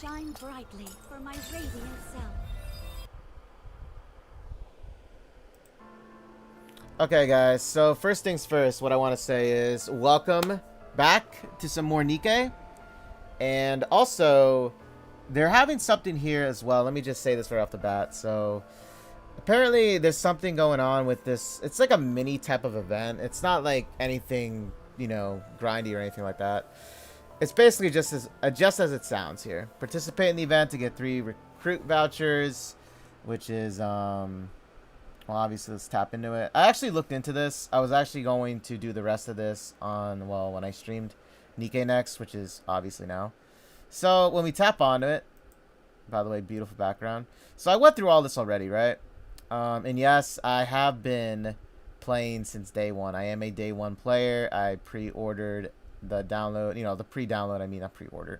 shine brightly for my radiant self. Okay, guys, so first things first, what I want to say is welcome back to some more Nikke. And also, they're having something here as well. Let me just say this right off the bat. So, apparently, there's something going on with this. It's like a mini type of event. It's not like anything, you know, grindy or anything like that. It's basically just as it sounds here. Participate in the event to get 3 recruit vouchers, which is, well, obviously, let's tap into it. I actually looked into this. I was actually going to do the rest of this on, well, when I streamed Nikke next, which is obviously now. So, when we tap onto it, by the way, beautiful background. So, I went through all this already, right? And yes, I have been playing since day one. I am a day one player. I pre-ordered the download, you know, the pre-download, I mean, not pre-ordered.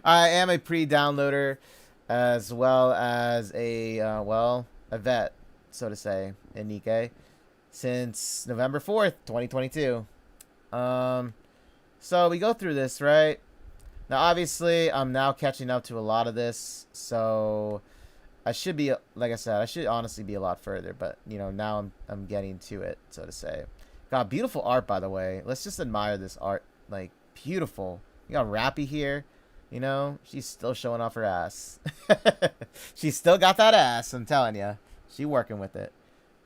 I am a pre-downloader as well as a, well, a vet, so to say, in Nikke since November 4th, 2022. So we go through this, right? Now, obviously, I'm now catching up to a lot of this, so I should be, like I said, I should honestly be a lot further, but, you know, now I'm getting to it, so to say. God, beautiful art, by the way. Let's just admire this art. Like, beautiful. You got Rappy here, you know? She's still showing off her ass. She's still got that ass, I'm telling you. She working with it.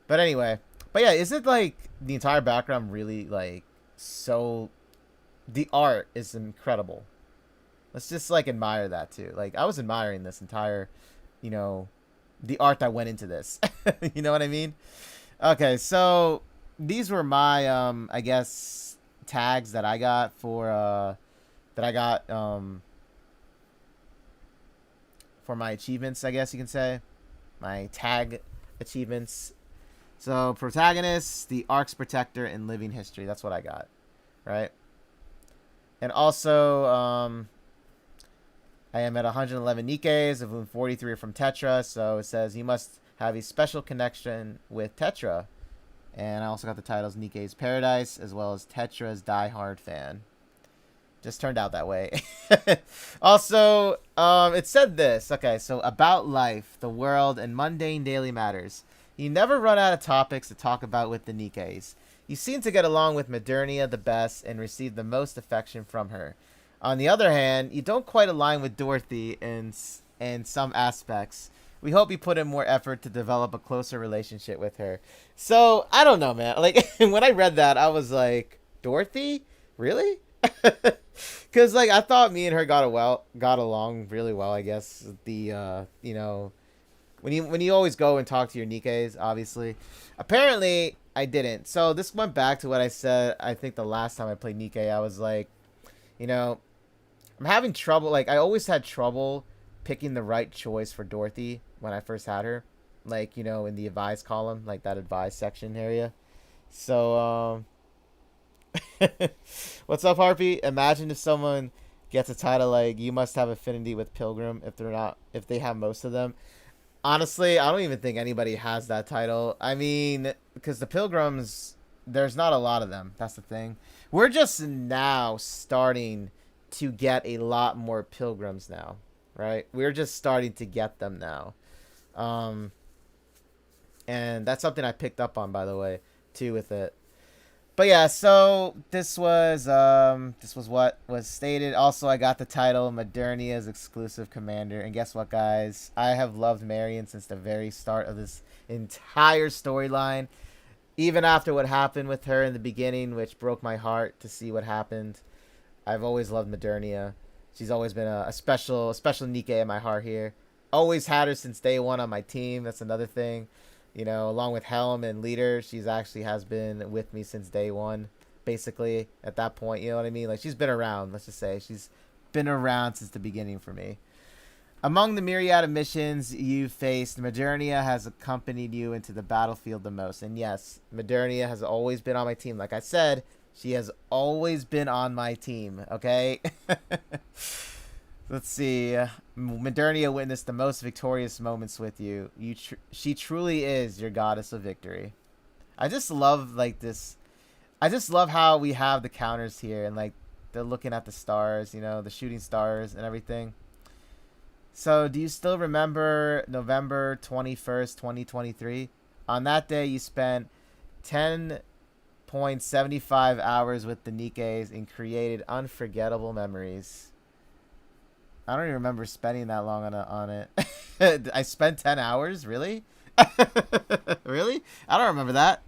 But anyway. But yeah, is it like the entire background really like so... The art is incredible. Let's just like admire that too. Like I was admiring this entire, you know, the art that went into this. You know what I mean? Okay, so these were my I guess tags that I got for for my achievements, I guess you can say. My tag achievements. So protagonist, the Ark's protector, and living history. That's what I got, right? And also, I am at 111 Nikkes, of whom 43 are from Tetra. So it says you must have a special connection with Tetra. And I also got the titles Nikke's Paradise, as well as Tetra's Die-Hard Fan. Just turned out that way. Also, it said this. Okay, so about life, the world, and mundane daily matters. You never run out of topics to talk about with the Nikkes. You seem to get along with Modernia the best and receive the most affection from her. On the other hand, you don't quite align with Dorothy in some aspects. We hope you put in more effort to develop a closer relationship with her. So, I don't know, man. Like, when I read that, I was like, Dorothy? Really? Because, like, I thought me and her got along really well, I guess. The, you know, when you always go and talk to your Nikkes, obviously. Apparently, I didn't. So, this went back to what I said, I think, the last time I played Nikke. I was like, you know, I'm having trouble. Like, I always had trouble picking the right choice for Dorothy when I first had her. Like, you know, in the advice column, like that advice section area. So, what's up, Harpy? Imagine if someone gets a title like you must have affinity with Pilgrim if they have most of them. Honestly, I don't even think anybody has that title. I mean, because the Pilgrims, there's not a lot of them. That's the thing. We're just now starting to get a lot more Pilgrims now, right? We're just starting to get them now. And that's something I picked up on, by the way, too, with it. But yeah, so this was what was stated. Also, I got the title Modernia's exclusive commander. And guess what, guys? I have loved Marion since the very start of this entire storyline. Even after what happened with her in the beginning, which broke my heart to see what happened. I've always loved Modernia. She's always been a special Nikke in my heart here. Always had her since day one on my team. That's another thing. You know, along with Helm and Leader, she's actually has been with me since day one, basically, at that point, you know what I mean? Like, she's been around, let's just say. She's been around since the beginning for me. Among the myriad of missions you've faced, Modernia has accompanied you into the battlefield the most. And yes, Modernia has always been on my team. Like I said, she has always been on my team, okay? Let's see. Modernia witnessed the most victorious moments with you. She truly is your goddess of victory. I just love, like, this. I just love how we have the counters here. And, like, they're looking at the stars, you know, the shooting stars and everything. So, do you still remember November 21st, 2023? On that day, you spent 10.75 hours with the Nikkes and created unforgettable memories. I don't even remember spending that long on it. I spent 10 hours? Really? Really? I don't remember that.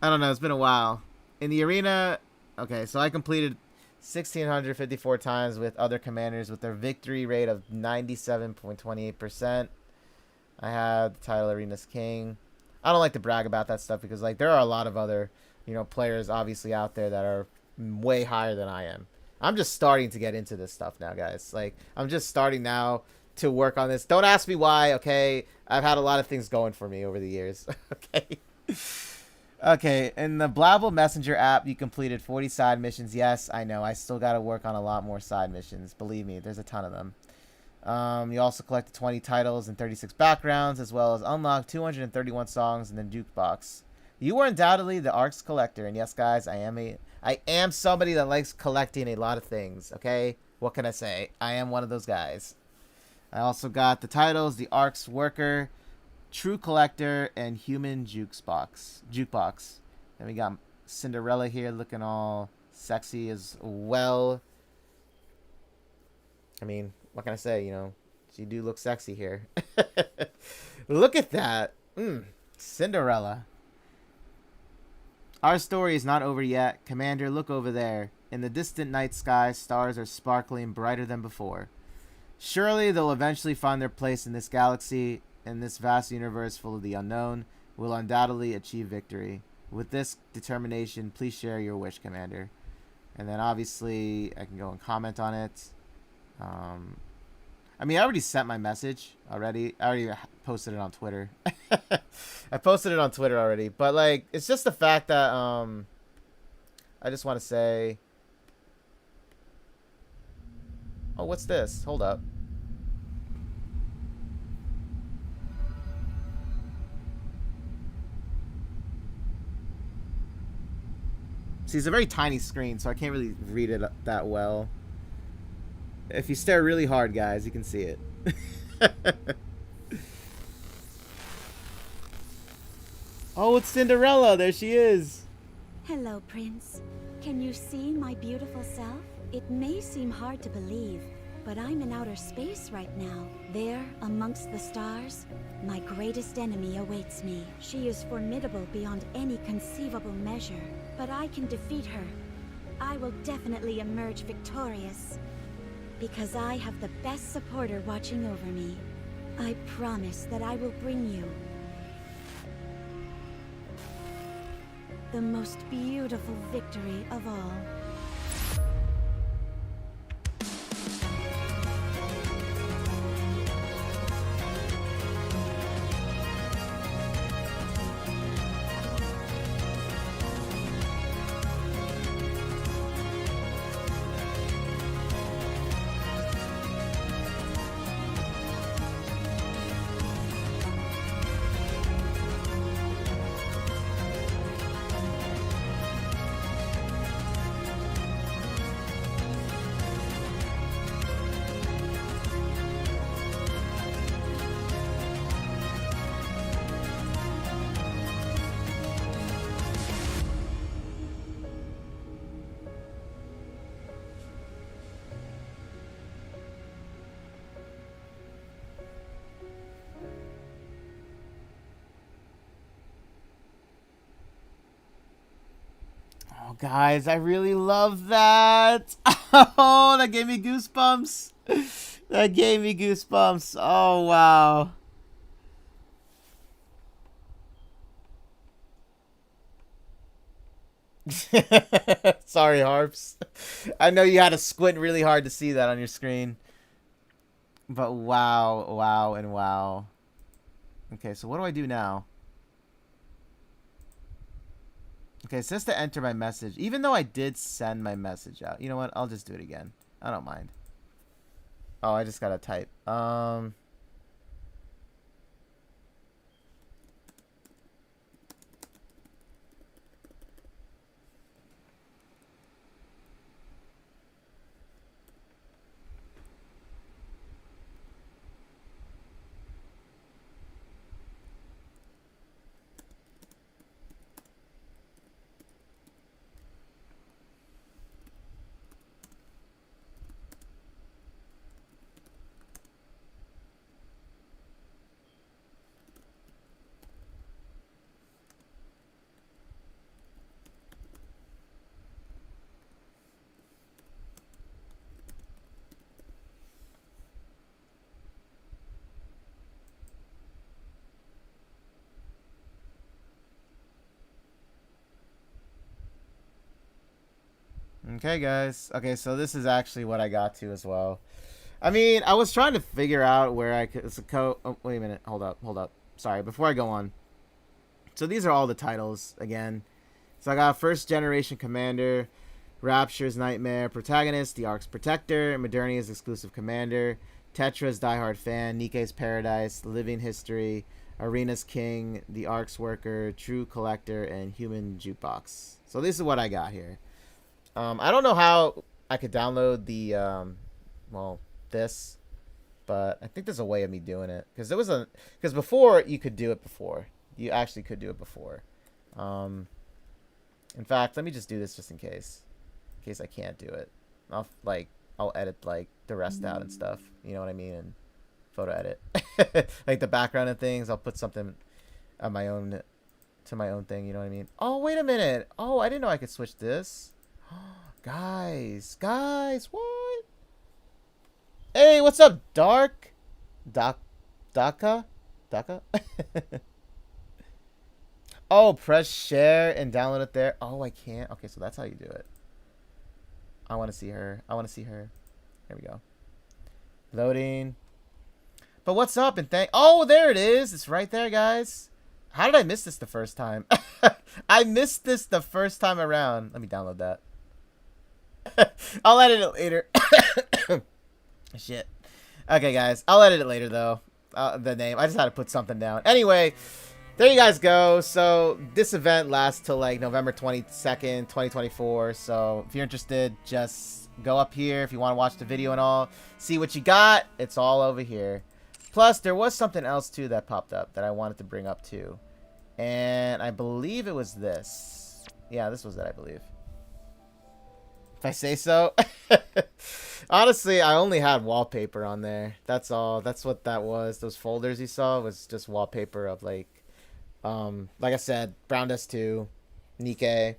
I don't know. It's been a while. In the arena, okay, so I completed 1,654 times with other commanders with their victory rate of 97.28%. I had the title Arena's King. I don't like to brag about that stuff because, like, there are a lot of other, players obviously out there that are way higher than I am. I'm just starting to get into this stuff now, guys. Like, I'm just starting now to work on this. Don't ask me why, okay? I've had a lot of things going for me over the years, okay? Okay, in the Blabble Messenger app, you completed 40 side missions. Yes, I know. I still got to work on a lot more side missions. Believe me, there's a ton of them. You also collected 20 titles and 36 backgrounds, as well as unlocked 231 songs in the jukebox. You are undoubtedly the Arcs collector, and yes, guys, I am somebody that likes collecting a lot of things, okay? What can I say? I am one of those guys. I also got the titles, the Arcs Worker, True Collector, and Human Jukebox. And we got Cinderella here looking all sexy as well. I mean, what can I say? She do look sexy here. Look at that. Cinderella. Our story is not over yet. Commander, look over there. In the distant night sky, stars are sparkling brighter than before. Surely they'll eventually find their place in this galaxy. In this vast universe full of the unknown, will undoubtedly achieve victory. With this determination, please share your wish, Commander. And then obviously, I can go and comment on it. I already sent my message already. I already posted it on Twitter. I posted it on Twitter already. But, like, it's just the fact that, I just want to say... Oh, what's this? Hold up. See, it's a very tiny screen, so I can't really read it that well. If you stare really hard, guys, you can see it. Oh, it's Cinderella. There she is. Hello, Prince. Can you see my beautiful self? It may seem hard to believe, but I'm in outer space right now. There, amongst the stars, my greatest enemy awaits me. She is formidable beyond any conceivable measure, but I can defeat her. I will definitely emerge victorious, because I have the best supporter watching over me. I promise that I will bring you the most beautiful victory of all. Oh, guys, I really love that. Oh, that gave me goosebumps. That gave me goosebumps. Oh, wow. Sorry, Harps. I know you had to squint really hard to see that on your screen. But wow, wow, and wow. Okay, so what do I do now? Okay, it says to enter my message. Even though I did send my message out. You know what? I'll just do it again. I don't mind. Oh, I just gotta type. Okay, guys. Okay, so this is actually what I got to as well. I mean, I was trying to figure out where I could... Oh, wait a minute. Hold up. Sorry, before I go on. So these are all the titles, again. So I got First Generation Commander, Rapture's Nightmare, Protagonist, the Ark's Protector, Modernia's Exclusive Commander, Tetra's Diehard Fan, Nikke's Paradise, Living History, Arena's King, the Ark's Worker, True Collector, and Human Jukebox. So this is what I got here. I don't know how I could download the, this, but I think there's a way of me doing it. Because before, you could do it before. You actually could do it before. In fact, let me just do this just in case I can't do it. I'll edit, like, the rest out and stuff. You know what I mean? And photo edit. Like, the background and things, I'll put something on my own, to my own thing, you know what I mean? Oh, wait a minute. Oh, I didn't know I could switch this. Guys, what? Hey, what's up, Dark? Daka? Oh, press share and download it there. Oh, I can't. Okay, so that's how you do it. I want to see her. Here we go. Loading. But what's up? And oh, there it is. It's right there, guys. How did I miss this the first time? I missed this the first time around. Let me download that. I'll edit it later. Shit. Okay, guys. I'll edit it later, though. The name. I just had to put something down. Anyway, there you guys go. So this event lasts till like November 22nd, 2024. So if you're interested, just go up here if you want to watch the video and all. See what you got. It's all over here. Plus, there was something else, too, that popped up that I wanted to bring up, too. And I believe it was this. Yeah, this was it, I believe. If I say so. Honestly, I only had wallpaper on there. That's all. That's what that was. Those folders you saw was just wallpaper of, like I said, Brown Dust 2, Nikke,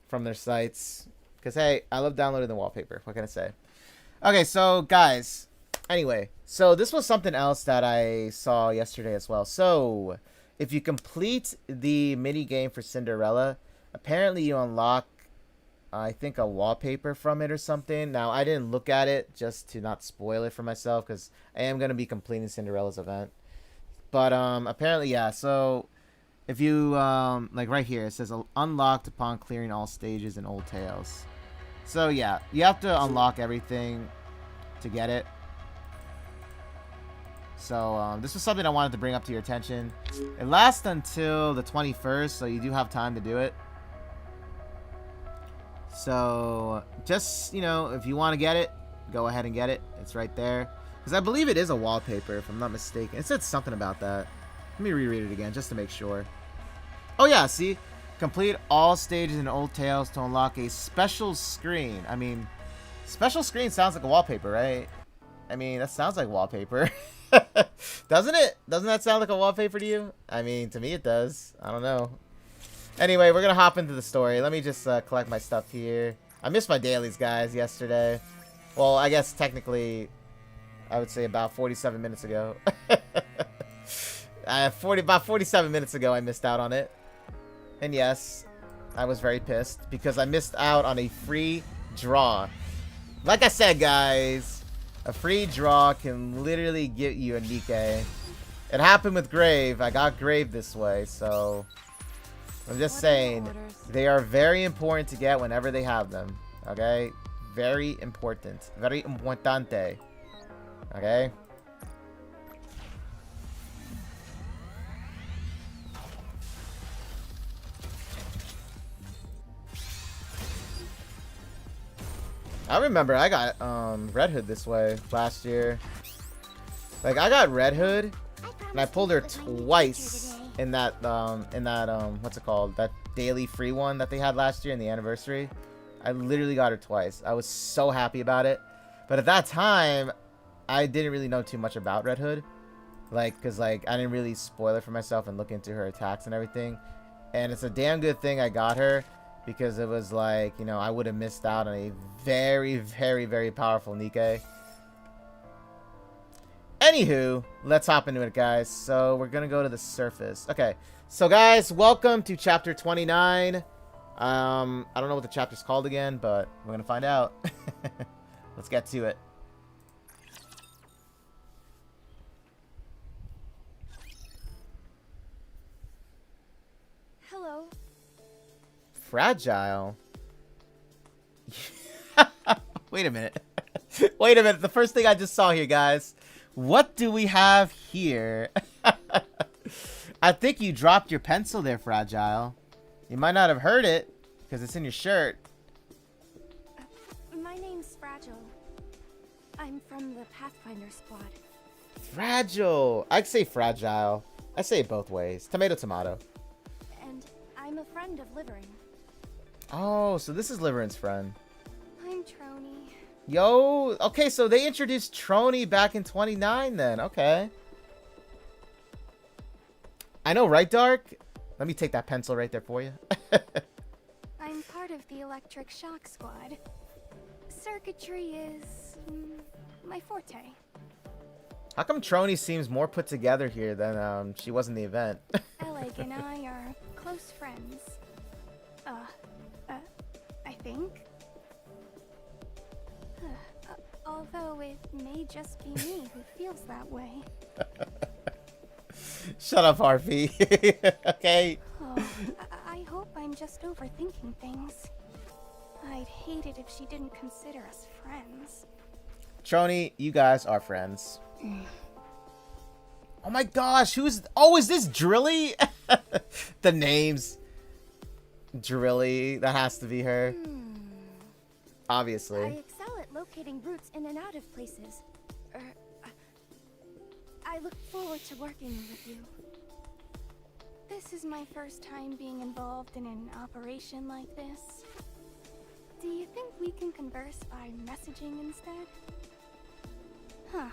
from their sites. Because, hey, I love downloading the wallpaper. What can I say? Okay, so, guys. Anyway, so this was something else that I saw yesterday as well. So, if you complete the mini game for Cinderella, apparently you unlock, I think, a wallpaper from it or something. Now, I didn't look at it just to not spoil it for myself because I am going to be completing Cinderella's event. But apparently, yeah. So, if you, like right here, it says unlocked upon clearing all stages in Old Tales. So, yeah, you have to unlock everything to get it. So, this was something I wanted to bring up to your attention. It lasts until the 21st, so you do have time to do it. So, just, you know, if you want to get it, go ahead and get it. It's right there. Because I believe it is a wallpaper, if I'm not mistaken. It said something about that. Let me reread it again, just to make sure. Oh, yeah, see? Complete all stages in Old Tales to unlock a special screen. I mean, special screen sounds like a wallpaper, right? I mean, that sounds like wallpaper. Doesn't it? Doesn't that sound like a wallpaper to you? I mean, to me it does. I don't know. Anyway, we're gonna hop into the story. Let me just collect my stuff here. I missed my dailies, guys, yesterday. Well, I guess technically, I would say about 47 minutes ago. About 47 minutes ago, I missed out on it. And yes, I was very pissed because I missed out on a free draw. Like I said, guys, a free draw can literally get you a Nikke. It happened with Grave. I got Grave this way, so I'm just saying they are very important to get whenever they have them. Okay? Very important. Very importante. Okay? I remember I got Red Hood this way last year. Like, I got Red Hood and I pulled her twice in that what's it called? That daily free one that they had last year in the anniversary. I literally got her twice. I was so happy about it. But at that time, I didn't really know too much about Red Hood. Like, cause like I didn't really spoil it for myself and look into her attacks and everything. And it's a damn good thing I got her. Because it was like, you know, I would have missed out on a very, very, very powerful Nikke. Anywho, let's hop into it, guys. So, we're going to go to the surface. Okay, so guys, welcome to Chapter 29. I don't know what the chapter's called again, but we're gonna find out. Let's get to it. Hello. Fragile. Wait a minute. Wait a minute. The first thing I just saw here, guys. What do we have here? I think you dropped your pencil there, Fragile. You might not have heard it because it's in your shirt. My name's Fragile. I'm from the Pathfinder Squad. Fragile. I'd say fragile. I say it both ways. Tomato, tomato. And I'm a friend of Livering. Oh, so this is Liverin's friend. I'm Trony. Yo, okay, so they introduced Trony back in 29 then. Okay. I know, right, Dark? Let me take that pencil right there for you. I'm part of the Electric Shock Squad. Circuitry is my forte. How come Trony seems more put together here than she was in the event? Alec and I are close friends. I think. Although it may just be me who feels that way. Shut up, Harvey. Okay. Oh, I hope I'm just overthinking things. I'd hate it if she didn't consider us friends. Trony, you guys are friends. Oh my gosh, who's... Oh, is this Drilley? The names. Drilley, that has to be her. Obviously. I excel at locating routes in and out of places. I look forward to working with you. This is my first time being involved in an operation like this. Do you think we can converse by messaging instead? Huh.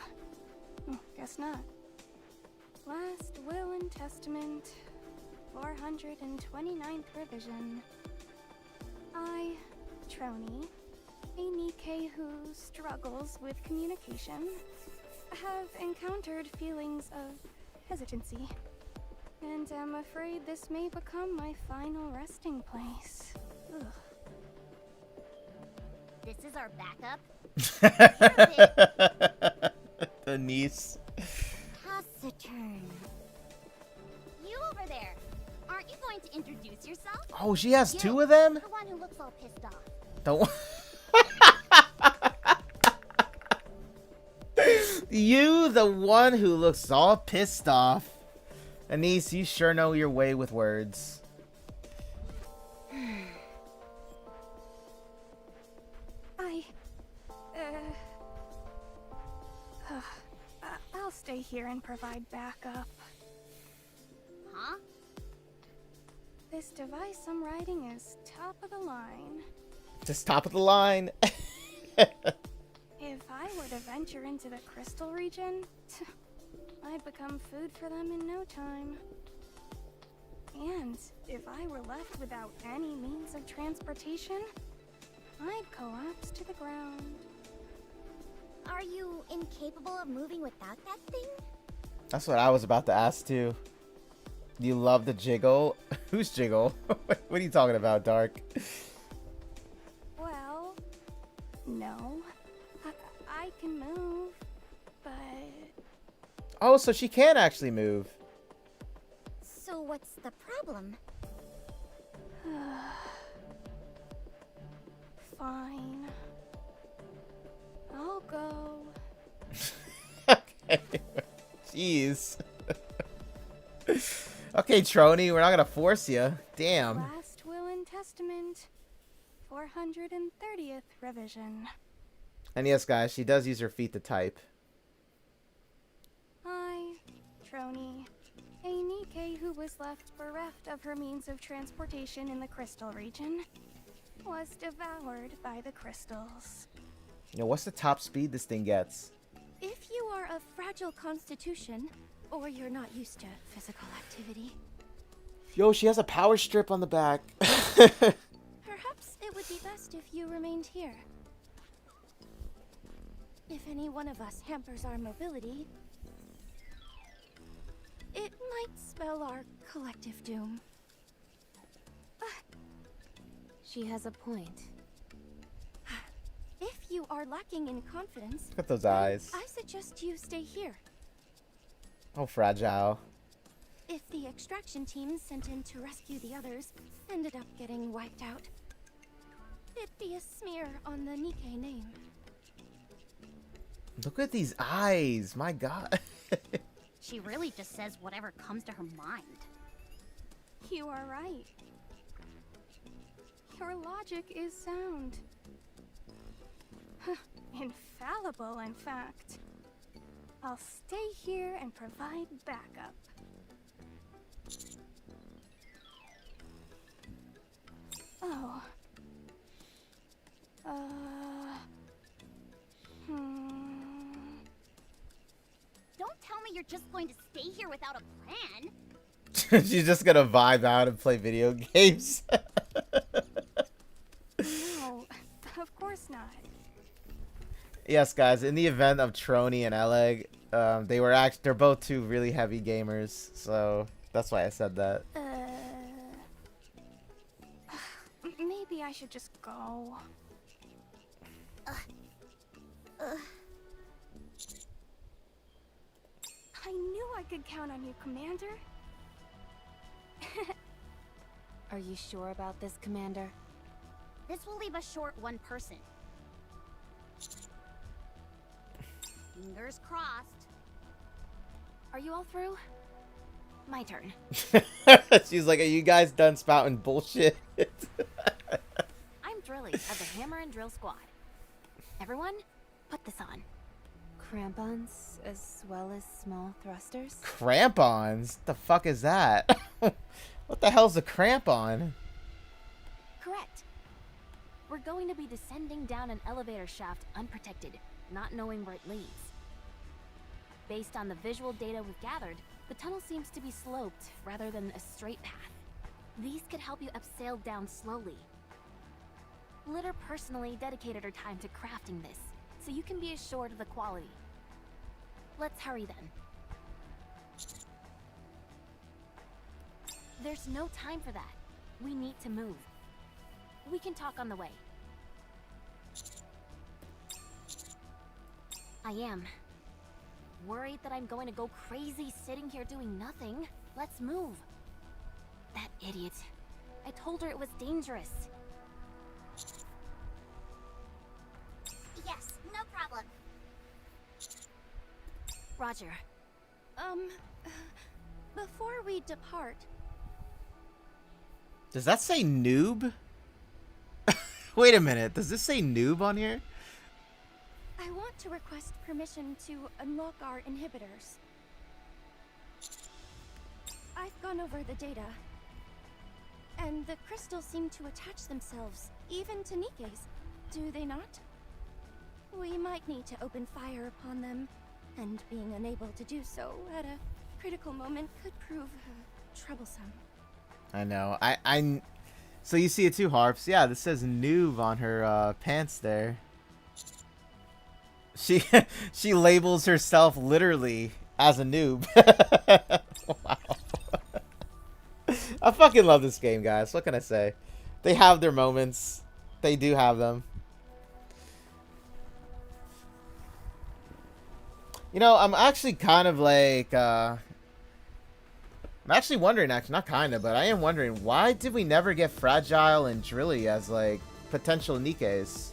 Guess not. Last Will and Testament, 429th revision. I, Trony, a Nikke who struggles with communication, have encountered feelings of hesitancy, and am afraid this may become my final resting place. Ugh. This is our backup. The niece. Taciturn. You over there. Aren't you going to introduce yourself? Oh, she has You, two of them? The one who looks all pissed off. The one... You, the one who looks all pissed off. Anise, you sure know your way with words. I'll stay here and provide backup. Huh? This device I'm riding is top of the line. Just top of the line. If I were to venture into the crystal region, I'd become food for them in no time. And if I were left without any means of transportation, I'd collapse to the ground. Are you incapable of moving without that thing? That's what I was about to ask too. You love the jiggle? Who's jiggle? What are you talking about, Dark? Well, no. I can move, but... Oh, so she can actually move. So what's the problem? Fine. I'll go. Okay. Jeez. Okay, Trony, we're not gonna force you. Damn. Last Will and Testament, 430th revision. And yes, guys, she does use her feet to type. I, Trony, a Nikke who was left bereft of her means of transportation in the crystal region, was devoured by the crystals. You know, what's the top speed this thing gets? If you are of fragile constitution, or you're not used to physical activity, Yo, she has a power strip on the back. perhaps it would be best if you remained here. If any one of us hampers our mobility, it might spell our collective doom. She has a point. If you are lacking in confidence, Look at those eyes. I suggest you stay here. Oh, fragile. If the extraction team sent in to rescue the others ended up getting wiped out, it'd be a smear on the Nikke name. Look at these eyes. My god. She really just says whatever comes to her mind. You are right. Your logic is sound. Infallible, in fact. I'll stay here and provide backup. Oh. Don't tell me you're just going to stay here without a plan. She's just gonna vibe out and play video games. No, of course not. Yes, guys. In the event of Trony and Oleg, they're both two really heavy gamers, so that's why I said that. Maybe I should just go. I knew I could count on you, Commander. Are you sure about this, Commander? This will leave us short one person. Fingers crossed. Are you all through? My turn. She's like, are you guys done spouting bullshit? I'm Drilley of the Hammer and Drill Squad. Everyone, put this on. Crampons as well as small thrusters? Crampons? The fuck is that? What the hell's a crampon? Correct. We're going to be descending down an elevator shaft unprotected, not knowing where it leads. Based on the visual data we've gathered, the tunnel seems to be sloped rather than a straight path. These could help you abseil down slowly. Litter personally dedicated her time to crafting this, so you can be assured of the quality. Let's hurry then. There's no time for that. We need to move. We can talk on the way. I am. Worried that I'm going to go crazy sitting here doing nothing. Let's move. That idiot. I told her it was dangerous. Yes, no problem. Roger. Before we depart, Does that say noob? Wait a minute. Does this say noob on here? I want to request permission to unlock our inhibitors. I've gone over the data, and the crystals seem to attach themselves, even to Nikkes, do they not? We might need to open fire upon them, and being unable to do so at a critical moment could prove troublesome. I know. So you see it too, Harps. Yeah, this says noob on her pants there. She labels herself literally as a noob. Wow. I fucking love this game, guys. What can I say? They have their moments. They do have them. You know, I'm actually kind of like, I'm actually wondering, not kind of, but I am wondering, why did we never get Fragile and Drilley as, like, potential Nikkes?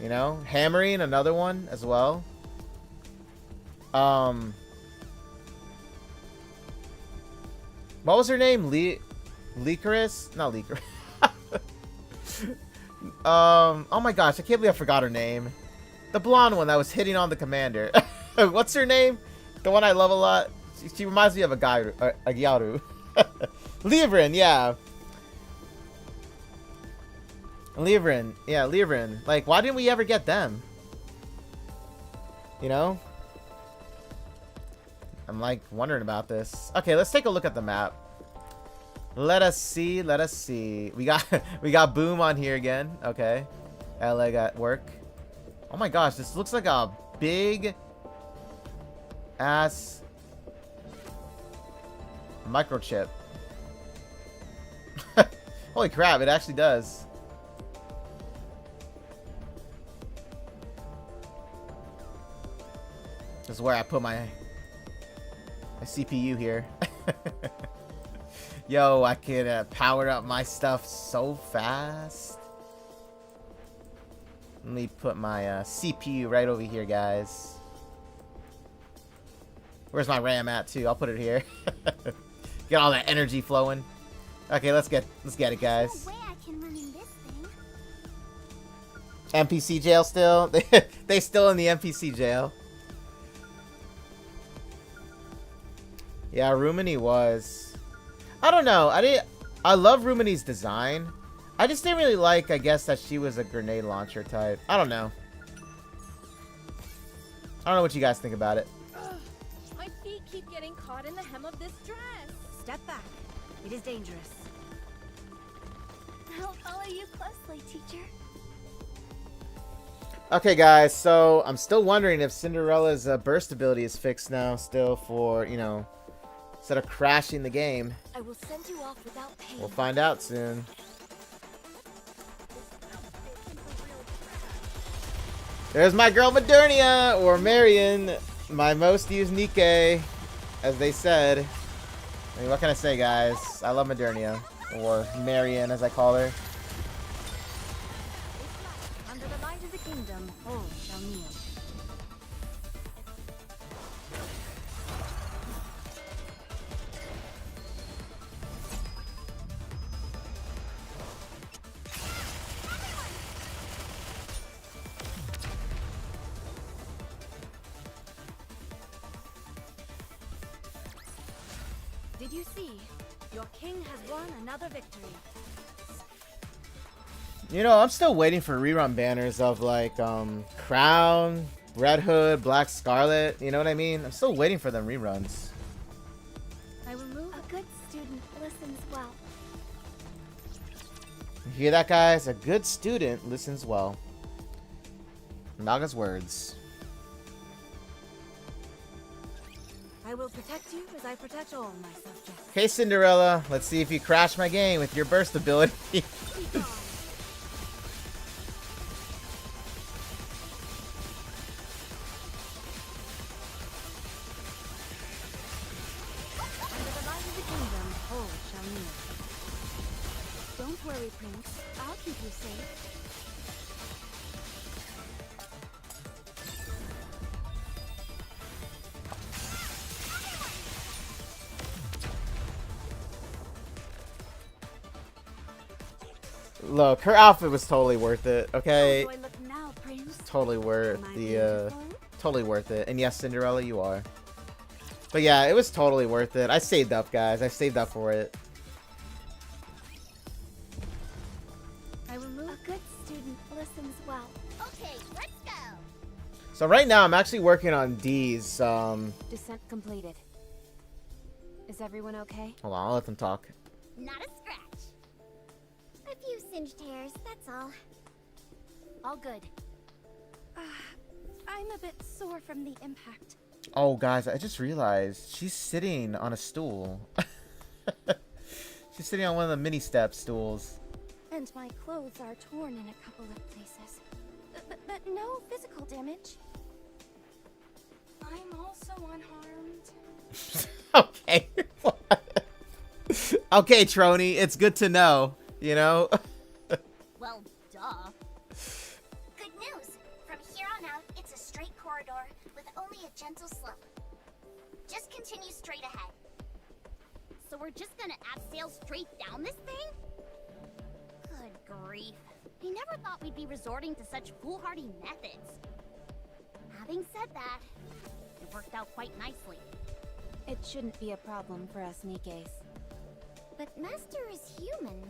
You know? Hammering, another one, as well. What was her name? Licorice? Not Licorice. Oh my gosh, I can't believe I forgot her name. The blonde one that was hitting on the commander. What's her name? The one I love a lot. She reminds me of a Gyaru. Livrin, yeah. Livrin, yeah, Livrin. Like, why didn't we ever get them? You know? I'm like wondering about this. Okay, let's take a look at the map. Let us see. Let us see. We got Boom on here again. Okay, Oleg at work. Oh my gosh, this looks like a big ass microchip. Holy crap, it actually does. This is where I put my CPU here. Yo, I could power up my stuff so fast. Let me put my CPU right over here, guys. Where's my RAM at too? I'll put it here. Get all that energy flowing. Okay, let's get it, guys. No way I can run in this thing. NPC jail still? They still in the NPC jail. Yeah, Rumini was. I don't know. I love Rumini's design. I just didn't really like, I guess, that she was a grenade launcher type. I don't know. I don't know what you guys think about it. My feet keep getting caught in the hem of this dress. Step back. It is dangerous. I'll follow you closely, teacher. Okay, guys, so I'm still wondering if Cinderella's burst ability is fixed now, still, for, you know, instead of crashing the game. I will send you off without pain. We'll find out soon. There's my girl Modernia, or Marion, my most used Nikke, as they said. I mean, what can I say, guys? I love Modernia, or Marion, as I call her. Under the light of the kingdom, all shall kneel. Did you see? Your king has won another victory. You know, I'm still waiting for rerun banners of, like, Crown, Red Hood, Black Scarlet. You know what I mean? I'm still waiting for them reruns. I will move. A good student listens well. You hear that, guys? A good student listens well. Naga's words. I will protect you as I protect all my subjects. Okay, Cinderella, let's see if you crash my game with your burst ability. Be gone. Under the light of the kingdom, all shall kneel. Don't worry, Prince. I'll keep you safe. Look, her outfit was totally worth it, okay? How do I look now, Prince? Totally worth Am I the, beautiful? totally worth it. And yes, Cinderella, you are. But yeah, it was totally worth it. I saved up, guys. I saved up for it. I will move. A good student listens well. Okay, let's go. So right now, I'm actually working on D's, Descent completed. Is everyone okay? Hold on, I'll let them talk. Not a scratch. A few singed hairs, that's all. All good. I'm a bit sore from the impact. Oh, guys, I just realized she's sitting on a stool. She's sitting on one of the mini step stools. And my clothes are torn in a couple of places. But no physical damage. I'm also unharmed. Okay. Okay, Trony, it's good to know, you know? Well, duh. Good news. From here on out, it's a straight corridor with only a gentle slope. Just continue straight ahead. So we're just gonna abseil straight down this thing? Good grief. I never thought we'd be resorting to such foolhardy methods. Having said that, it worked out quite nicely. It shouldn't be a problem for us Nikkes. But Master is human.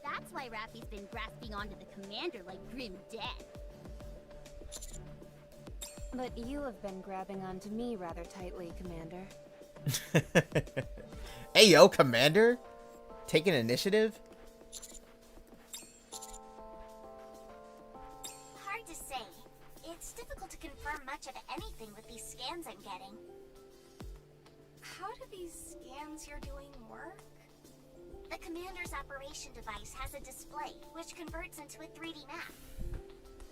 That's why Rappy's been grasping onto the commander like grim death. But you have been grabbing onto me rather tightly, Commander. Hey, yo, Commander? Taking initiative? Hard to say. It's difficult to confirm much of anything with these scans I'm getting. How do these scans you're doing work? The commander's operation device has a display, which converts into a 3D map.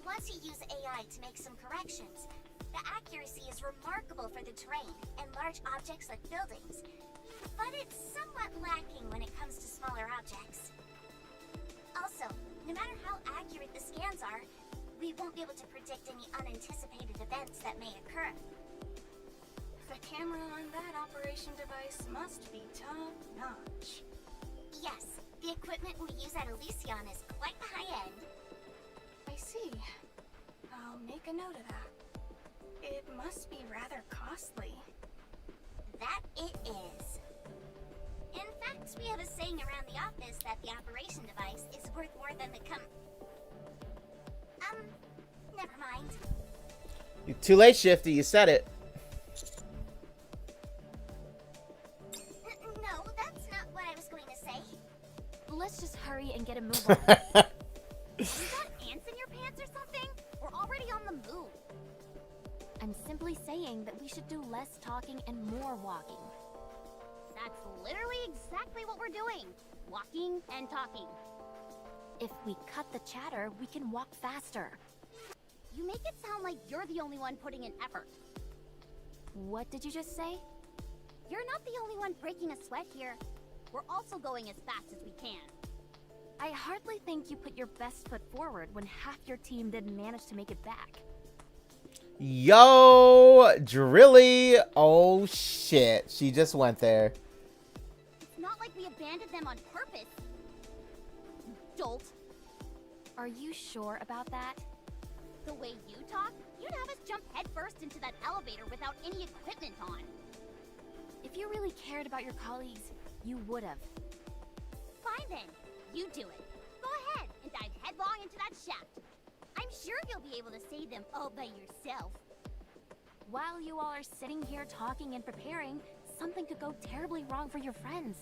Once you use AI to make some corrections, the accuracy is remarkable for the terrain and large objects like buildings, but it's somewhat lacking when it comes to smaller objects. Also, no matter how accurate the scans are, we won't be able to predict any unanticipated events that may occur. The camera on that operation device must be top-notch. Yes, the equipment we use at Elysion is quite high-end. I see. I'll make a note of that. It must be rather costly. That it is. In fact, we have a saying around the office that the operation device is worth more than the never mind. You're too late, Shifty. You said it. No, that's not what I was going to say. Let's just hurry and get a move on. You got ants in your pants or something? We're already on the move. I'm simply saying that we should do less talking and more walking. That's literally exactly what we're doing. Walking and talking. If we cut the chatter, we can walk faster. You make it sound like you're the only one putting in effort. What did you just say? You're not the only one breaking a sweat here. We're also going as fast as we can. I hardly think you put your best foot forward when half your team didn't manage to make it back. Yo, Drilley. Oh, shit. She just went there. It's not like we abandoned them on purpose. Dolt. Are you sure about that? The way you talk, you'd have us jump headfirst into that elevator without any equipment on. If you really cared about your colleagues, you would have. Fine then. You do it. Go ahead and dive headlong into that shaft. I'm sure you'll be able to save them all by yourself. While you all are sitting here talking and preparing, something could go terribly wrong for your friends.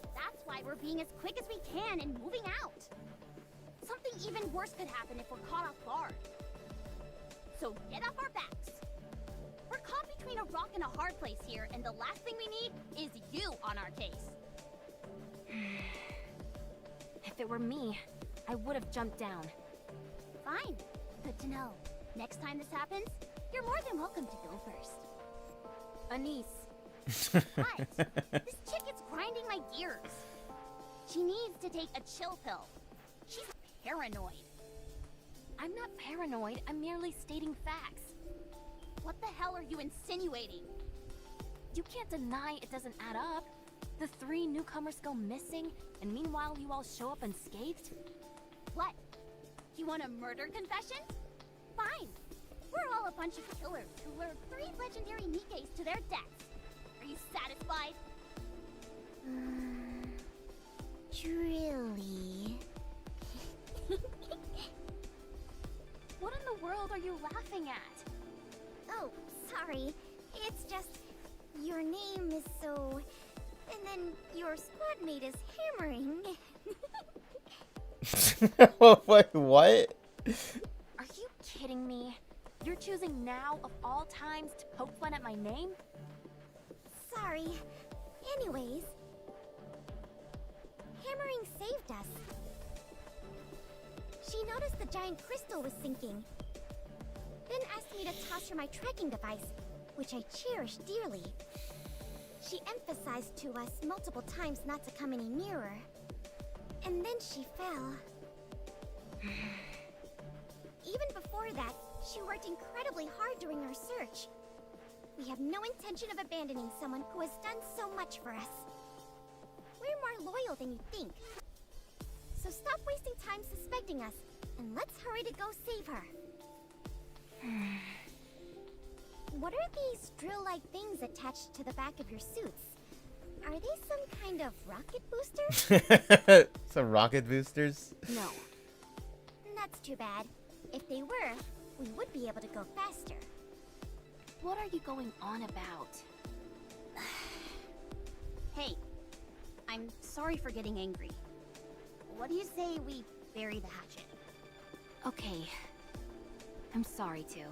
That's why we're being as quick as we can and moving out. Something even worse could happen if we're caught off guard. So get off our backs. We're caught between a rock and a hard place here, and the last thing we need is you on our case. If it were me, I would have jumped down. Fine. Good to know. Next time this happens, you're more than welcome to go first. Anise. What? This chick is grinding my gears. She needs to take a chill pill. She's paranoid. I'm not paranoid, I'm merely stating facts. What the hell are you insinuating? You can't deny it doesn't add up. The 3 newcomers go missing, and meanwhile you all show up unscathed? What? You want a murder confession? Fine. We're all a bunch of killers who lured 3 legendary Nikkes to their deaths. Are you satisfied? Truly. What in the world are you laughing at? Oh, sorry. It's just your name is so... And then your squad mate is hammering. Wait, what? Are you kidding me? You're choosing now, of all times, to poke fun at my name? Sorry. Anyways, hammering saved us. She noticed the giant crystal was sinking. Then asked me to toss her my tracking device, which I cherish dearly. She emphasized to us multiple times not to come any nearer. And then she fell. Even before that, she worked incredibly hard during our search. We have no intention of abandoning someone who has done so much for us. We're more loyal than you think. So stop wasting time suspecting us, and let's hurry to go save her. What are these drill-like things attached to the back of your suits? Are they some kind of rocket boosters? Some rocket boosters? No. That's too bad. If they were, we would be able to go faster. What are you going on about? Hey, I'm sorry for getting angry. What do you say we bury the hatchet? Okay. I'm sorry too.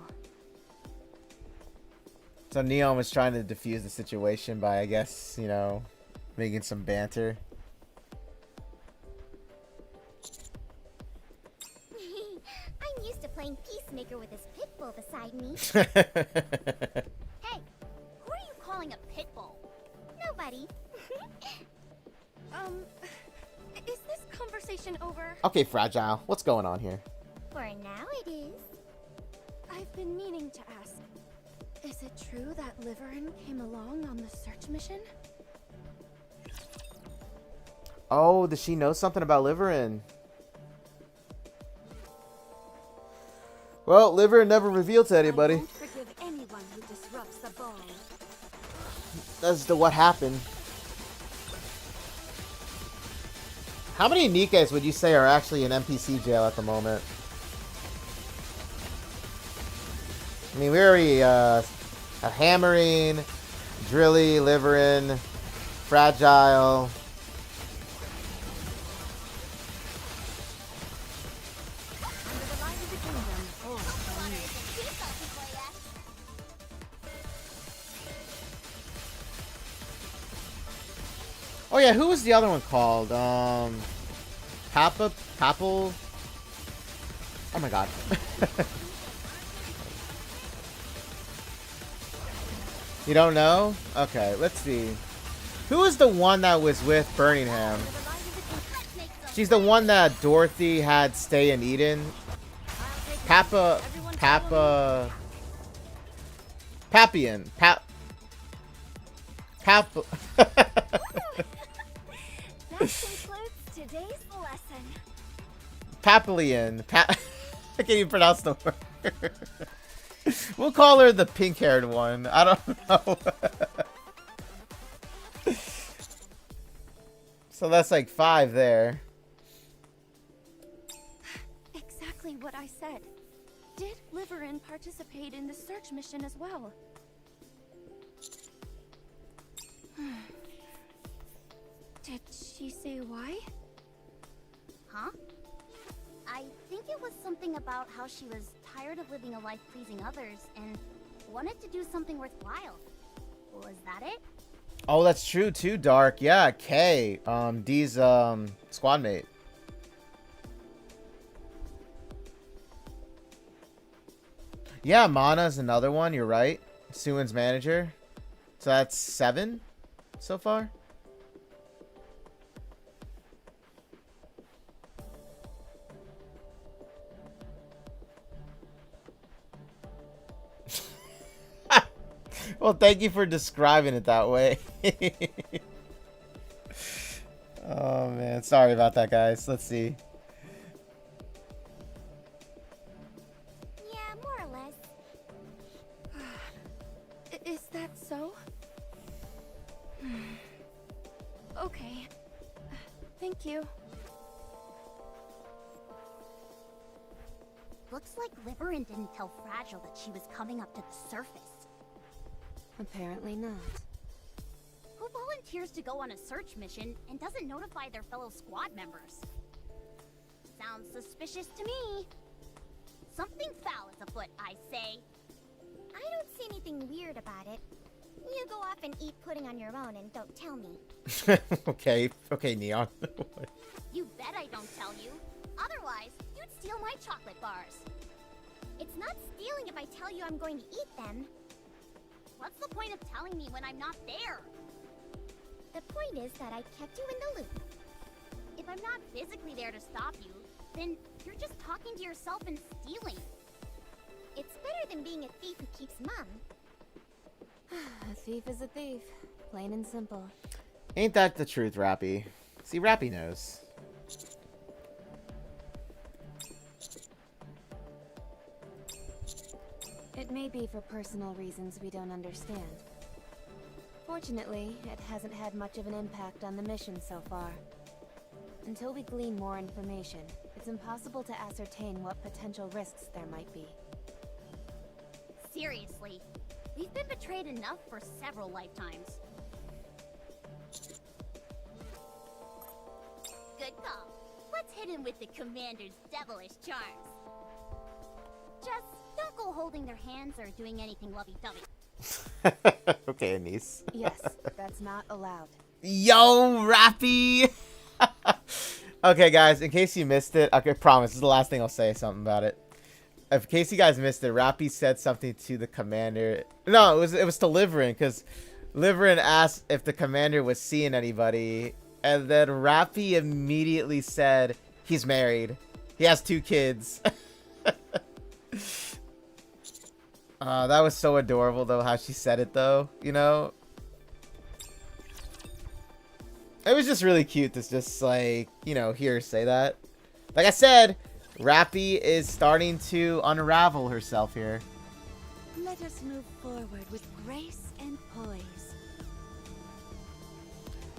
So Neon was trying to defuse the situation by, I guess, you know, making some banter. me. Hey, who are you calling a pit bull? Nobody. Is this conversation over? Okay, Fragile. What's going on here? For now it is. I've been meaning to ask. Is it true that Liverin came along on the search mission? Oh, does she know something about Liverin? Well, Liverin never revealed to anybody. I won't forgive anyone who disrupts the ball. As to what happened. How many Nikkes would you say are actually in NPC jail at the moment? I mean, we already have Hammering, Drilley, Liverin, Fragile. Under the light of the kingdom, oh, Water isn't too salty for ya. Oh yeah, who was the other one called? Papel? Oh my god. You don't know? Okay, let's see. Who was the one that was with Birmingham? Let's make some. She's the one that Dorothy had stay in Eden. Papian. That concludes today's lesson. Papilian. I can't even pronounce the word. We'll call her the pink-haired one. I don't know. So that's like 5 there. Exactly what I said. Did Liverin participate in the search mission as well? Did she say why? Huh? I think it was something about how she was tired of living a life pleasing others and wanted to do something worthwhile. Was that it? Oh, that's true too, Dark. Yeah, Kay. Dee's squad mate. Yeah, Mana's another one. You're right. Suin's manager. So that's 7 so far. Well, thank you for describing it that way. Oh, man. Sorry about that, guys. Let's see. Yeah, more or less. Is that so? Okay. Thank you. Looks like Liverin didn't tell Fragile that she was coming up to the surface. Apparently not. Who volunteers to go on a search mission and doesn't notify their fellow squad members? Sounds suspicious to me. Something foul is afoot, I say. I don't see anything weird about it. You go off and eat pudding on your own and don't tell me. Okay, Neon. You bet I don't tell you. Otherwise, you'd steal my chocolate bars. It's not stealing if I tell you I'm going to eat them. What's the point of telling me when I'm not there? The point is that I kept you in the loop. If I'm not physically there to stop you, then you're just talking to yourself and stealing. It's better than being a thief who keeps mum. a thief is a thief. Plain and simple. Ain't that the truth, Rappy? See, Rappy knows. It may be for personal reasons we don't understand. Fortunately, it hasn't had much of an impact on the mission so far. Until we glean more information, it's impossible to ascertain what potential risks there might be. Seriously, we've been betrayed enough for several lifetimes. Good call. Let's hit him with the commander's devilish charms. Just don't go holding their hands or doing anything lovey-dovey. Okay, Anise. Yes, that's not allowed. Yo, Rappy! Okay, guys, in case you missed it, I promise, this is the last thing I'll say something about it. in case you guys missed it, Rappy said something to the commander. No, it was to Liverin, because Liverin asked if the commander was seeing anybody, and then Rappy immediately said he's married. He has 2 kids. That was so adorable, though, how she said it, though, you know? It was just really cute to just, like, you know, hear her say that. Like I said, Rappy is starting to unravel herself here. Let us move forward with grace and poise.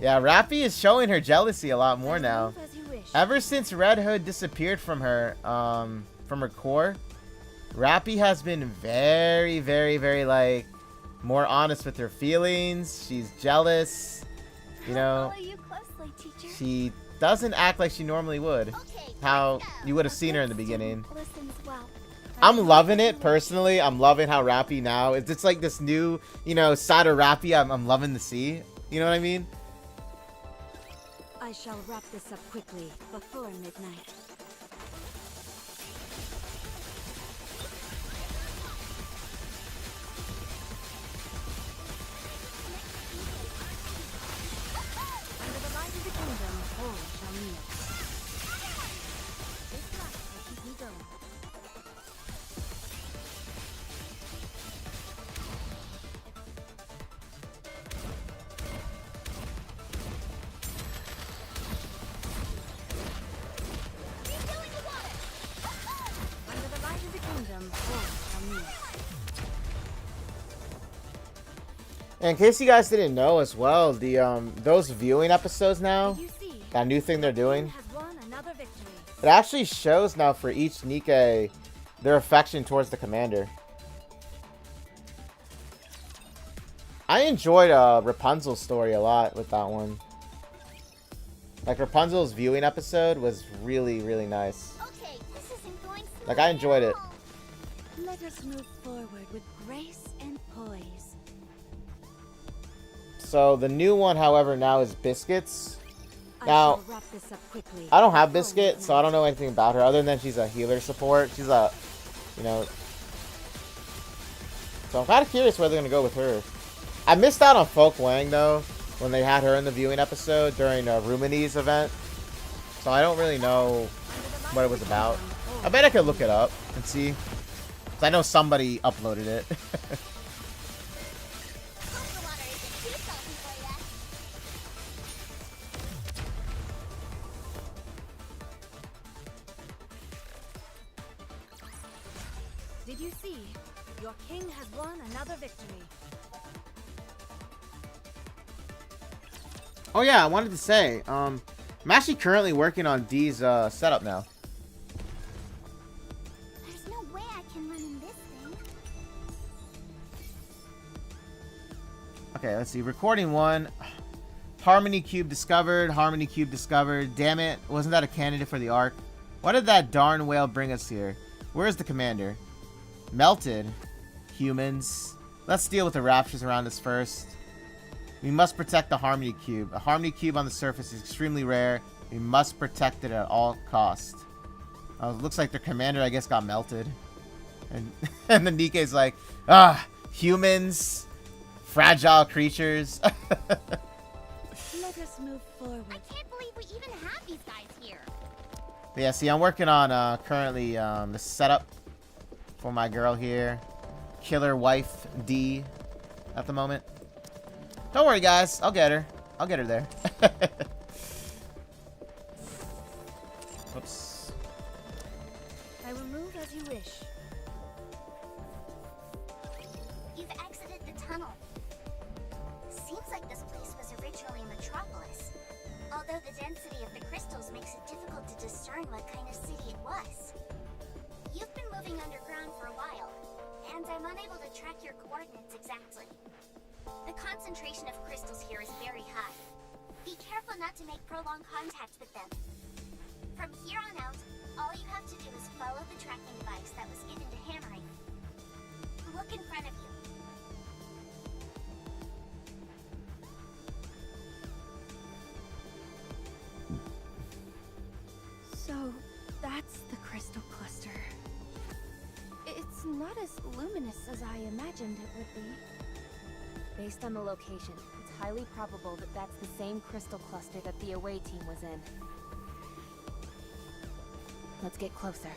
Yeah, Rappy is showing her jealousy a lot more now. Move as you wish. Ever since Red Hood disappeared from her core, Rappy has been very, very, very, like, more honest with her feelings. She's jealous, you know. Follow you closely, teacher. She doesn't act like she normally would. Okay, How here we go. you would have seen her in the beginning. Listens well. I'm loving it, personally. I'm loving how Rappy now, it's like this new, you know, side of Rappy I'm loving to see. You know what I mean? I shall wrap this up quickly before midnight. Under the light of the kingdom, all shall kneel. This light will keep me going. Under the light of the kingdom, all shall kneel. And in case you guys didn't know as well, the those viewing episodes now, You see, that new thing they're doing, has won another victory. it actually shows now for each Nikke their affection towards the commander. I enjoyed Rapunzel's story a lot with that one. Like, Rapunzel's viewing episode was really, really nice. Okay, this isn't going so Like, I enjoyed it. well. Let us move forward with grace and poise. So, the new one, however, now is Biscuits. I Now, shall wrap this up quickly I don't have before Biscuit, so I don't know anything about her other than she's a healer support. She's a, you know. So I'm kind of curious where they're going to go with her. I missed out on Folk Wang, though, when they had her in the viewing episode during Rumini's event. So I don't really know what it was about. I bet I could look it up and see. 'Cause I know somebody uploaded it. Hope the water isn't too salty for ya. Did you see? Your king has won another victory. Oh yeah, I wanted to say, I'm actually currently working on Dee's setup now. There's no way I can run in this thing. Okay, let's see. Recording 1. Harmony Cube discovered. Harmony Cube discovered. Damn it. Wasn't that a candidate for the Ark? Why did that darn whale bring us here? Where's the commander? Melted. Humans. Let's deal with the raptures around us first. We must protect the Harmony Cube. A Harmony Cube on the surface is extremely rare. We must protect it at all costs. Oh, it looks like their commander, I guess, got melted. And, and the Nikke's like, humans. Fragile creatures. Let us move forward. I can't believe we even have these guys here. But yeah, see, I'm working on currently the setup for my girl here. Killer wife D at the moment. Don't worry, guys. I'll get her. I'll get her there. Whoops. I will move as you wish. You've exited the tunnel. Seems like this place was originally a metropolis. Although the density of the crystals makes it difficult to discern what kind of city it was. You've been moving underground for a while, and I'm unable to track your coordinates exactly. The concentration of crystals here is very high. Be careful not to make prolonged contact with them. From here on out, all you have to do is follow the tracking device that was given to Hammering. Look in front of you. So, that's the crystal cluster. not as luminous as I imagined it would be. Based on the location, it's highly probable that that's the same crystal cluster that the away team was in. Let's get closer.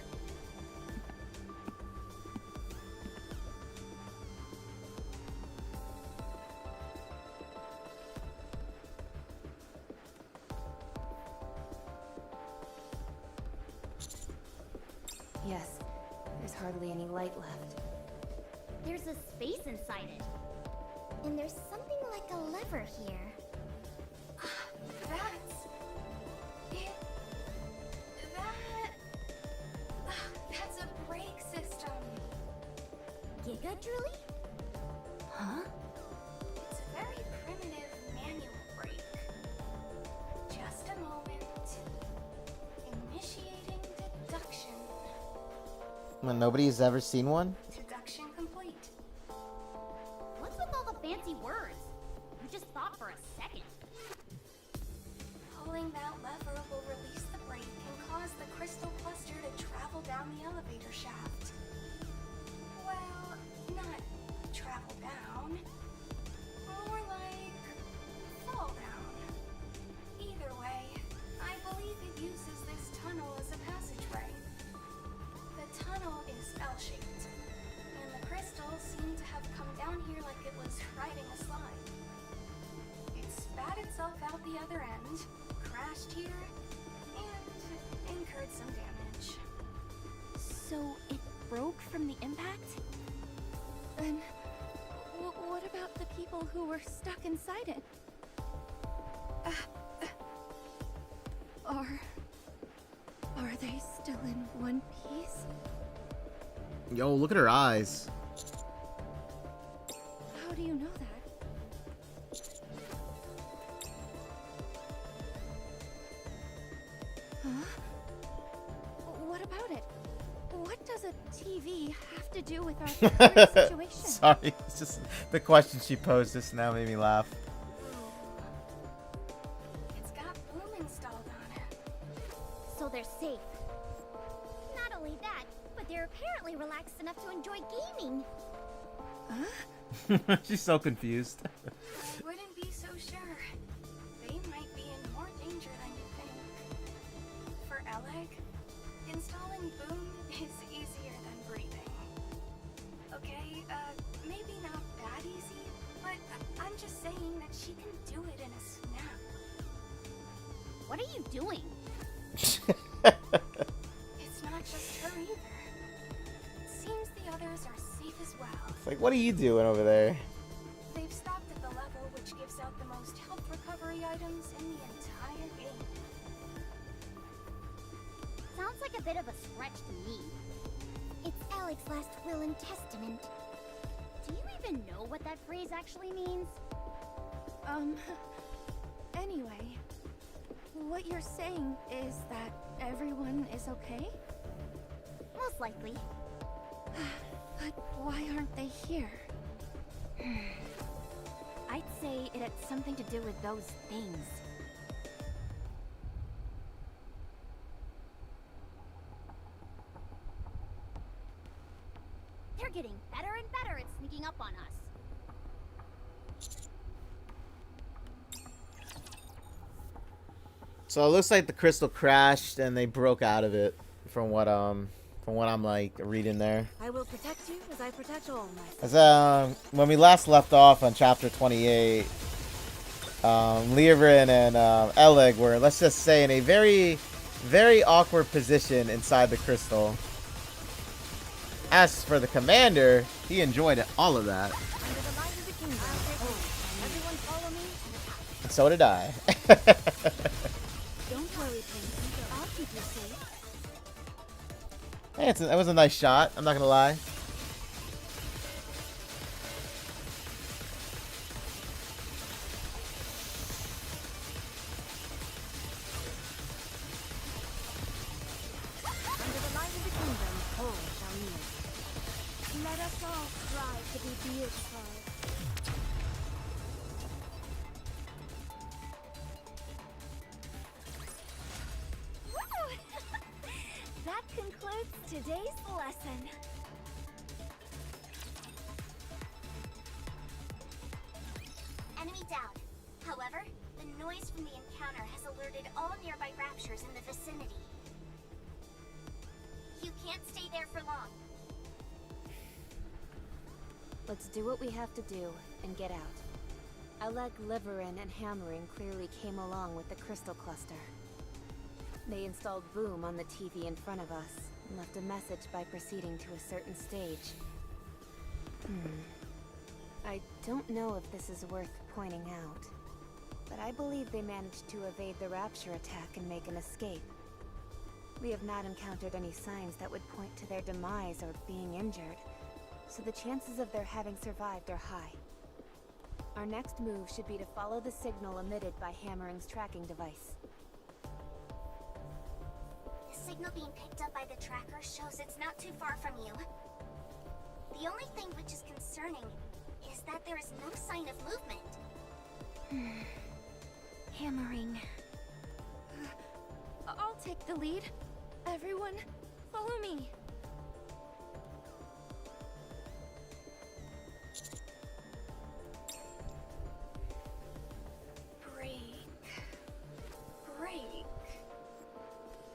Yes, there's hardly any light left. There's a space inside it. And there's something like a lever here. That's it. That's a brake system. Giga Drilley? Huh? It's a very primitive manual brake. Just a moment. Initiating deduction. Well, nobody's ever seen one? Deduction complete. What's with all the fancy words? You just thought for a second. Pulling that lever will release the brake and cause the crystal cluster to travel down the elevator shaft. Well, not travel down. More like fall down. Either way, I believe it uses this tunnel as a passageway. The tunnel is L-shaped, and the crystals seem to have come down here like it was riding a slide. It spat itself out the other end, crashed here, and incurred some damage. So it broke from the impact? Then, what about the people who were stuck inside it? Are they still in one piece? Yo, look at her eyes. How do you know that? Huh? What about it? What does a TV have to do with our current situation? Sorry, it's just the question she posed just now made me laugh. It's got boom installed on it. So they're safe. Not only that, but they're apparently relaxed enough to enjoy gaming. She's so confused. I wouldn't be so sure. They might be in more danger than you think. For Alec, installing boom is easier than breathing. Okay, maybe not that easy, but I'm just saying that she can do it in a snap. What are you doing? It's not just her either. It seems the others are safe as well. It's like, what are you doing over there? They've stopped at the level which gives out the most health recovery items in the entire game. Sounds like a bit of a stretch to me. It's Alec's last will and testament. Do you even know what that phrase actually means? Anyway, what you're saying is that everyone is okay? Most likely. But why aren't they here? I'd say it had something to do with those things. They're getting better and better at sneaking up on us. So it looks like the crystal crashed and they broke out of it, from what I'm like reading there. I will protect you as I protect all my. As when we last left off on chapter 28, Leorin and Eleg were, let's just say, in a very, very awkward position inside the crystal. As for the commander, he enjoyed all of that. Under the light of the kingdom. Everyone follow me. And so did I. Don't worry, Prince. I'll keep you safe. Hey, that was a nice shot, I'm not gonna lie. Under the light of the kingdom, all shall kneel. Let us all strive to be beautiful. That concludes today's lesson. Enemy down. However, the noise from the encounter has alerted all nearby raptures in the vicinity. You can't stay there for long. Let's do what we have to do and get out. Alec, Liverin, and Hammering clearly came along with the crystal cluster. They installed Boom on the TV in front of us and left a message by proceeding to a certain stage. I don't know if this is worth pointing out, but I believe they managed to evade the Rapture attack and make an escape. We have not encountered any signs that would point to their demise or being injured, so the chances of their having survived are high. Our next move should be to follow the signal emitted by Hammering's tracking device. The signal being picked up by the tracker shows it's not too far from you. The only thing which is concerning is that there is no sign of movement. Hammering. I'll take the lead. Everyone, follow me. Brake.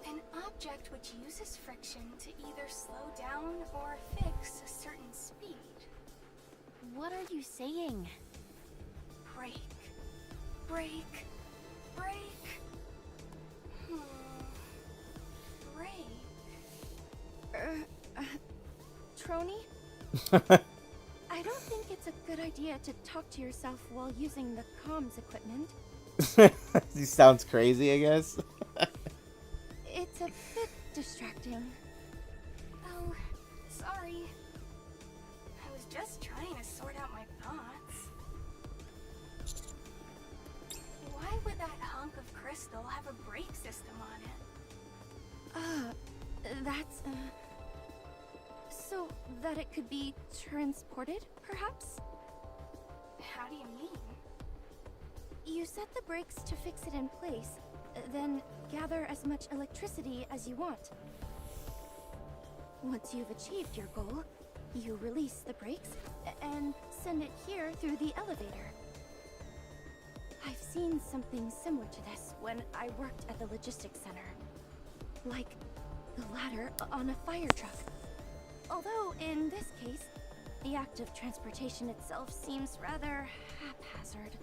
An object which uses friction to either slow down or fix a certain speed. What are you saying? Brake. Brake. Trony? I don't think it's a good idea to talk to yourself while using the comms equipment. He sounds crazy, I guess. It's a bit distracting. Oh, sorry. I was just trying to sort out my thoughts. Why would that hunk of crystal have a brake system on it? That's, so that it could be transported, perhaps? How do you mean? You set the brakes to fix it in place, then gather as much electricity as you want. Once you've achieved your goal, you release the brakes and send it here through the elevator. I've seen something similar to this when I worked at the logistics center. Like the ladder on a fire truck. Although, in this case, the act of transportation itself seems rather haphazard.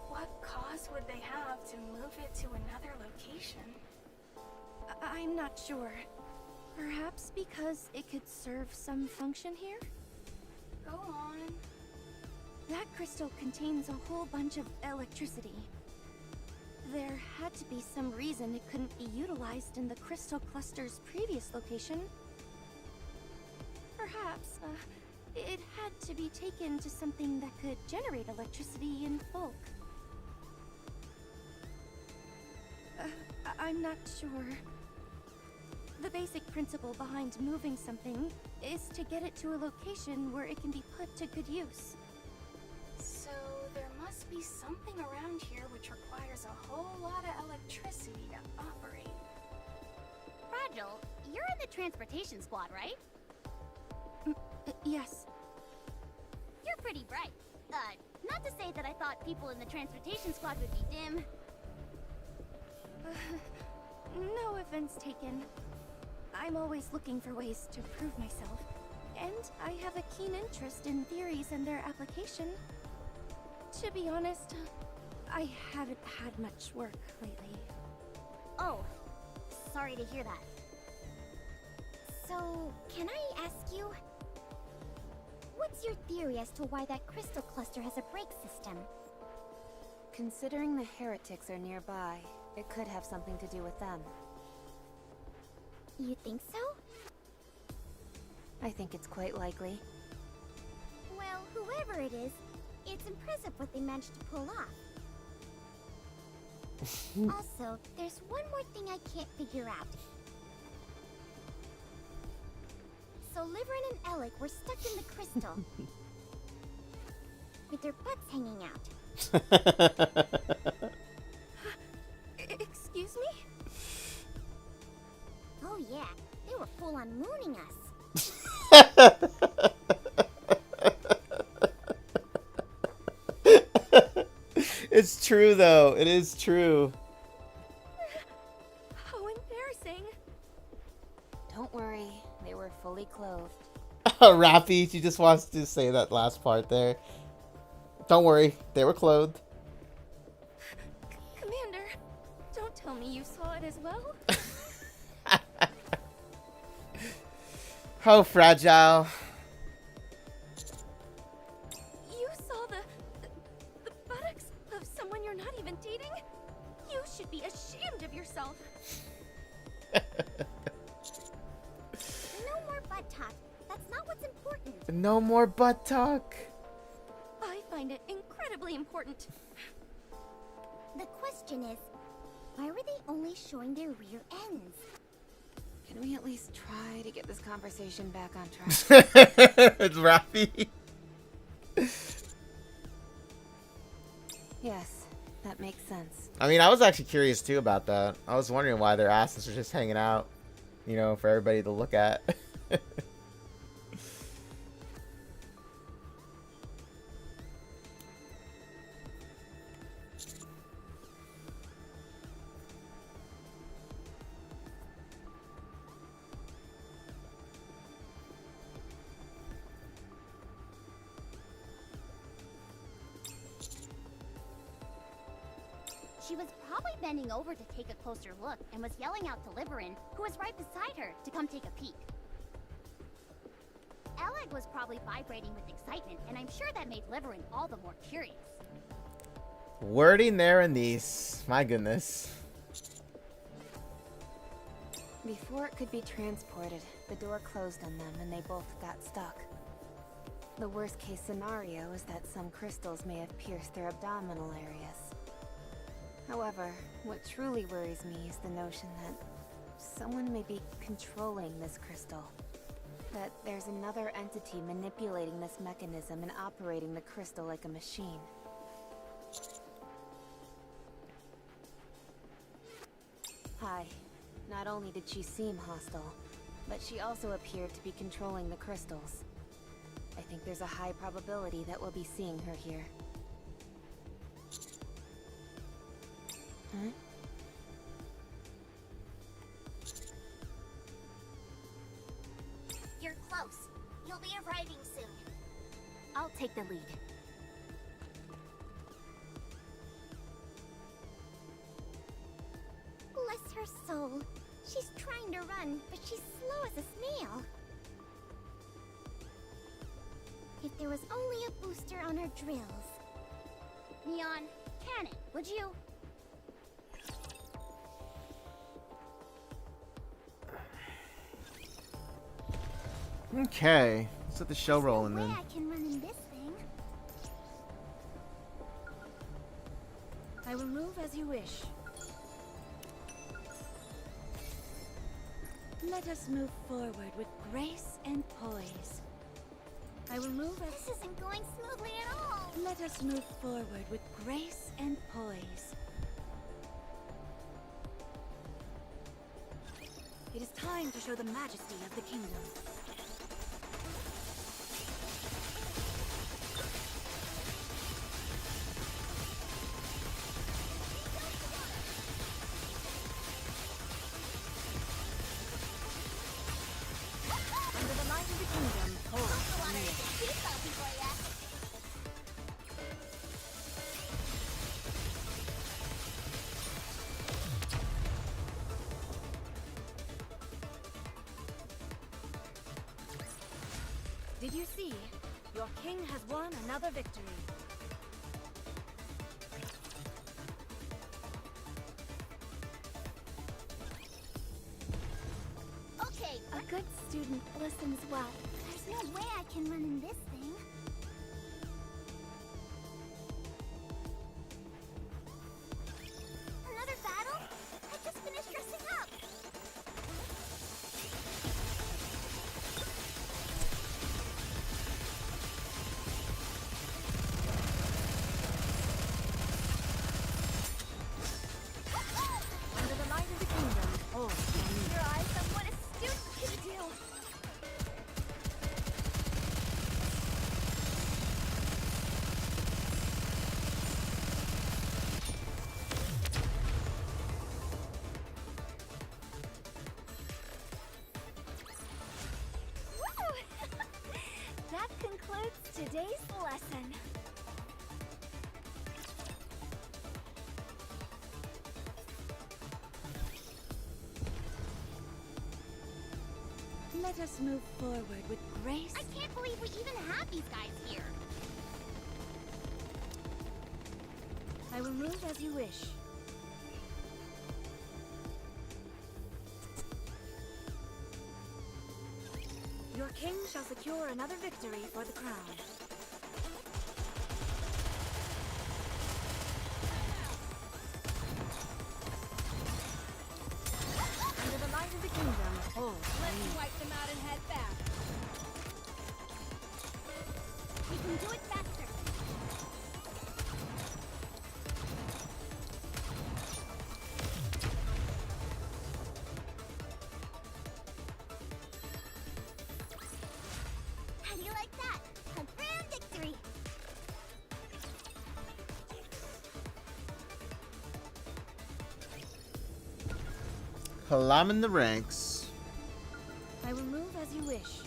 What cause would they have to move it to another location? I'm not sure. Perhaps because it could serve some function here? Go on. That crystal contains a whole bunch of electricity. There had to be some reason it couldn't be utilized in the crystal cluster's previous location. Perhaps, it had to be taken to something that could generate electricity in bulk. I'm not sure. The basic principle behind moving something is to get it to a location where it can be put to good use. So there must be something around here which requires a whole lot of electricity to operate. Fragile, you're in the transportation squad, right? Yes. You're pretty bright. Not to say that I thought people in the transportation squad would be dim. No offense taken. I'm always looking for ways to prove myself, and I have a keen interest in theories and their application. To be honest, I haven't had much work lately. Oh, sorry to hear that. So, can I ask you, what's your theory as to why that crystal cluster has a brake system? Considering the heretics are nearby, it could have something to do with them. You think so? I think it's quite likely. Well, whoever it is, it's impressive what they managed to pull off. Also, there's one more thing I can't figure out. So Liverin and Alec were stuck in the crystal. With their butts hanging out. Excuse me? Oh yeah, they were full on mooning us. It's true though. It is true. How embarrassing. Don't worry, they were fully clothed. Rappy, she just wants to say that last part there. Don't worry, they were clothed. Commander, don't tell me you saw it as well. How fragile. You saw the buttocks of someone you're not even dating? You should be ashamed of yourself. No more butt talk. That's not what's important. No more butt talk. I find it incredibly important. The question is, why were they only showing their rear ends? Can we at least try to get this conversation back on track? It's Rappy. Yes, that makes sense. I mean, I was actually curious too about that. I was wondering why their asses were just hanging out, you know, for everybody to look at. She was probably bending over to take a closer look and was yelling out to Liberin, who was right beside her, to come take a peek. Eleg was probably vibrating with excitement, and I'm sure that made Liberin all the more curious. Wording there in these. My goodness. Before it could be transported, the door closed on them and they both got stuck. The worst case scenario is that some crystals may have pierced their abdominal areas. However, what truly worries me is the notion that someone may be controlling this crystal. That there's another entity manipulating this mechanism and operating the crystal like a machine. Hi. Not only did she seem hostile, but she also appeared to be controlling the crystals. I think there's a high probability that we'll be seeing her here. Huh? You're close. You'll be arriving soon. I'll take the lead. Bless her soul. She's trying to run, but she's slow as a snail. If there was only a booster on her drills. Neon, cannon, would you? Okay, let's let the show rolling There's no then. way I can run in this thing. I will move as you wish. Let us move forward with grace and poise. I will move as... This isn't going smoothly at all. Let us move forward with grace and poise. It is time to show the majesty of the kingdom. Under the light of the kingdom, hold near. Did you see? Your king has won another victory. Okay, A good student listens well. there's no way I can run in this thing. Another battle? I just finished dressing up. Under the light of the kingdom, hold near. Your eyes on what a student can do. Today's lesson. Let us move forward with grace. I can't believe we even have these guys here. I will move as you wish. Your king shall secure another victory for the crown. Under the light of the kingdom, hold. Let's wipe them out and head back. We can do it faster. How do you like that? A grand victory. Climbing the ranks. I will move as you wish.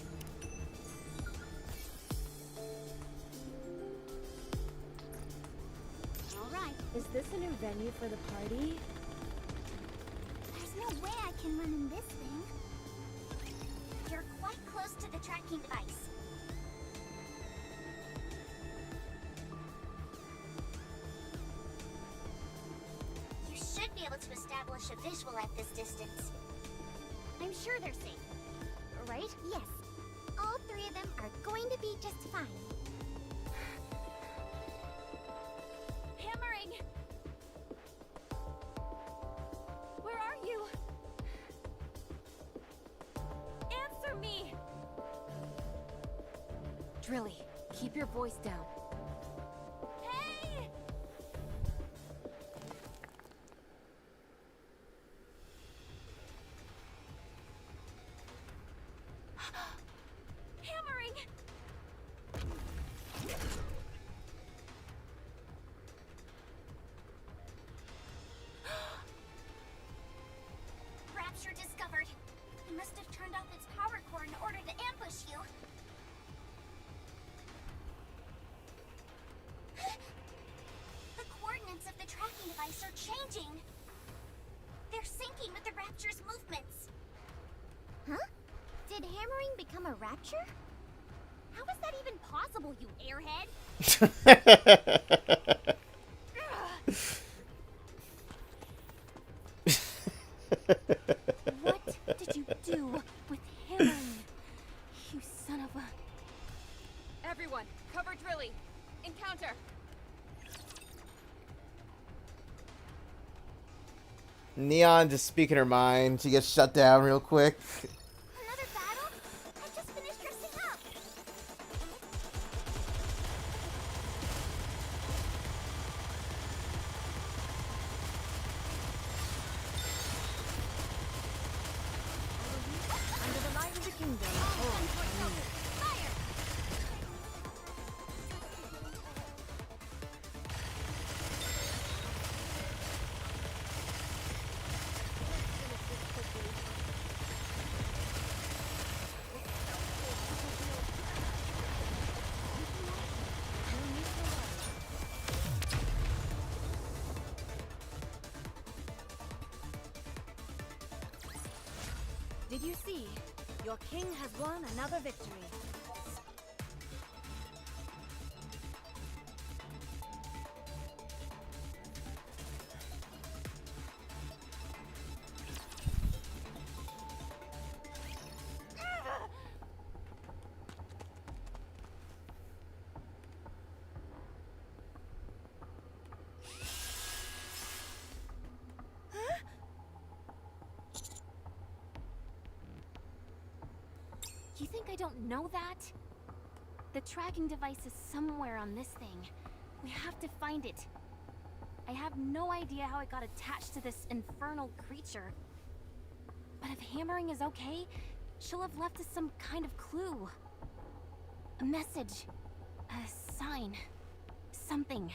All right. Is this a new venue for the party? There's no way I can run in this thing. You're quite close to the tracking device. You should be able to establish a visual at this distance. I'm sure they're safe. Right? Yes. All three of them are going to be just fine. Hammering! Where are you? Answer me! Drilley, keep your voice down. Hey! Hammering! Rapture discovered. It must have turned off its power core in order to ambush you. The coordinates of the tracking device are changing. They're syncing with the Rapture's movements. Huh? Did hammering become a Rapture? How is that even possible, you airhead? What did you do with hammering? You son of a... Everyone, cover Drilley. Encounter. Neon just speaking her mind. She gets shut down real quick. Another battle? I just finished dressing up. Under the light of the kingdom, hold. Fire! Did you see? Your king has won another victory. You think I don't know that? The tracking device is somewhere on this thing. We have to find it. I have no idea how it got attached to this infernal creature. But if hammering is okay, she'll have left us some kind of clue. A message. A sign. Something.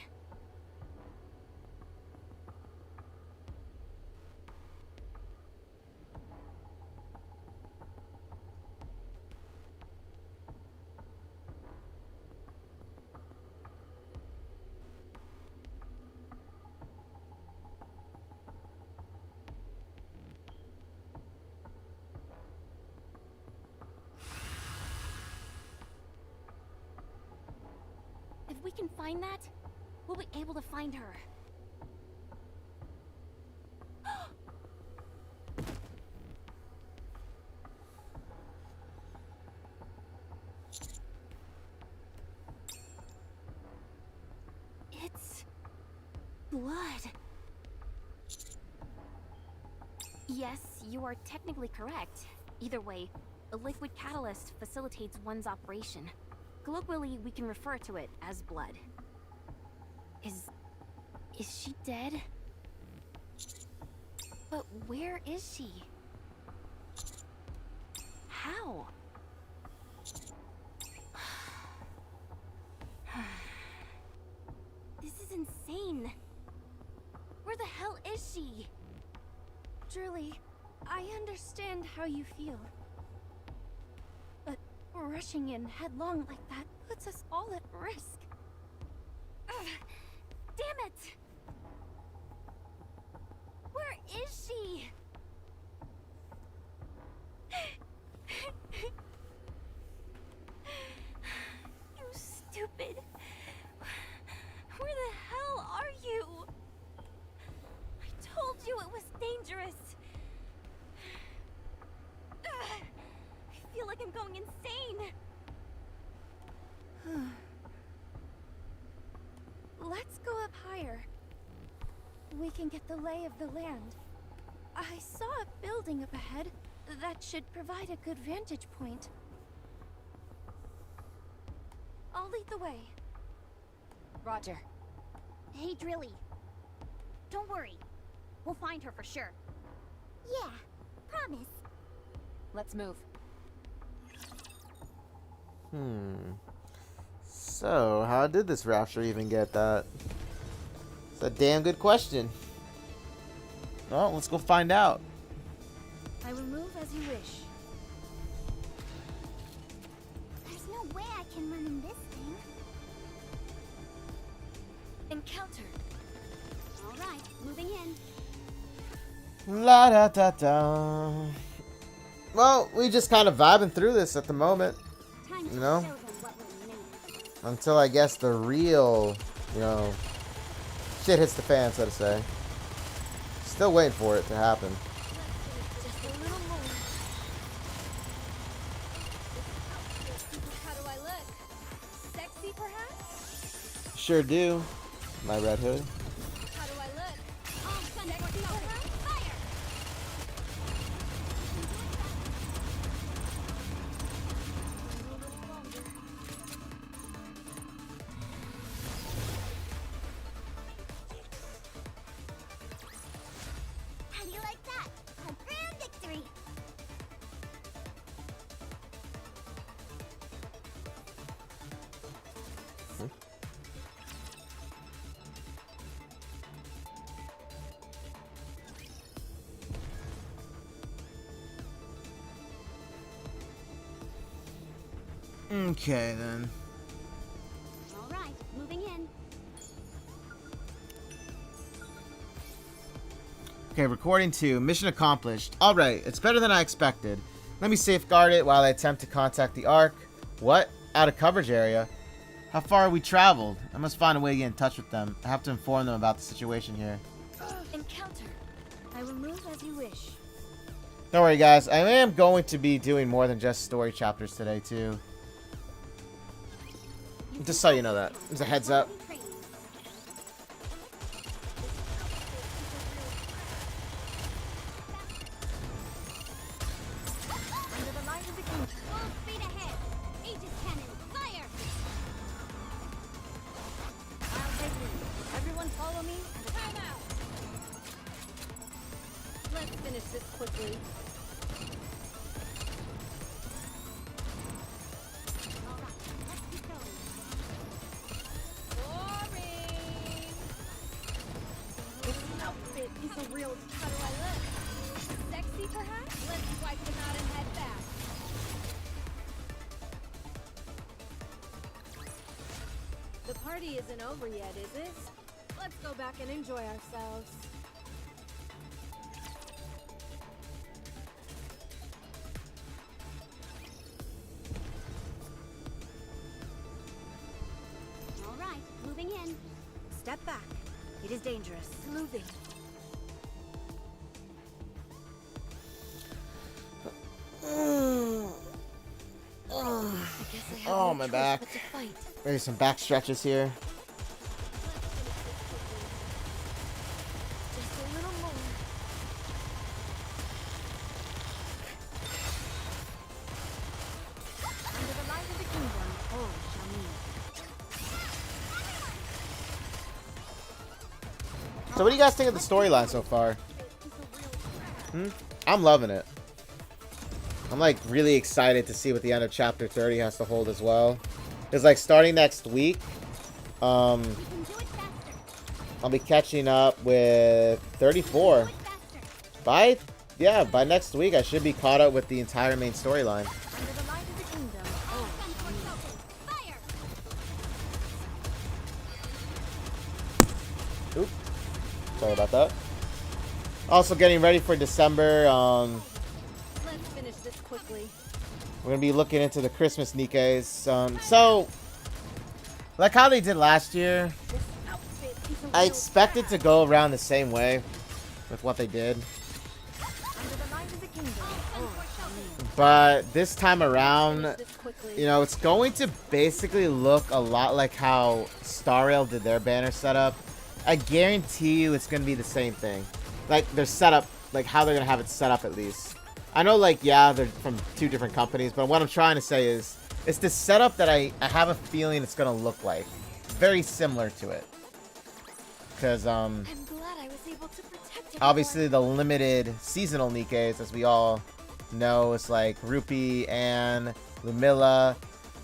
can find that, we'll be able to find her. It's blood. Yes, you are technically correct. Either way, a liquid catalyst facilitates one's operation. Colloquially, we can refer to it as blood. Is she dead? But where is she? How? This is insane. Where the hell is she? Drilley, I understand how you feel. But rushing in headlong like that puts us all at risk. Ugh, damn it! Where is she? You stupid. Where the hell are you? I told you it was dangerous. Ugh, I feel like I'm going insane. Let's go up higher. We can get the lay of the land. I saw a building up ahead that should provide a good vantage point. I'll lead the way. Roger. Hey, Drilley. Don't worry. We'll find her for sure. Yeah, promise. Let's move. So, how did this rapture even get that? It's a damn good question. Well, let's go find out. I will move as you wish. There's no way I can run in this thing. Encounter. All right, moving in. La da da da. Well, we just kind of vibing through this at the moment, Time to you know, show them what we're made of. until I guess the real, you know, shit hits the fan, so to say. Still waiting for it to happen. Just a little more. How do I look? Sexy, perhaps? Sure do, my red hood. How do I look? All guns working over. Fire! How do you like that? A grand victory! Okay, then. All right, moving in. Okay, recording 2. Mission accomplished. Alright, it's better than I expected. Let me safeguard it while I attempt to contact the Ark. What? Out of coverage area? How far have we traveled? I must find a way to get in touch with them. I have to inform them about the situation here. Encounter. I will move as you wish. Don't worry, guys. I am going to be doing more than just story chapters today, too. Just so you know that. Just a heads up. Training. Under the light of the king. Full speed ahead. Aegis cannon, fire! I'll take lead. Everyone follow me and time out. Let's finish this quickly. All right, let's keep going. This outfit is a real. How do I look? Sexy, perhaps? Let's wipe them out and head back. The party isn't over yet, is it? Let's go back and enjoy ourselves. All right, moving in. Step back. It is dangerous. Moving. I guess I have Oh, no my choice back. but to fight. Maybe some back stretches here. Just a little more. Under the light of the kingdom, all shall meet. So what do you guys think of the storyline so far? I'm loving it. I'm like really excited to see what the end of chapter 30 has to hold as well. Because like starting next week, I'll be catching up with 34. By next week I should be caught up with the entire main storyline. Under the light of the kingdom, all shall meet. Oop. Sorry about that. Also getting ready for December. Let's finish this quickly. We're gonna be looking into the Christmas Nikkes. So, like how they did last year, This outfit is a I real expected to go around the same way with what they did. Under the light of the kingdom, all shall meet. But this time around, Finish this quickly. you know, it's going to basically look a lot like how Star Rail did their banner setup. I guarantee you it's going to be the same thing. Like, their setup, like how they're going to have it set up at least. I know, like, yeah, they're from two different companies, but what I'm trying to say is, it's the setup that I have a feeling it's going to look like. Very similar to it. Because, I'm glad I was able to protect everyone. obviously the limited seasonal Nikkes, as we all know, is like Rupee, Anne, Lumilla,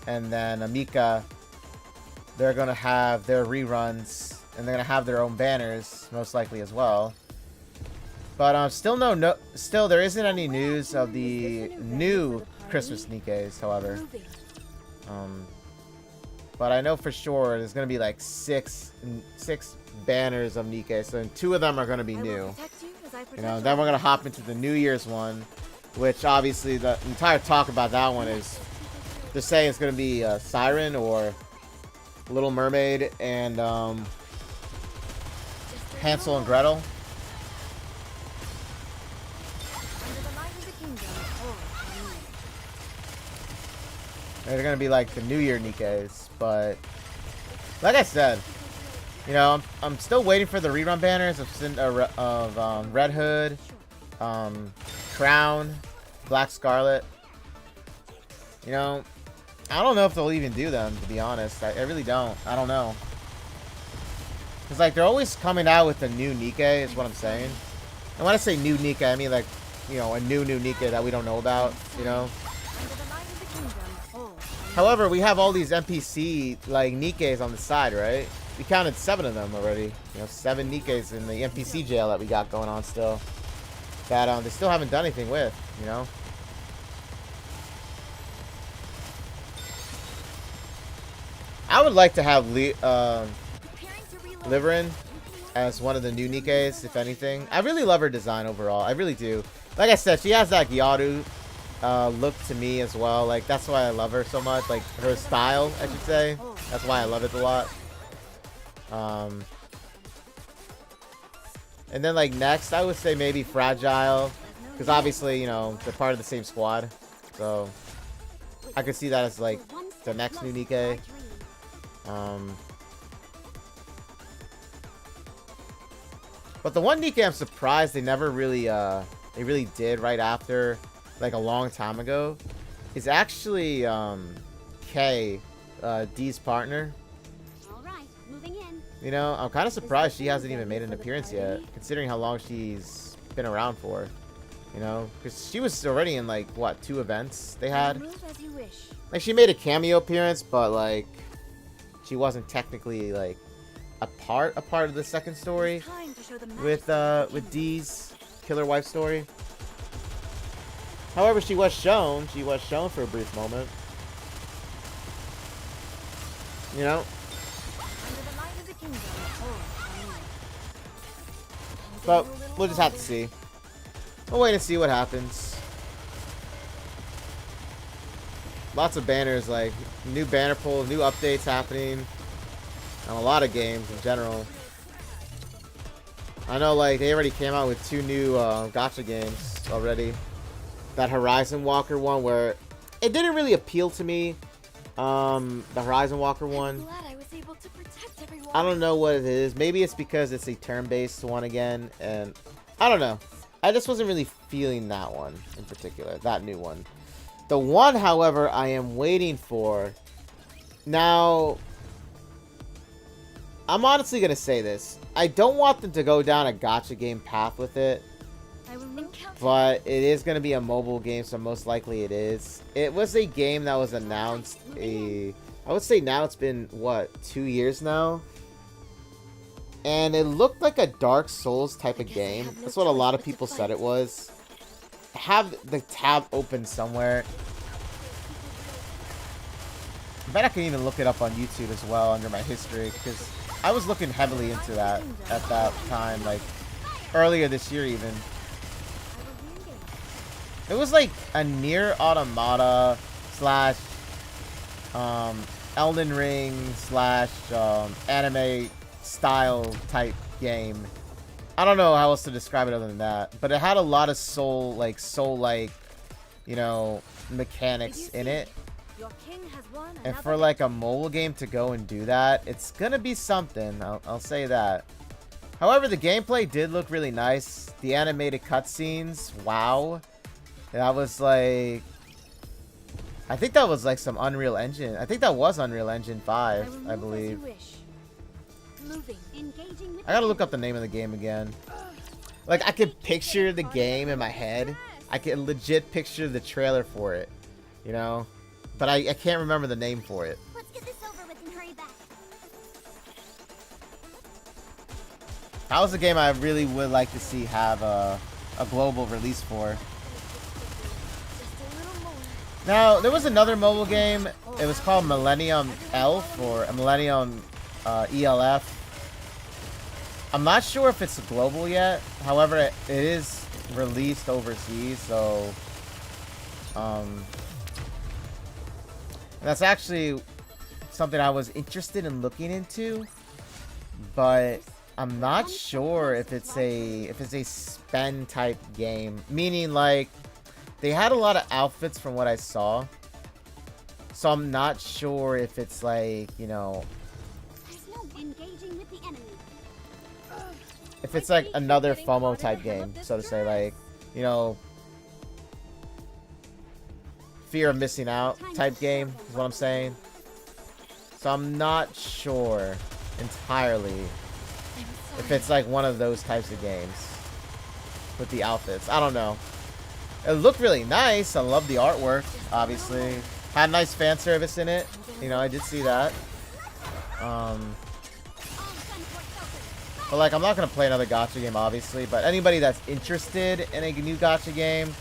and then Amika. They're going to have their reruns, and they're going to have their own banners, most likely as well. But still still there isn't any news of the new Christmas Nikkes, however. But I know for sure there's going to be like six banners of Nikke, so 2 of them are going to be I will new. protect you as I You protect know, all. then we're going to hop into the New Year's one, which obviously the entire talk about that one is they're saying it's going to be Siren or Little Mermaid and Hansel and Gretel. Under the light of the kingdom, all shall meet. They're going to be like the New Year Nikkes, but like I said, you know, I'm still waiting for the rerun banners of Red Hood, Crown, Black Scarlet. You know, I don't know if they'll even do them, to be honest. I really don't. I don't know. Because, like, they're always coming out with a new Nikke, is what I'm saying. And when I say new Nikke, I mean, like, you know, a new Nikke that we don't know about, you know. Under the light of the kingdom, all shall meet. However, we have all these NPC, like, Nikkes on the side, right? We counted 7 of them already. You know, 7 Nikkes in the NPC jail that we got going on still. That they still haven't done anything with, you know? I would like to have Liverin as one of the new Nikkes, if anything. I really love her design overall. I really do. Like I said, she has that Gyaru look to me as well. Like, that's why I love her so much. Like, her style, I should say. That's why I love it a lot. And then, like, next, I would say maybe Fragile. Because obviously, you know, they're part of the same squad. So, I could see that as, like, the next new Nikke. But the one Nikke I'm surprised they never really, they really did right after, like, a long time ago, is actually, Kay, Dee's partner. All right, moving in. You know, I'm kind of surprised she hasn't even made an appearance yet, considering how long she's been around for. You know, because she was already in, like, what, 2 events they had? Move as you wish. Like, she made a cameo appearance, but, like, she wasn't technically, like, a part of the second story Time to show the magic with Dee's killer wife story. However, she was shown for a brief moment. You know, Under the light of the kingdom, all shall meet. but we'll just have to see. We'll wait and see what happens. Lots of banners, like new banner pulls, new updates happening. on a lot of games in general. I know, like, they already came out with 2 new gacha games already. That Horizon Walker one, where it didn't really appeal to me. The Horizon Walker one. Glad I was able to protect everyone. I don't know what it is. Maybe it's because it's a turn-based one again, and I don't know. I just wasn't really feeling that one in particular, that new one. The one, however, I am waiting for. Now, I'm honestly going to say this. I don't want them to go down a gacha game path with it, but it is going to be a mobile game, so most likely it is. It was a game that was announced, I would say now it's been, what, 2 years now? And it looked like a Dark Souls type of game. That's what a lot of people said it was. I have the tab open somewhere. I bet I can even look it up on YouTube as well under my history, because I was looking heavily into that at that time, like earlier this year even. It was like a Nier Automata slash Elden Ring slash anime style type game. I don't know how else to describe it other than that, but it had a lot of soul-like, you know, mechanics in it. And for like a mobile game to go and do that, it's gonna be something. I'll say that. However, the gameplay did look really nice. The animated cutscenes, wow. That was like, I think that was like some Unreal Engine. I think that was Unreal Engine 5, I believe. I gotta look up the name of the game again. Like, I could picture the game in my head. I can legit picture the trailer for it, you know? But I can't remember the name for it. Let's get this over with and hurry back. That was a game I really would like to see have a global release for. Now, there was another mobile game. It was called Millennium Elf or Millennium ELF. I'm not sure if it's global yet. However, it is released overseas, so that's actually something I was interested in looking into, but I'm not sure if it's a spend type game, meaning like they had a lot of outfits from what I saw, so I'm not sure if it's like, you know, if it's like another FOMO type game, so to say, like, you know, fear of missing out type game is what I'm saying. So I'm not sure entirely if it's like one of those types of games with the outfits. I don't know. It looked really nice. I love the artwork, obviously. Had nice fan service in it. You know, I did see that. But like, I'm not gonna play another gacha game, obviously. But anybody that's interested in a new gacha game,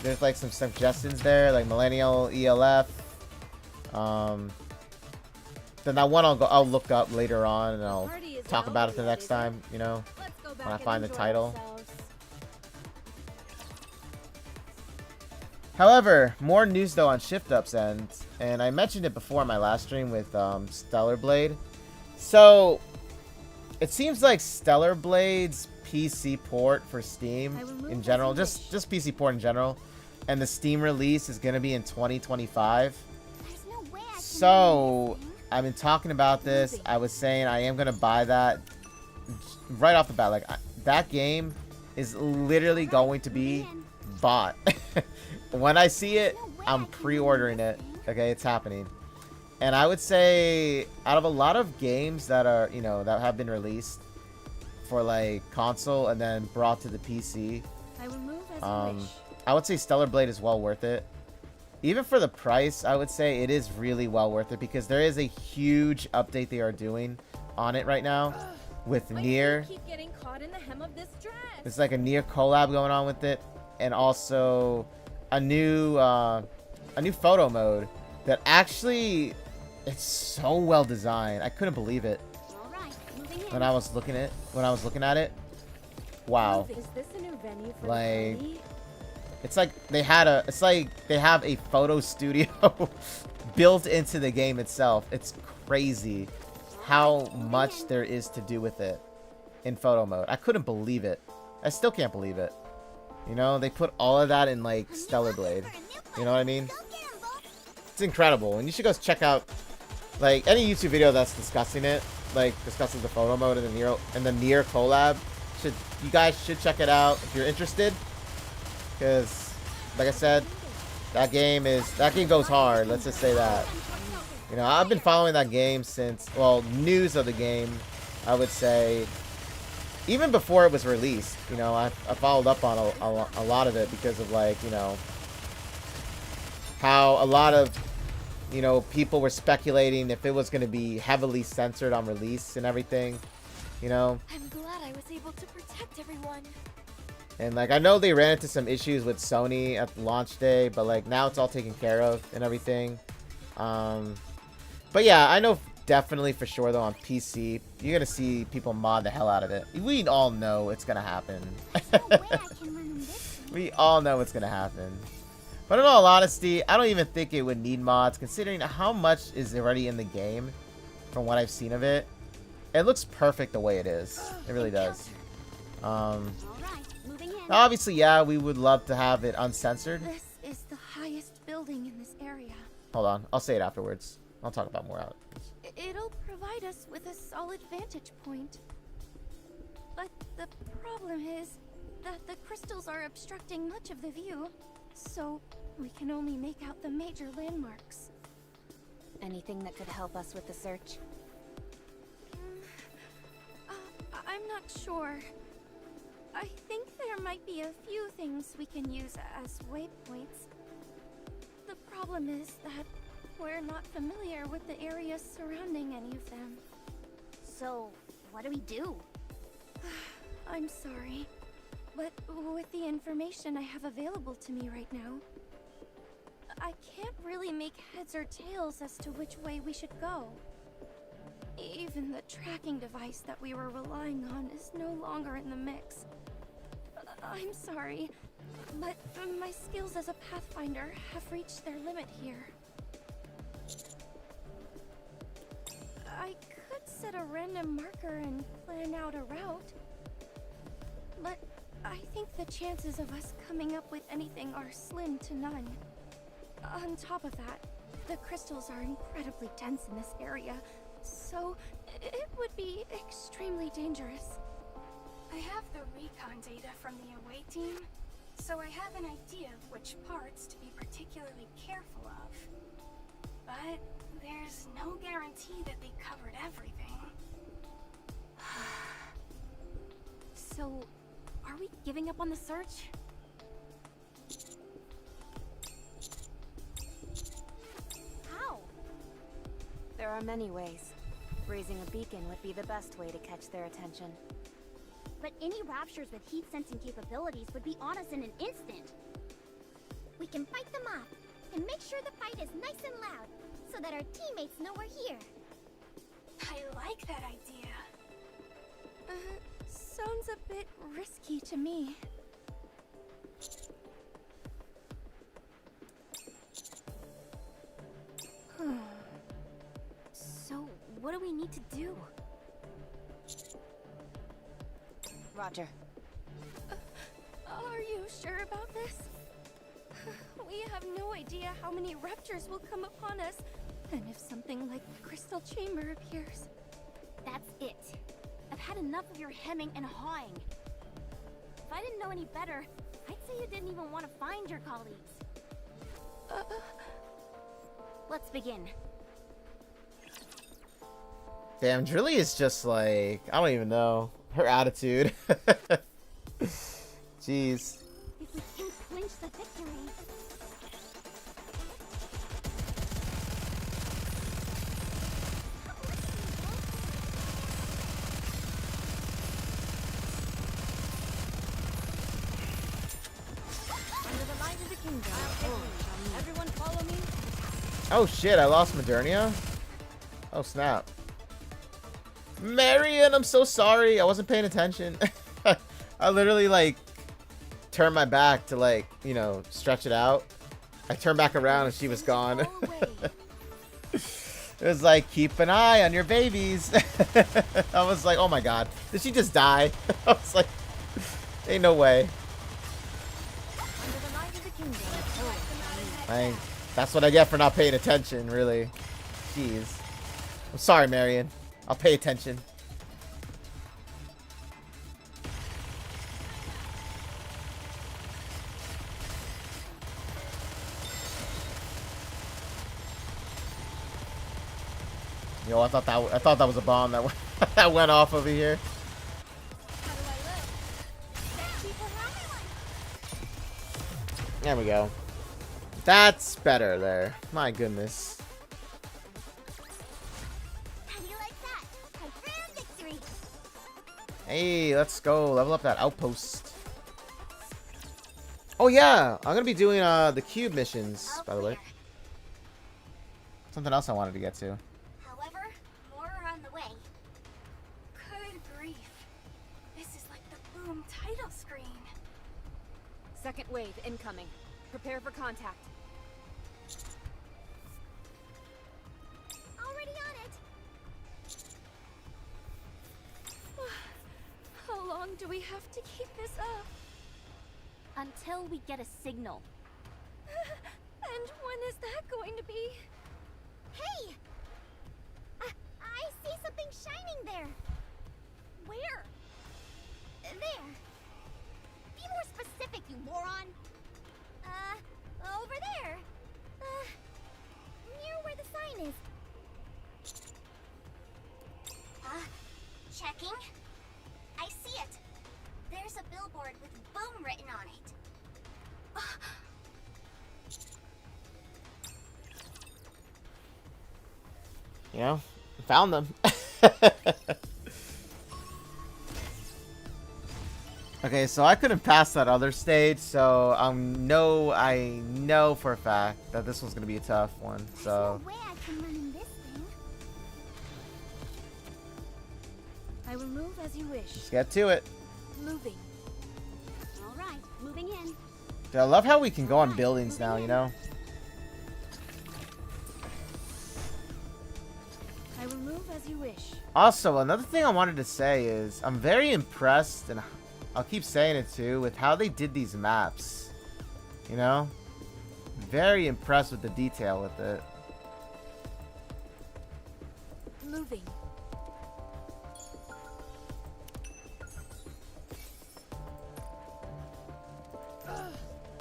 there's like some suggestions there, like Millennial ELF. Then that one I'll look up later on, and I'll talk about it the next time, you know, when I find the title. However, more news though on Shift Up's end, and I mentioned it before in my last stream with Stellar Blade. So it seems like Stellar Blade's PC port for Steam in general, just PC port in general, and the Steam release is going to be in 2025. So I've been talking about this. I was saying I am going to buy that right off the bat. Like, that game is literally going to be bought. When I see it, I'm pre-ordering it. Okay, it's happening. And I would say out of a lot of games that are, you know, that have been released for like console and then brought to the PC, I would say Stellar Blade is well worth it. Even for the price, I would say it is really well worth it, because there is a huge update they are doing on it right now with Nier. It's like a Nier collab going on with it, and also a new photo mode that actually, it's so well designed. I couldn't believe it when I was looking at it. Wow. Like, it's like they have a photo studio built into the game itself. It's crazy how much there is to do with it in photo mode. I couldn't believe it. I still can't believe it. You know, they put all of that in like Stellar Blade. You know what I mean? It's incredible, and you should go check out like any YouTube video that's discussing it, like discussing the photo mode and the Nier collab. You guys should check it out if you're interested, because like I said, that game goes hard. Let's just say that. You know, I've been following that game since, well, news of the game, I would say, even before it was released. You know, I followed up on a lot of it because of, like, you know, how a lot of, you know, people were speculating if it was going to be heavily censored on release and everything, you know. I'm glad I was able to protect everyone. And, like, I know they ran into some issues with Sony at launch day, but, like, now it's all taken care of and everything. But, yeah, I know definitely for sure, though, on PC, you're going to see people mod the hell out of it. We all know it's going to happen. We all know it's going to happen. But in all honesty, I don't even think it would need mods, considering how much is already in the game from what I've seen of it. It looks perfect the way it is. It really does. Obviously, yeah, we would love to have it uncensored. This is the highest building in this area. Hold on, I'll say it afterwards. I'll talk about more out. It'll provide us with a solid vantage point. But the problem is that the crystals are obstructing much of the view, so we can only make out the major landmarks. Anything that could help us with the search? I'm not sure. I think there might be a few things we can use as waypoints. The problem is that we're not familiar with the areas surrounding any of them. So, what do we do? I'm sorry, but with the information I have available to me right now, I can't really make heads or tails as to which way we should go. Even the tracking device that we were relying on is no longer in the mix. I'm sorry, but my skills as a Pathfinder have reached their limit here. I could set a random marker and plan out a route, but I think the chances of us coming up with anything are slim to none. On top of that, the crystals are incredibly dense in this area, so it would be extremely dangerous. I have the recon data from the away team, so I have an idea of which parts to be particularly careful of. But there's no guarantee that they covered everything. So, are we giving up on the search? How? There are many ways. Raising a beacon would be the best way to catch their attention. But any raptures with heat-sensing capabilities would be on us in an instant. We can fight them off, and make sure the fight is nice and loud, so that our teammates know we're here. I like that idea. Sounds a bit risky to me. So, what do we need to do? Roger. Are you sure about this? We have no idea how many raptors will come upon us, and if something like the crystal chamber appears. That's it. I've had enough of your hemming and hawing. If I didn't know any better, I'd say you didn't even want to find your colleagues. Let's begin. Damn, Drilley is just like, I don't even know. Her attitude. Jeez. If we can clinch the victory. Under the light of the kingdom. Everyone follow me. Oh shit, I lost Modernia? Oh snap. Marion, I'm so sorry. I wasn't paying attention. I literally, like, turned my back to, like, you know, stretch it out. I turned back around and she was gone. It was like, keep an eye on your babies. I was like, oh my god. Did she just die? I was like, ain't no way. That's what I get for not paying attention, really. Jeez. I'm sorry, Marion. I'll pay attention. Yo, I thought that was a bomb that that went off over here. There we go. That's better there. My goodness. How do you like that? A grand victory. Hey, let's go level up that outpost. Oh yeah, I'm gonna be doing the cube missions, by the way. Something else I wanted to get to. However, more are on the way. Good grief. This is like the boom title screen. Second wave incoming. Prepare for contact. Already on it. How long do we have to keep this up? Until we get a signal. And when is that going to be? Hey! I see something shining there. Where? There. Be more specific, you moron. Over there. Near where the sign is. Checking. I see it. There's a billboard with boom written on it. You know, found them. Okay, so I couldn't pass that other stage, so I know for a fact that this was gonna be a tough one. So There's no way I can run in this thing. I will move as you wish. let's get to it. Moving. All right, moving in. Dude, I love how we can go on buildings now. You know. I will move as you wish. Also, another thing I wanted to say is I'm very impressed, and I'll keep saying it too, with how they did these maps. You know? Very impressed with the detail with it. Moving.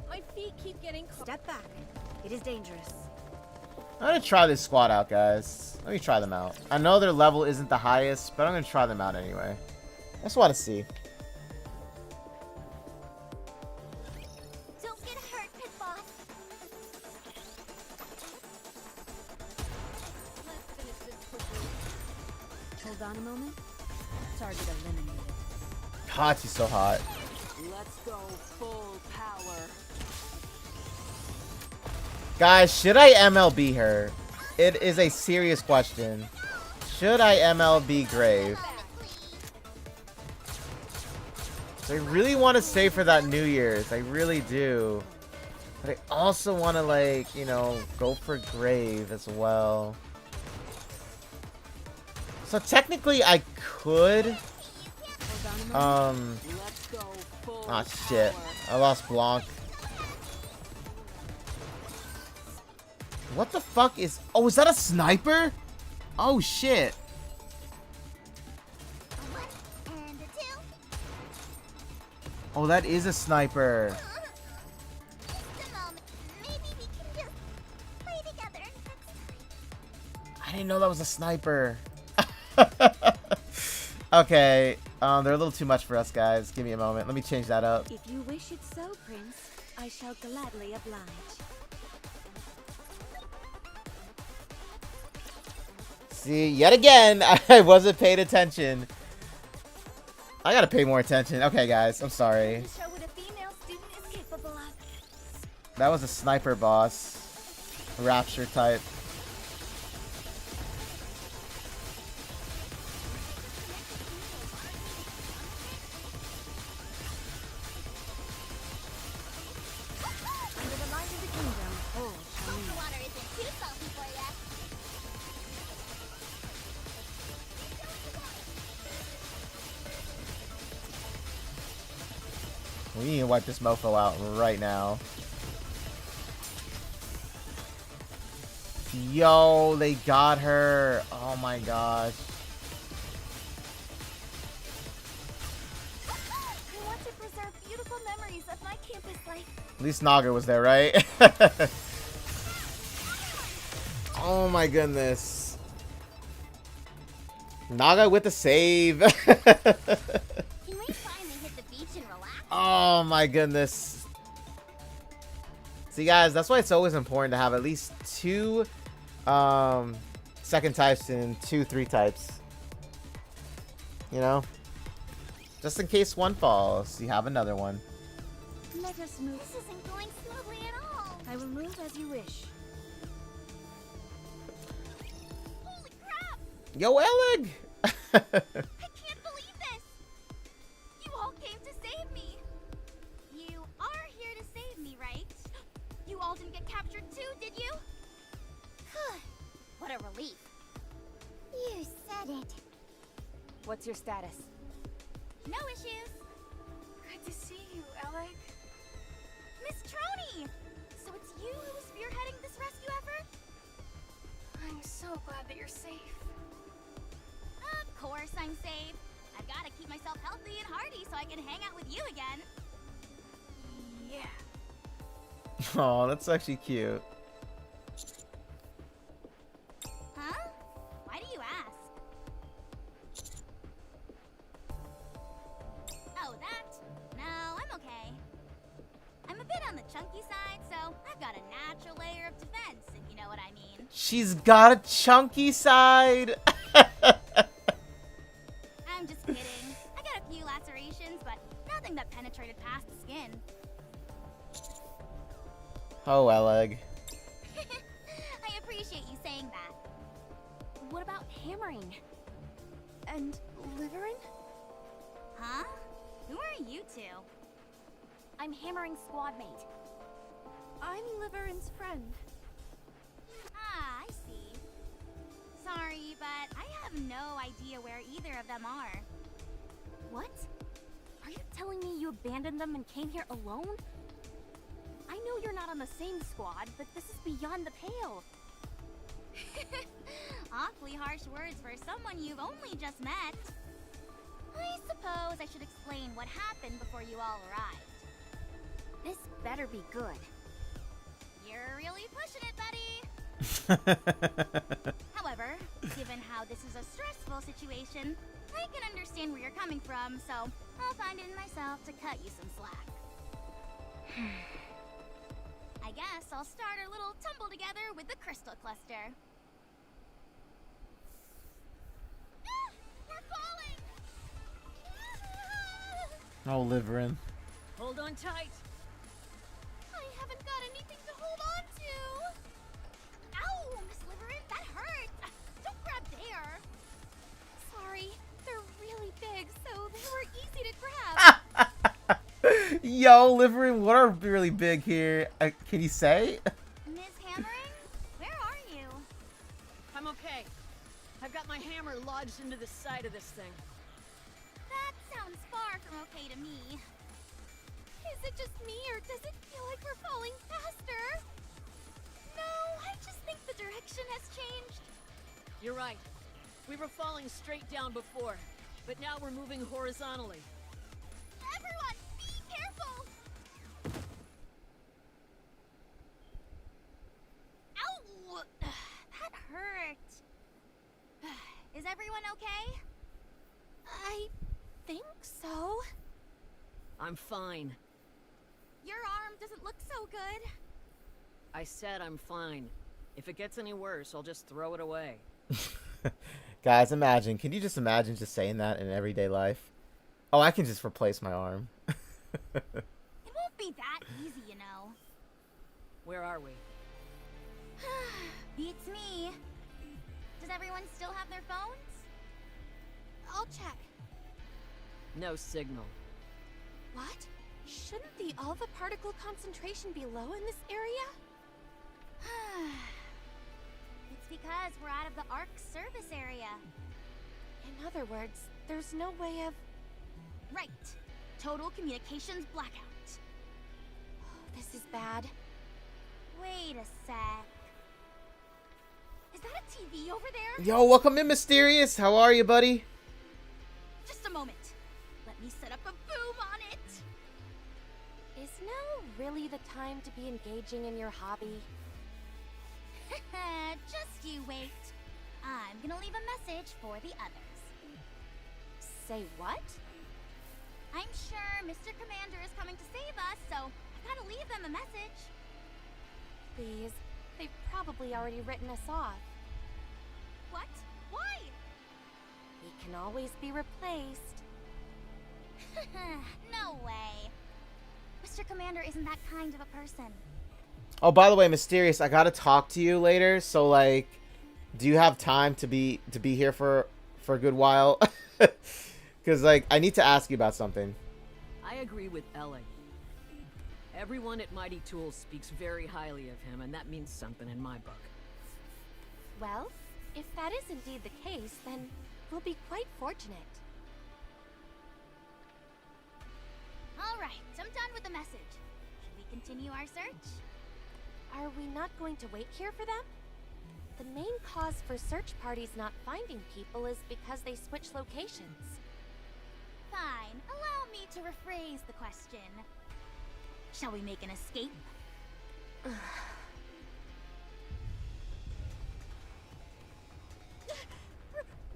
My feet keep getting caught. Step back. It is dangerous. I'm gonna try this squad out, guys. Let me try them out. I know their level isn't the highest, but I'm gonna try them out anyway. I just want to see. Don't get hurt, Pit Boss. Let's finish this quickly. Hold on a moment. Target eliminated. God, she's so hot. Let's go full power. Guys, should I MLB her? It is a serious question. Should I MLB Grave? I really want to stay for that New Year's. I really do. But I also want to, like, you know, go for Grave as well. So technically I could. Ah, shit. I lost Blanc. What the fuck is... Oh, is that a sniper? Oh, shit. And a two. Oh, that is a sniper. Just a moment. Maybe we can just play together next time. I didn't know that was a sniper. Okay. They're a little too much for us, guys. Give me a moment. Let me change that up. If you wish it so, Prince, I shall gladly oblige. See, yet again, I wasn't paying attention. I gotta pay more attention. Okay, guys, I'm sorry. To show what a female student is capable of. That was a sniper boss. Rapture type. Under the light of the kingdom, all shall Hope the meet. water isn't too salty for ya. We need to wipe this mofo out right now. Yo, they got her. Oh my gosh. I want to preserve beautiful memories of my campus life. At least Naga was there, right? Oh my goodness. Naga with the save. Can we finally hit the beach and relax? Oh my goodness. See guys, that's why it's always important to have at least 2 second types and 2 3 types. You know? Just in case one falls, you have another one. Let us move. This isn't going smoothly at all. I will move as you wish. Holy crap! Yo, Elig! I can't believe this! You all came to save me! You are here to save me, right? You all didn't get captured too, did you? What a relief. You said it. What's your status? No issues. Good to see you, Alec. Miss Trony! So it's you who was spearheading this rescue effort? I'm so glad that you're safe. Of course I'm safe. I've got to keep myself healthy and hardy so I can hang out with you again. Yeah. Oh, that's actually cute. Huh? Why do you ask? Oh, that? No, I'm okay. I'm a bit on the chunky side, so I've got a natural layer of defense, if you know what I mean. She's got a chunky side. I'm just kidding. I got a few lacerations, but nothing that penetrated past the skin. Oh, Elig. I appreciate you saying that. What about hammering? And Liverin? Huh? Who are you two? I'm hammering squad mate. I'm Liverin's friend. Ah, I see. Sorry, but I have no idea where either of them are. What? Are you telling me you abandoned them and came here alone? I know you're not on the same squad, but this is beyond the pale. Awfully harsh words for someone you've only just met. I suppose I should explain what happened before you all arrived. This better be good. You're really pushing it, buddy. However, given how this is a stressful situation, I can understand where you're coming from, so I'll find it in myself to cut you some slack. I guess I'll start our little tumble together with the crystal cluster. We're falling! Oh, Liverin. Hold on tight. I haven't got anything to hold on to. Ow, Miss Liverin, that hurt. Don't grab there. Sorry, they're really big, so they were easy to grab. Yo, Liverin, what are really big here? Can you say? Miss Hammering, where are you? I'm okay. I've got my hammer lodged into the side of this thing. That sounds far from okay to me. Is it just me, or does it feel like we're falling faster? No, I just think the direction has changed. You're right. We were falling straight down before, but now we're moving horizontally. Everyone, be careful! Ow! That hurt. Is everyone okay? I think so. I'm fine. Your arm doesn't look so good. I said I'm fine. If it gets any worse, I'll just throw it away. Guys, imagine. Can you just imagine just saying that in everyday life? Oh, I can just replace my arm. It won't be that easy, you know. Where are we? Beats me. Does everyone still have their phones? I'll check. No signal. What? Shouldn't the alpha particle concentration be low in this area? It's because we're out of the ARC service area. In other words, there's no way of... Right. Total communications blackout. This is bad. Wait a sec. Is that a TV over there? Yo, welcome in, Mysterious. How are you, buddy? Just a moment. Let me set up a boom on it. Is now really the time to be engaging in your hobby? Just you wait. I'm gonna leave a message for the others. Say what? I'm sure Mr. Commander is coming to save us, so I gotta leave them a message. Please. They've probably already written us off. What? Why? We can always be replaced. No way. Mr. Commander isn't that kind of a person. Oh, by the way, Mysterious, I gotta talk to you later. So, like, do you have time to be here for a good while? Because, like, I need to ask you about something. I agree with Ellie. Everyone at Mighty Tools speaks very highly of him, and that means something in my book. Well, if that is indeed the case, then we'll be quite fortunate. Alright, I'm done with the message. Should we continue our search? Are we not going to wait here for them? The main cause for search parties not finding people is because they switch locations. Fine, allow me to rephrase the question. Shall we make an escape?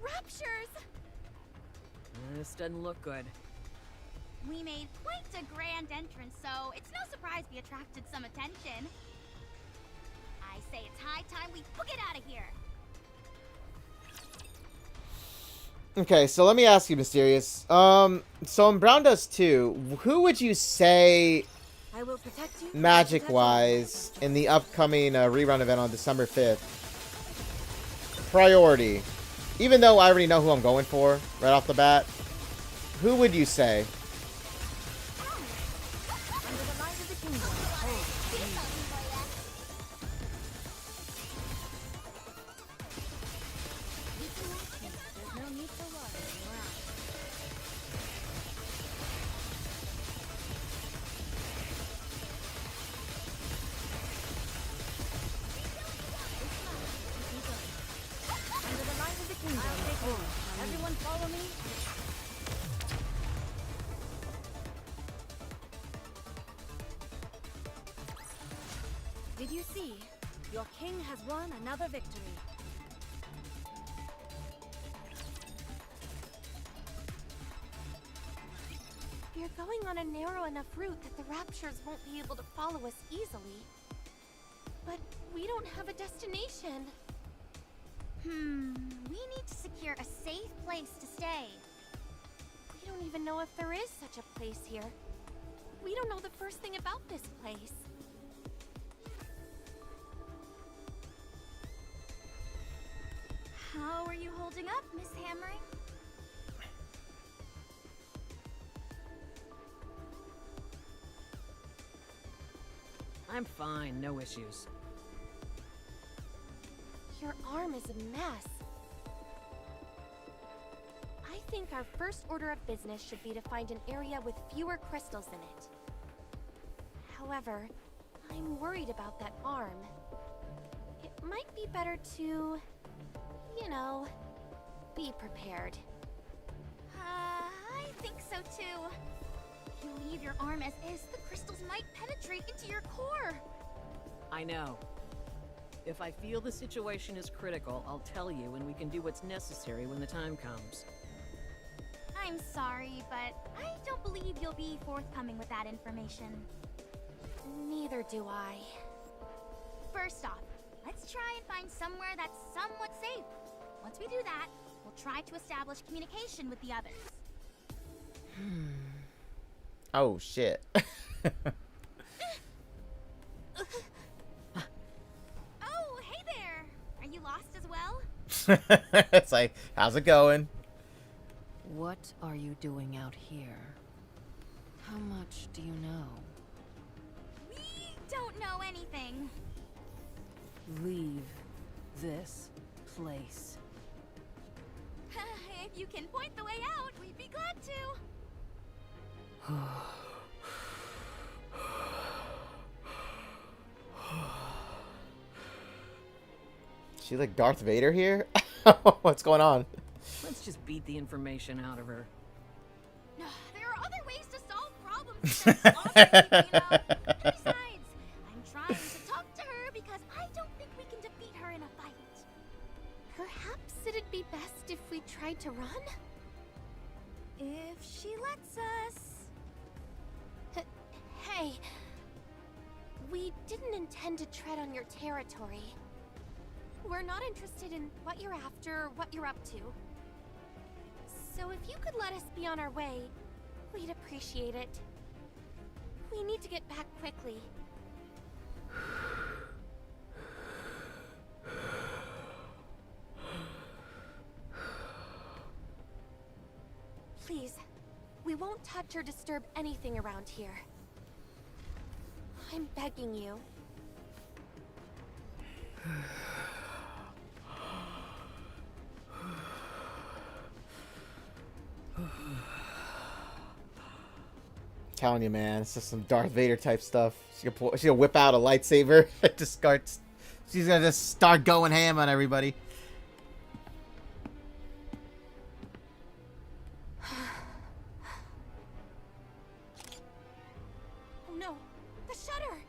Raptures! This doesn't look good. We made quite a grand entrance, so it's no surprise we attracted some attention. I say it's high time we book it out of here. Okay, so let me ask you, Mysterious. So in Brown Dust 2, who would you say, I will protect you. magic-wise, in the upcoming rerun event on December 5th? Priority. Even though I already know who I'm going for right off the bat, who would you say? Under the light of the kingdom. There's no need for watering around. Under the light of the kingdom. Everyone follow me. Did you see? Your king has won another victory. We're going on a narrow enough route that the Raptures won't be able to follow us easily. But we don't have a destination. We need to secure a safe place to stay. We don't even know if there is such a place here. We don't know the first thing about this place. How are you holding up, Miss Hammering? I'm fine, no issues. Your arm is a mess. I think our first order of business should be to find an area with fewer crystals in it. However, I'm worried about that arm. It might be better to, you know, be prepared. I think so too. If you leave your arm as is, the crystals might penetrate into your core. I know. If I feel the situation is critical, I'll tell you, and we can do what's necessary when the time comes. I'm sorry, but I don't believe you'll be forthcoming with that information. Neither do I. First off, let's try and find somewhere that's somewhat safe. Once we do that, we'll try to establish communication with the others. Oh, shit. Oh, hey there! Are you lost as well? It's like, how's it going? What are you doing out here? How much do you know? We don't know anything. Leave this place. If you can point the way out, we'd be glad to. She like Darth Vader here? What's going on? Let's just beat the information out of her. There are other ways to solve problems besides obviously, you know. Besides, I'm trying to talk to her because I don't think we can defeat her in a fight. Perhaps it'd be best if we tried to run? If she lets us. Hey, we didn't intend to tread on your territory. We're not interested in what you're after or what you're up to. So if you could let us be on our way, we'd appreciate it. We need to get back quickly. Please, we won't touch or disturb anything around here. I'm begging you. Telling you, man, it's just some Darth Vader type stuff. She's gonna whip out a lightsaber. She's gonna just start going ham on everybody. Oh no, the shutter!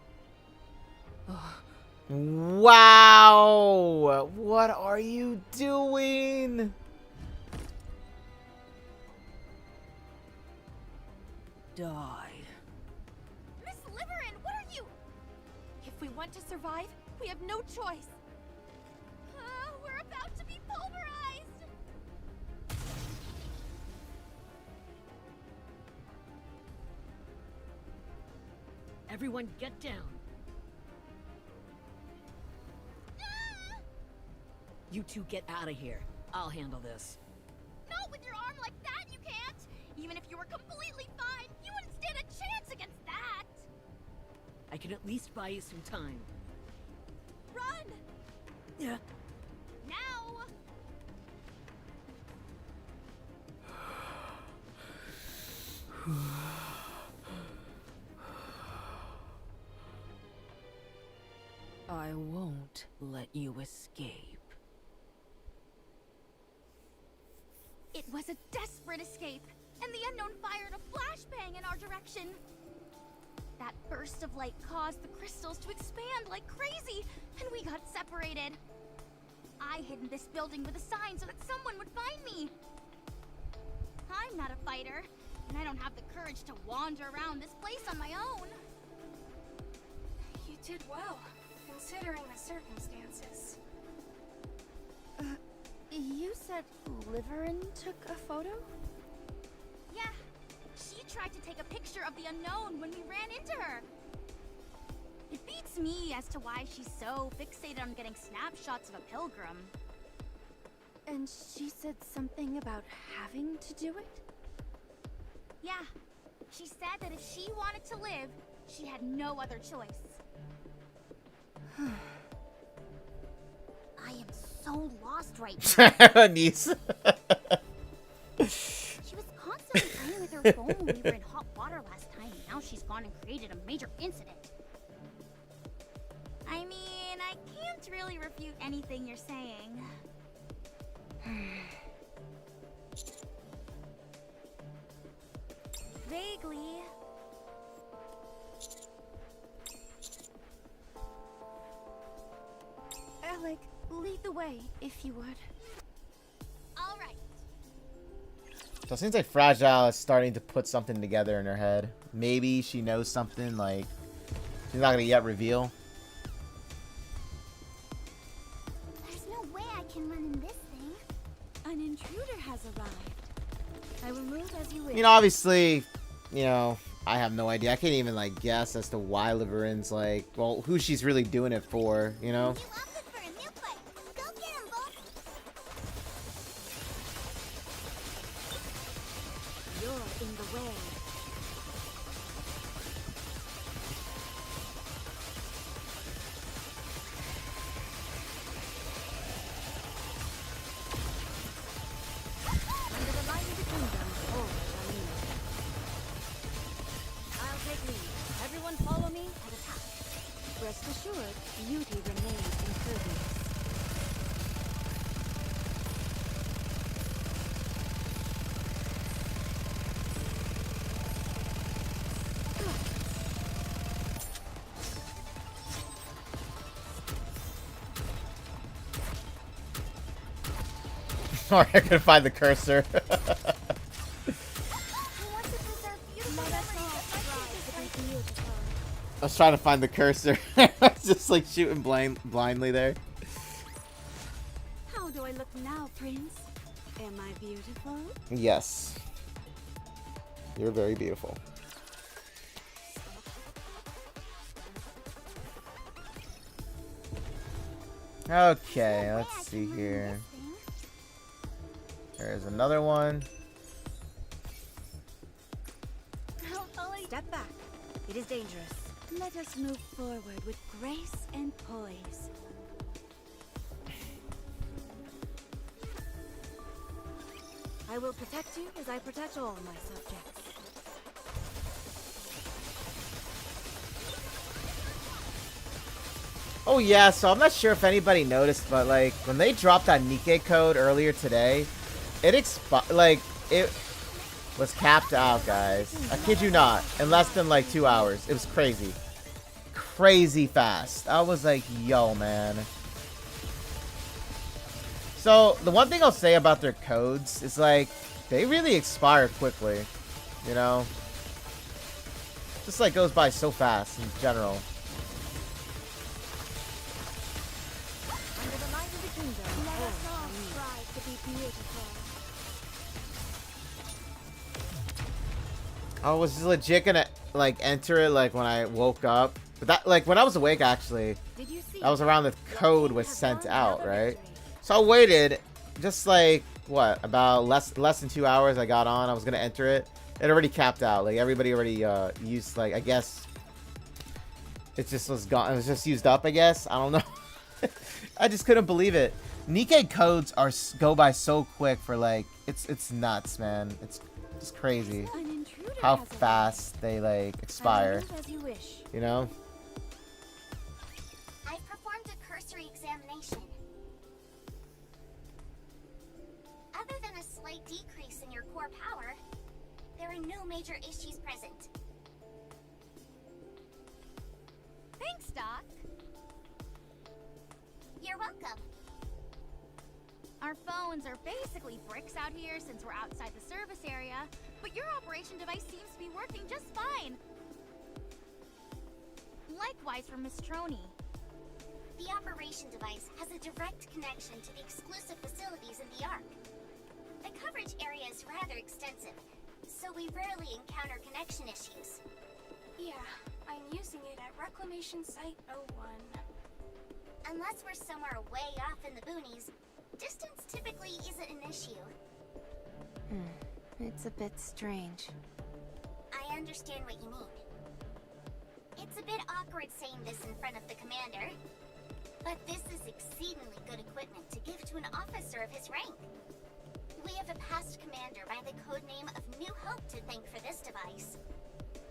Wow! What are you doing? Die. Miss Liverin, what are you? If we want to survive, we have no choice. We're about to be pulverized! Everyone get down. You two get out of here. I'll handle this. Not with your arm like that, you can't! Even if you were completely fine, you wouldn't stand a chance against that! I can at least buy you some time. Run! Yeah. Now! I won't let you escape. It was a desperate escape, and the unknown fired a flashbang in our direction. That burst of light caused the crystals to expand like crazy, and we got separated. I hid in this building with a sign so that someone would find me. I'm not a fighter, and I don't have the courage to wander around this place on my own. You did well, considering the circumstances. You said Liverin took a photo? Yeah, she tried to take a picture of the unknown when we ran into her. It beats me as to why she's so fixated on getting snapshots of a pilgrim. And she said something about having to do it? Yeah, she said that if she wanted to live, she had no other choice. I am so lost right now. Niece. She was constantly playing with her phone when we were in hot water last time, and now she's gone and created a major incident. I mean, I can't really refute anything you're saying. Vaguely. Alec, lead the way, if you would. All right. So it seems like Fragile is starting to put something together in her head. Maybe she knows something, like, she's not gonna yet reveal. There's no way I can run in this thing. An intruder has arrived. I will move as you wish. You know, obviously, you know, I have no idea. I can't even, like, guess as to why Liverin's, like, well, who she's really doing it for, you know? You opted for a new fight. Go get him, Bolt. You're in the way. Under the light of the kingdom, all shall kneel. beauty remains impervious. Sorry, I couldn't find the cursor. I was trying to find the cursor. I was just like shooting blindly there. How do I look now, Prince? Am I beautiful? Yes. You're very beautiful. Okay, let's see here. There's another one. Step back. It is dangerous. Let us move forward with grace and poise. I will protect you as I protect all my subjects. Oh yeah, so I'm not sure if anybody noticed, but like when they dropped that Nikke code earlier today, it it was capped out, guys. I kid you not, in less than like 2 hours. It was crazy. Crazy fast. I was like, yo, man. So the one thing I'll say about their codes is like they really expire quickly, you know? Just like goes by so fast in general. Under the light of the kingdom, let us all strive to be beautiful. I was just legit gonna like enter it like when I woke up, but that like when I was awake actually, Did you see? that was around the code was sent out, right? So I waited just like what about less than 2 hours. I got on. I was gonna enter it. It already capped out. Like everybody already used like I guess it just was gone. It was just used up. I guess I don't know. I just couldn't believe it. Nikke codes go by so quick for like it's nuts, man. It's just crazy An intruder how has arrived. fast they like expire. Move as you wish. You know? I've performed a cursory examination. Other than a slight decrease in your core power, there are no major issues present. Thanks, Doc. You're welcome. Our phones are basically bricks out here since we're outside the service area, but your operation device seems to be working just fine. Likewise for Miss Trony. The operation device has a direct connection to the exclusive facilities in the Ark. The coverage area is rather extensive, so we rarely encounter connection issues. Yeah, I'm using it at Reclamation Site 01. Unless we're somewhere way off in the boonies, distance typically isn't an issue. It's a bit strange. I understand what you mean. It's a bit awkward saying this in front of the commander, but this is exceedingly good equipment to give to an officer of his rank. We have a past commander by the codename of New Hope to thank for this device.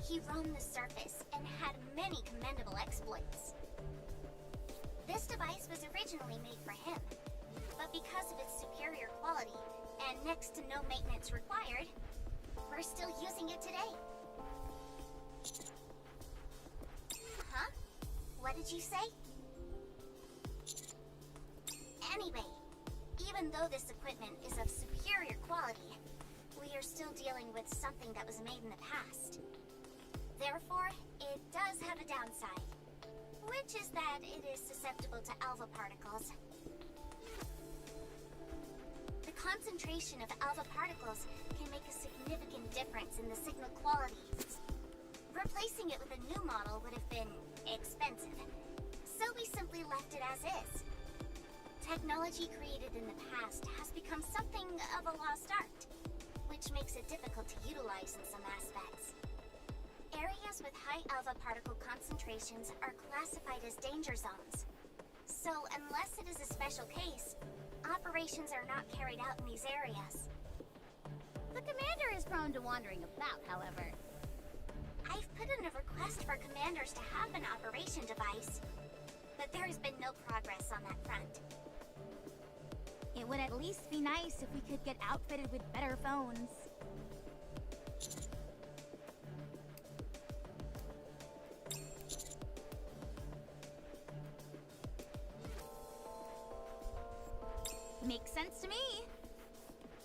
He roamed the surface and had many commendable exploits. This device was originally made for him, but because of its superior quality and next to no maintenance required, we're still using it today. Huh? What did you say? Anyway, even though this equipment is of superior quality, we are still dealing with something that was made in the past. Therefore, it does have a downside, which is that it is susceptible to alpha particles. The concentration of alpha particles can make a significant difference in the signal quality. Replacing it with a new model would have been expensive, so we simply left it as is. Technology created in the past has become something of a lost art, which makes it difficult to utilize in some aspects. Areas with high alpha particle concentrations are classified as danger zones. So unless it is a special case, operations are not carried out in these areas. The commander is prone to wandering about, however. I've put in a request for commanders to have an operation device, but there's been no progress on that front. It would at least be nice if we could get outfitted with better phones. Makes sense to me.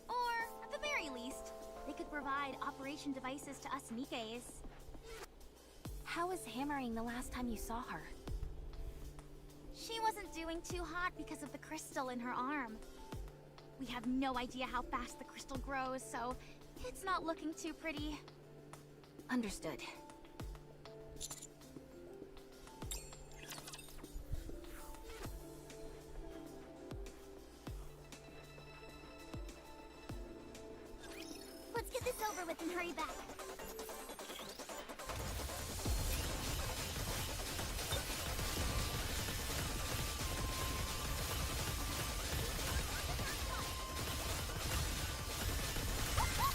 Or, at the very least, they could provide operation devices to us Nikkes. How was Hammering the last time you saw her? She wasn't doing too hot because of the crystal in her arm. We have no idea how fast the crystal grows, so it's not looking too pretty. Understood. Let's get this over with and hurry back.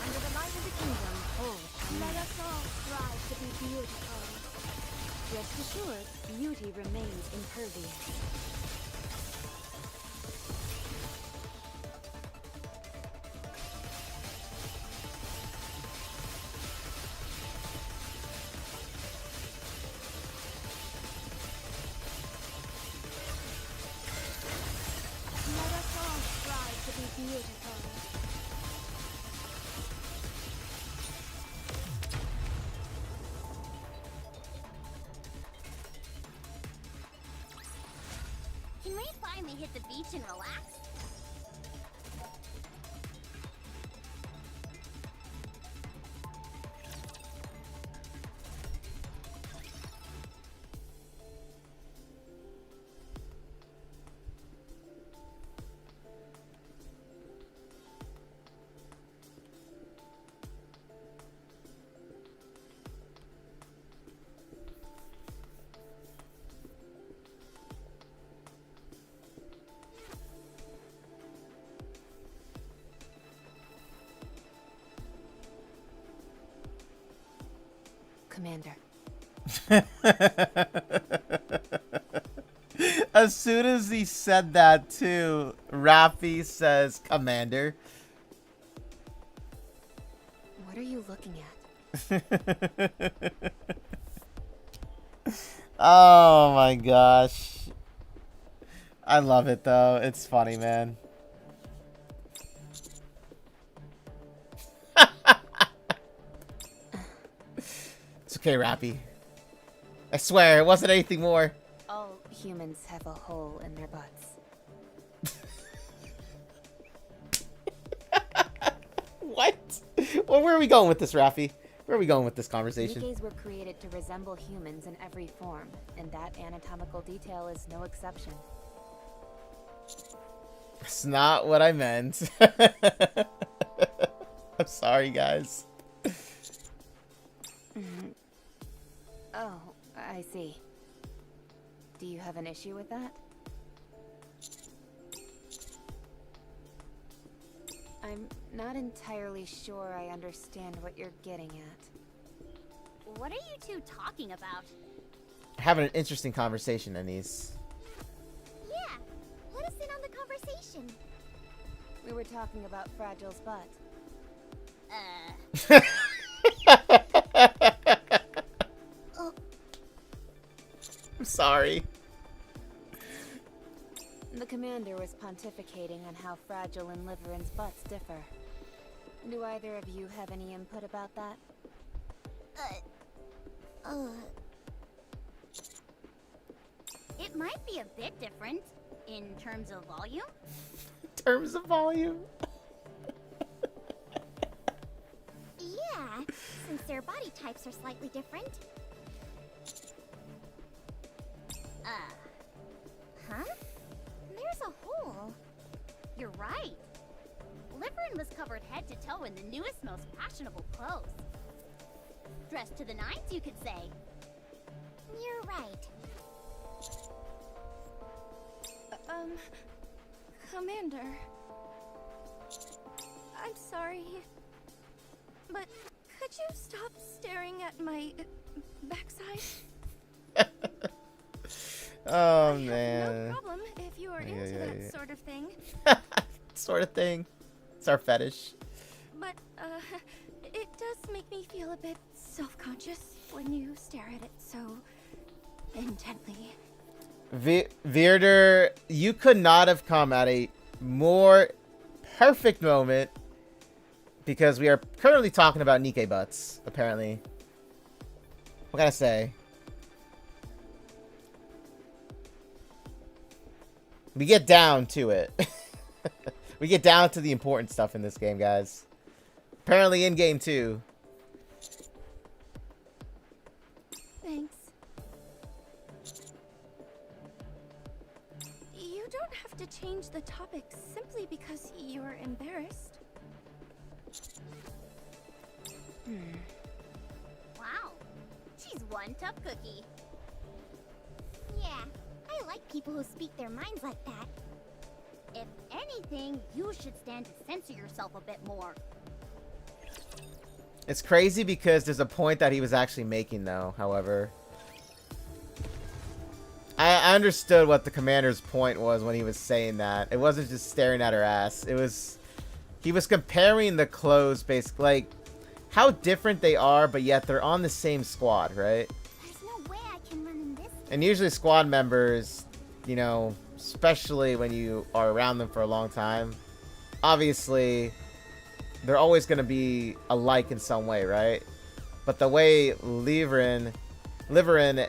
Under the light of the kingdom, Let us all strive to be beautiful. Rest assured, beauty remains impervious. Let us all strive to be beautiful. Can we finally hit the beach and relax? Commander. As soon as he said that too, Raffi says, Commander. What are you looking at? Oh my gosh. I love it though. It's funny, man. It's okay, Rappy. I swear, it wasn't anything more. All humans have a hole in their butts. What? Well, where are we going with this, Raffi? Where are we going with this conversation? Nikkes were created to resemble humans in every form, and that anatomical detail is no exception. It's not what I meant. I'm sorry, guys. Oh, I see. Do you have an issue with that? I'm not entirely sure I understand what you're getting at. What are you two talking about? Having an interesting conversation, Anise. Yeah, let us in on the conversation. We were talking about Fragile's butt. I'm sorry. The commander was pontificating on how Fragile and Liverin's butts differ. Do either of you have any input about that? It might be a bit different in terms of volume. In terms of volume? Yeah, since their body types are slightly different. Huh? There's a hole. You're right. Liverin was covered head to toe in the newest, most fashionable clothes. Dressed to the nines, you could say. You're right. Commander. I'm sorry. But could you stop staring at my backside? Oh I have man. no problem if you are into that sort of thing. Sort of thing. It's our fetish. But, it does make me feel a bit self-conscious when you stare at it so intently. Veerder, you could not have come at a more perfect moment because we are currently talking about Nikke butts, apparently. What can I say? We get down to it. We get down to the important stuff in this game, guys. Apparently in game too. Thanks. You don't have to change the topic simply because you're embarrassed. Wow, she's one tough cookie. Yeah, I like people who speak their minds like that. If anything, you should stand to censor yourself a bit more. It's crazy because there's a point that he was actually making, though, however. I understood what the commander's point was when he was saying that. It wasn't just staring at her ass. It was... He was comparing the clothes, basically, like, how different they are, but yet they're on the same squad, right? There's no way I can run in this. And usually squad members, you know, especially when you are around them for a long time, obviously they're always going to be alike in some way, right? But the way Liverin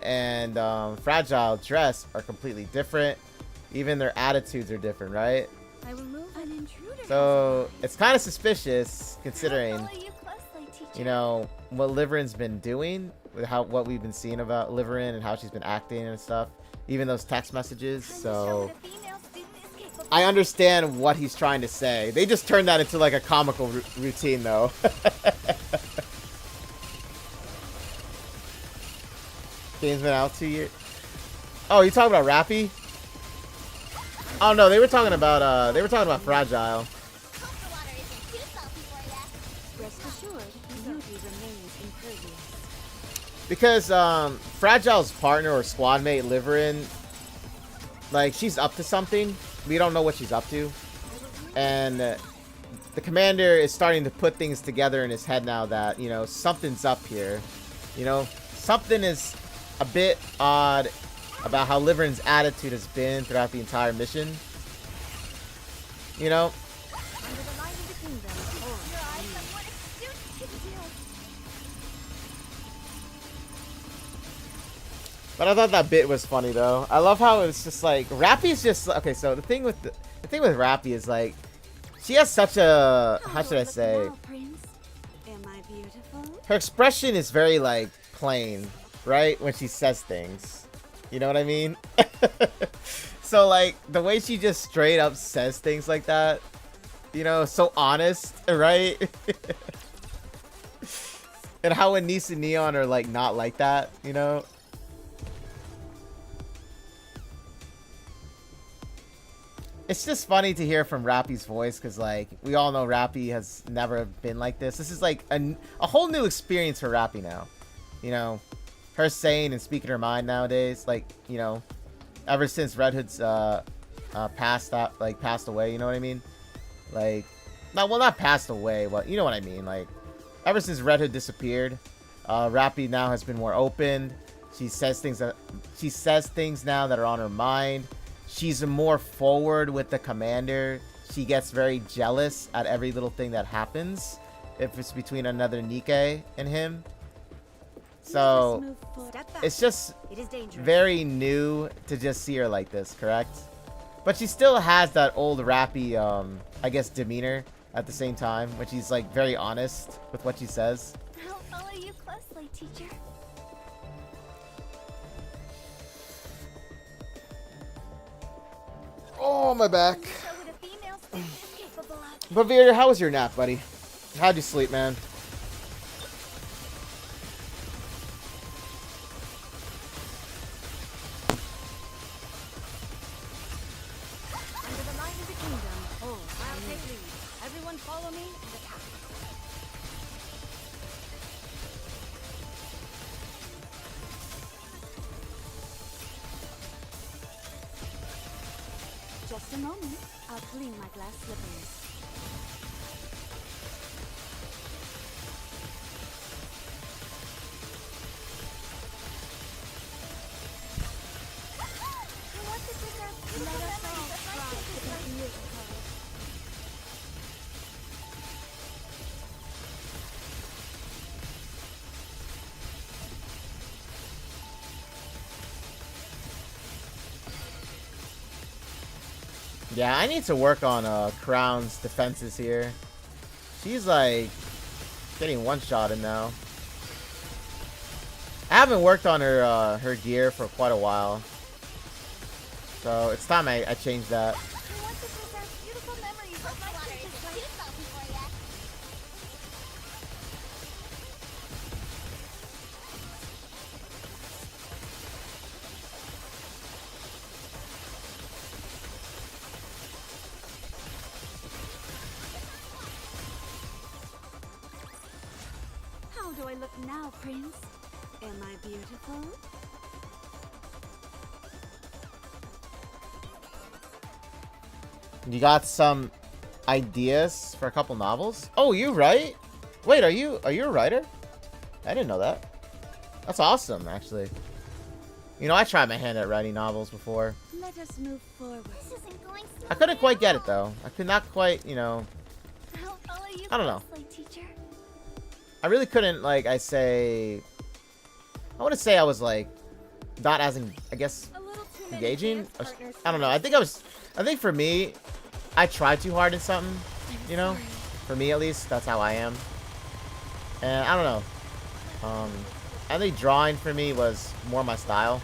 and Fragile dress are completely different. Even their attitudes are different, right? I will move an intruder. So it's kind of suspicious considering, I'll follow you closely, teacher. you know, what Liverin's been doing, with what we've been seeing about Liverin and how she's been acting and stuff. Even those text messages, so I understand what he's trying to say. They just turned that into like a comical routine, though. Game's been out 2 years. Oh, you talking about Rappy? Oh no, they were talking about Fragile. Rest assured, beauty remains impervious. Because Fragile's partner or squad mate, Liverin, like, she's up to something. We don't know what she's up to. And the commander is starting to put things together in his head now that, you know, something's up here. You know, something is a bit odd about how Liverin's attitude has been throughout the entire mission. You know? Under the light of the kingdom, But I thought that bit was funny though. I love how it's just like Rappy's just okay. So the thing with Rappy is like she has such a how should I say? Now, Prince. Am I beautiful? Her expression is very like plain, right? When she says things, you know what I mean? So like the way she just straight up says things like that, you know, so honest, right? And how when Nice and Neon are like not like that, you know? It's just funny to hear from Rappy's voice because, like, we all know Rappy has never been like this. This is like a whole new experience for Rappy now. You know, her saying and speaking her mind nowadays. Like, you know, ever since Red Hood's passed away. You know what I mean? Like, not passed away. But you know what I mean? Like, ever since Red Hood disappeared, Rappy now has been more open. She says things now that are on her mind. She's more forward with the commander. She gets very jealous at every little thing that happens if it's between another Nikke and him. So it's just very new to just see her like this, correct? But she still has that old Rappy, I guess, demeanor at the same time, when she's like very honest with what she says. I'll follow you closely, teacher. Oh, my back. So would a female student is capable of. But Veer, how was your nap, buddy? How'd you sleep, man? Under the light of the kingdom, I'll take lead. Everyone follow me to the path. Just a moment. I'll clean my glass slippers. I want to preserve beautiful memories of my sister's life. Yeah, I need to work on Crown's defenses here. She's like getting one-shotted now. I haven't worked on her her gear for quite a while, so it's time I change that. I want to preserve beautiful memories of my sister's life. How do I look now, Prince? Am I beautiful? You got some ideas for a couple novels? Oh, you write? Wait, are you a writer? I didn't know that. That's awesome, actually. You know, I tried my hand at writing novels before. Let us move forward. This isn't going so I couldn't quite get it well. though. I could not quite, you know. I'll follow you I don't know. closely, teacher. I really couldn't, like, I want to say I was like not as I guess A little too many engaging. dance partners I don't know. I think for me, I tried too hard in something, you know. For me, at least, that's how I am. And I don't know. I think drawing for me was more my style.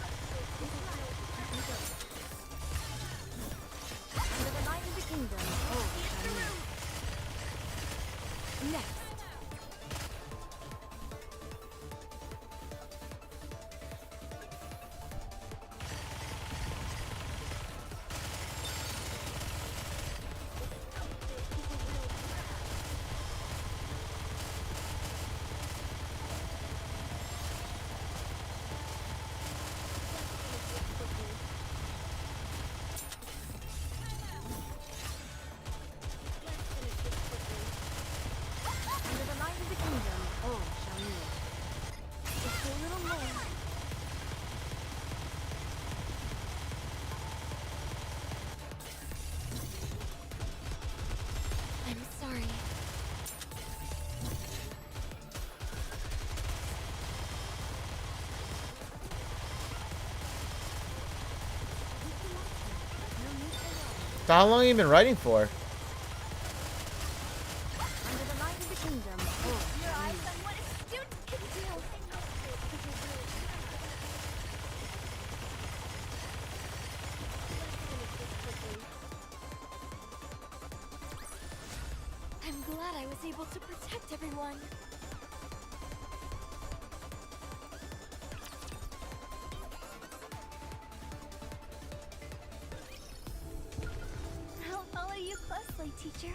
Under the light of the kingdom. Oh, next. Under the light of the kingdom. Oh, shall kneel. Just a little more. I'm sorry. So how long have you been writing for? Under the light of the kingdom. Oh, Your eyes on what a student can do. I'm glad I was able to protect everyone. I'll follow you closely, teacher.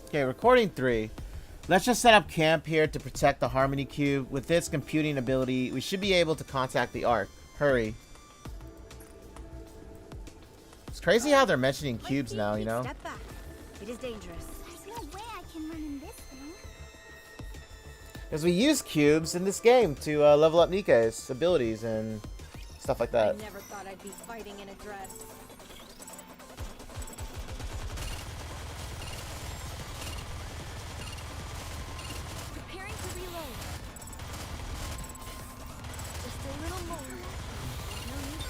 Okay, recording 3. Let's just set up camp here to protect the Harmony Cube. With its computing ability, we should be able to contact the Ark. Hurry. It's crazy how they're mentioning cubes now, you know? Step back. It is dangerous. There's no way I can run in this thing. Because we use cubes in this game to level up Nikke's abilities and stuff like I that. never thought I'd be fighting in a dress. Preparing to reload. Just a little more. No need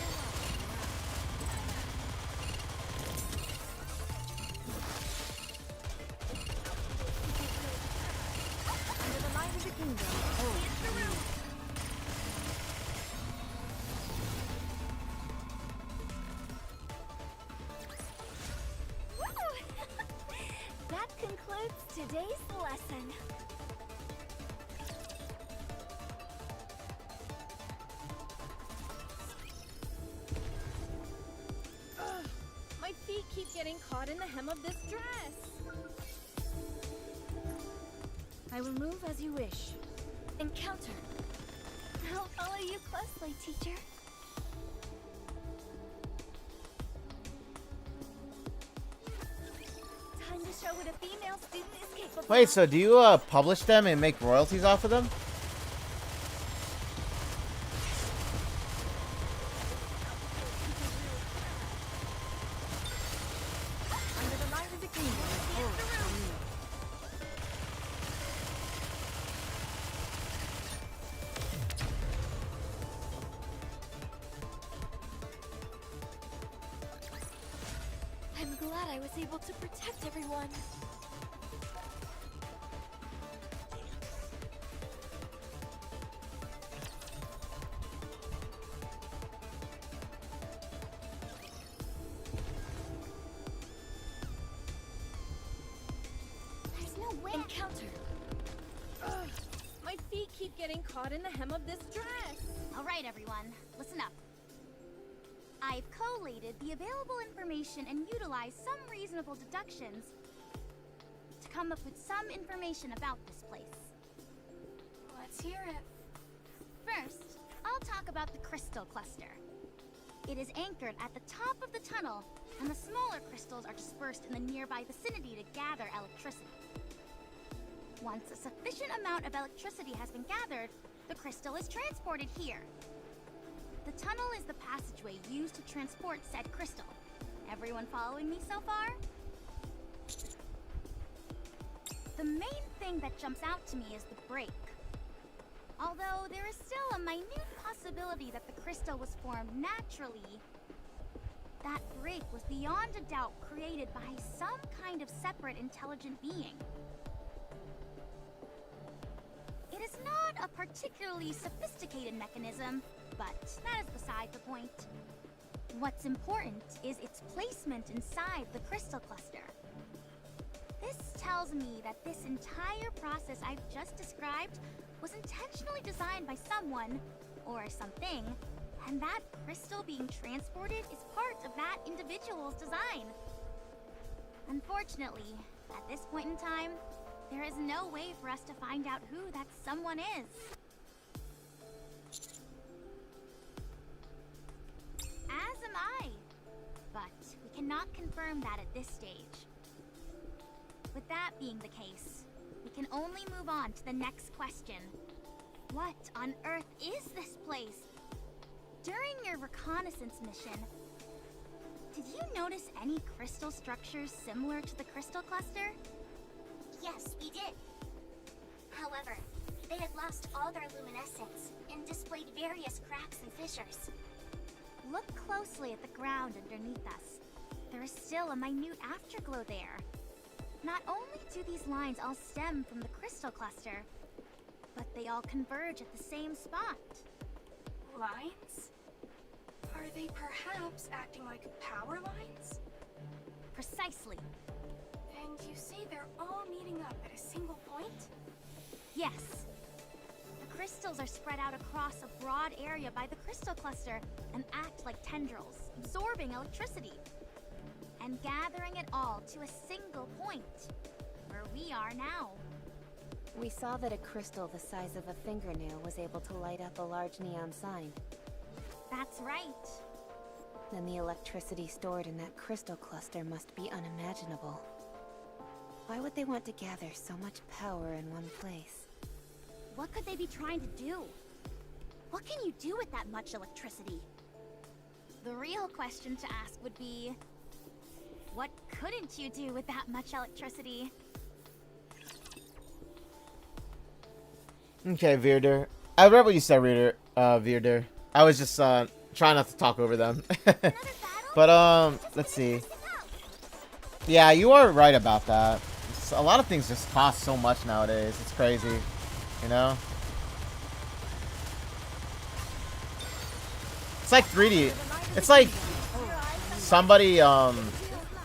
for under the light of the kingdom. Oh, shall kneel. That concludes today's lesson. Ugh, my feet keep getting caught in the hem of this dress. I will move as you wish. encounter. I'll follow you closely, teacher. student is capable. Wait, so do you publish them and make royalties off of them? Under the light of the kingdom. I'm glad I was able to protect everyone. There's no way. Encounter. Ugh, my feet keep getting caught in the hem of this dress. Alright, everyone, listen up. I've collated the available information and utilized some reasonable deductions to come up with some information about this place. Let's hear it. First, I'll talk about the crystal cluster. It is anchored at the top of the tunnel, and the smaller crystals are dispersed in the nearby vicinity to gather electricity. Once a sufficient amount of electricity has been gathered, the crystal is transported here. The tunnel is the passageway used to transport said crystal. Everyone following me so far? The main thing that jumps out to me is the break. Although there is still a minute possibility that the crystal was formed naturally, that break was beyond a doubt created by some kind of separate intelligent being. It is not a particularly sophisticated mechanism, but that is beside the point. What's important is its placement inside the crystal cluster. This tells me that this entire process I've just described was intentionally designed by someone, or something, and that crystal being transported is part of that individual's design. Unfortunately, at this point in time, there is no way for us to find out who that someone is. As am I, but we cannot confirm that at this stage. With that being the case, we can only move on to the next question. What on earth is this place? During your reconnaissance mission, did you notice any crystal structures similar to the crystal cluster? Yes, we did. However, they had lost all their luminescence and displayed various cracks and fissures. Look closely at the ground underneath us. There is still a minute afterglow there. Not only do these lines all stem from the crystal cluster, but they all converge at the same spot. Lines? Are they perhaps acting like power lines? Precisely. And you say they're all meeting up at a single point? Yes. The crystals are spread out across a broad area by the crystal cluster and act like tendrils, absorbing electricity and gathering it all to a single point, where we are now. We saw that a crystal the size of a fingernail was able to light up a large neon sign. That's right. Then the electricity stored in that crystal cluster must be unimaginable. Why would they want to gather so much power in one place? What could they be trying to do? What can you do with that much electricity? The real question to ask would be, what couldn't you do with that much electricity? Okay, Veerder. I read what you said, Veerder. I was just trying not to talk over them. But let's see. Yeah, you are right about that. A lot of things just cost so much nowadays. It's crazy, you know. It's like 3D. It's like somebody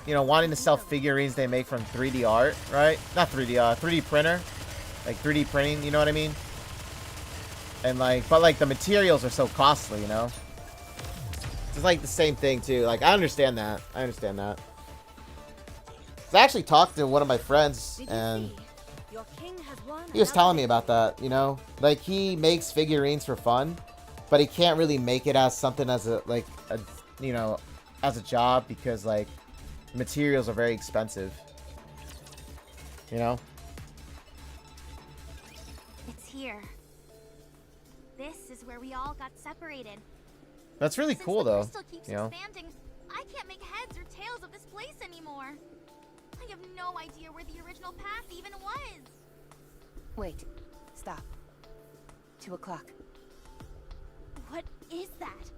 you know, wanting to sell figurines they make from 3D art, right? Not 3D, 3D printer, like 3D printing. You know what I mean? And like, but like the materials are so costly, you know. It's like the same thing too. Like I understand that. I understand that. I actually talked to one of my friends and he was telling me about that, you know, like he makes figurines for fun, but he can't really make it as something as a, like a, you know, as a job because like materials are very expensive. You know? It's here. This is where we all got separated. That's really Since cool, the though. crystal keeps You know? expanding, I can't make heads or tails of this place anymore. I have no idea where the original path even was. Wait. Stop. 2 o'clock. What is that?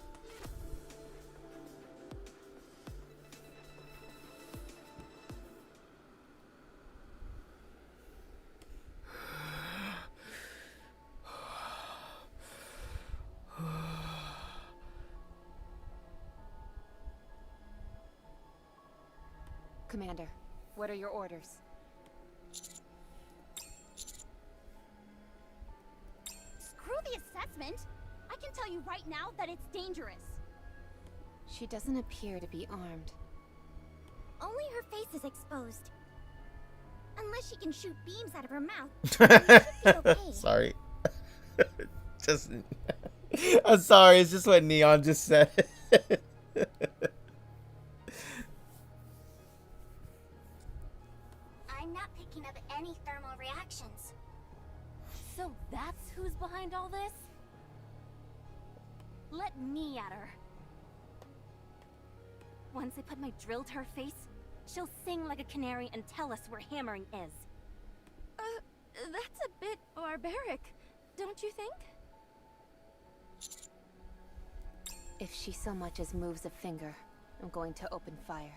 Commander, what are your orders? Screw the assessment. I can tell you right now that it's dangerous. She doesn't appear to be armed. Only her face is exposed. Unless she can shoot beams out of her mouth. Then she should be okay. Sorry. Just. I'm sorry. It's just what Neon just said. I'm not picking up any thermal reactions. So that's who's behind all this? Let me at her. Once I put my drill to her face, she'll sing like a canary and tell us where hammering is. That's a bit barbaric, don't you think? If she so much as moves a finger, I'm going to open fire.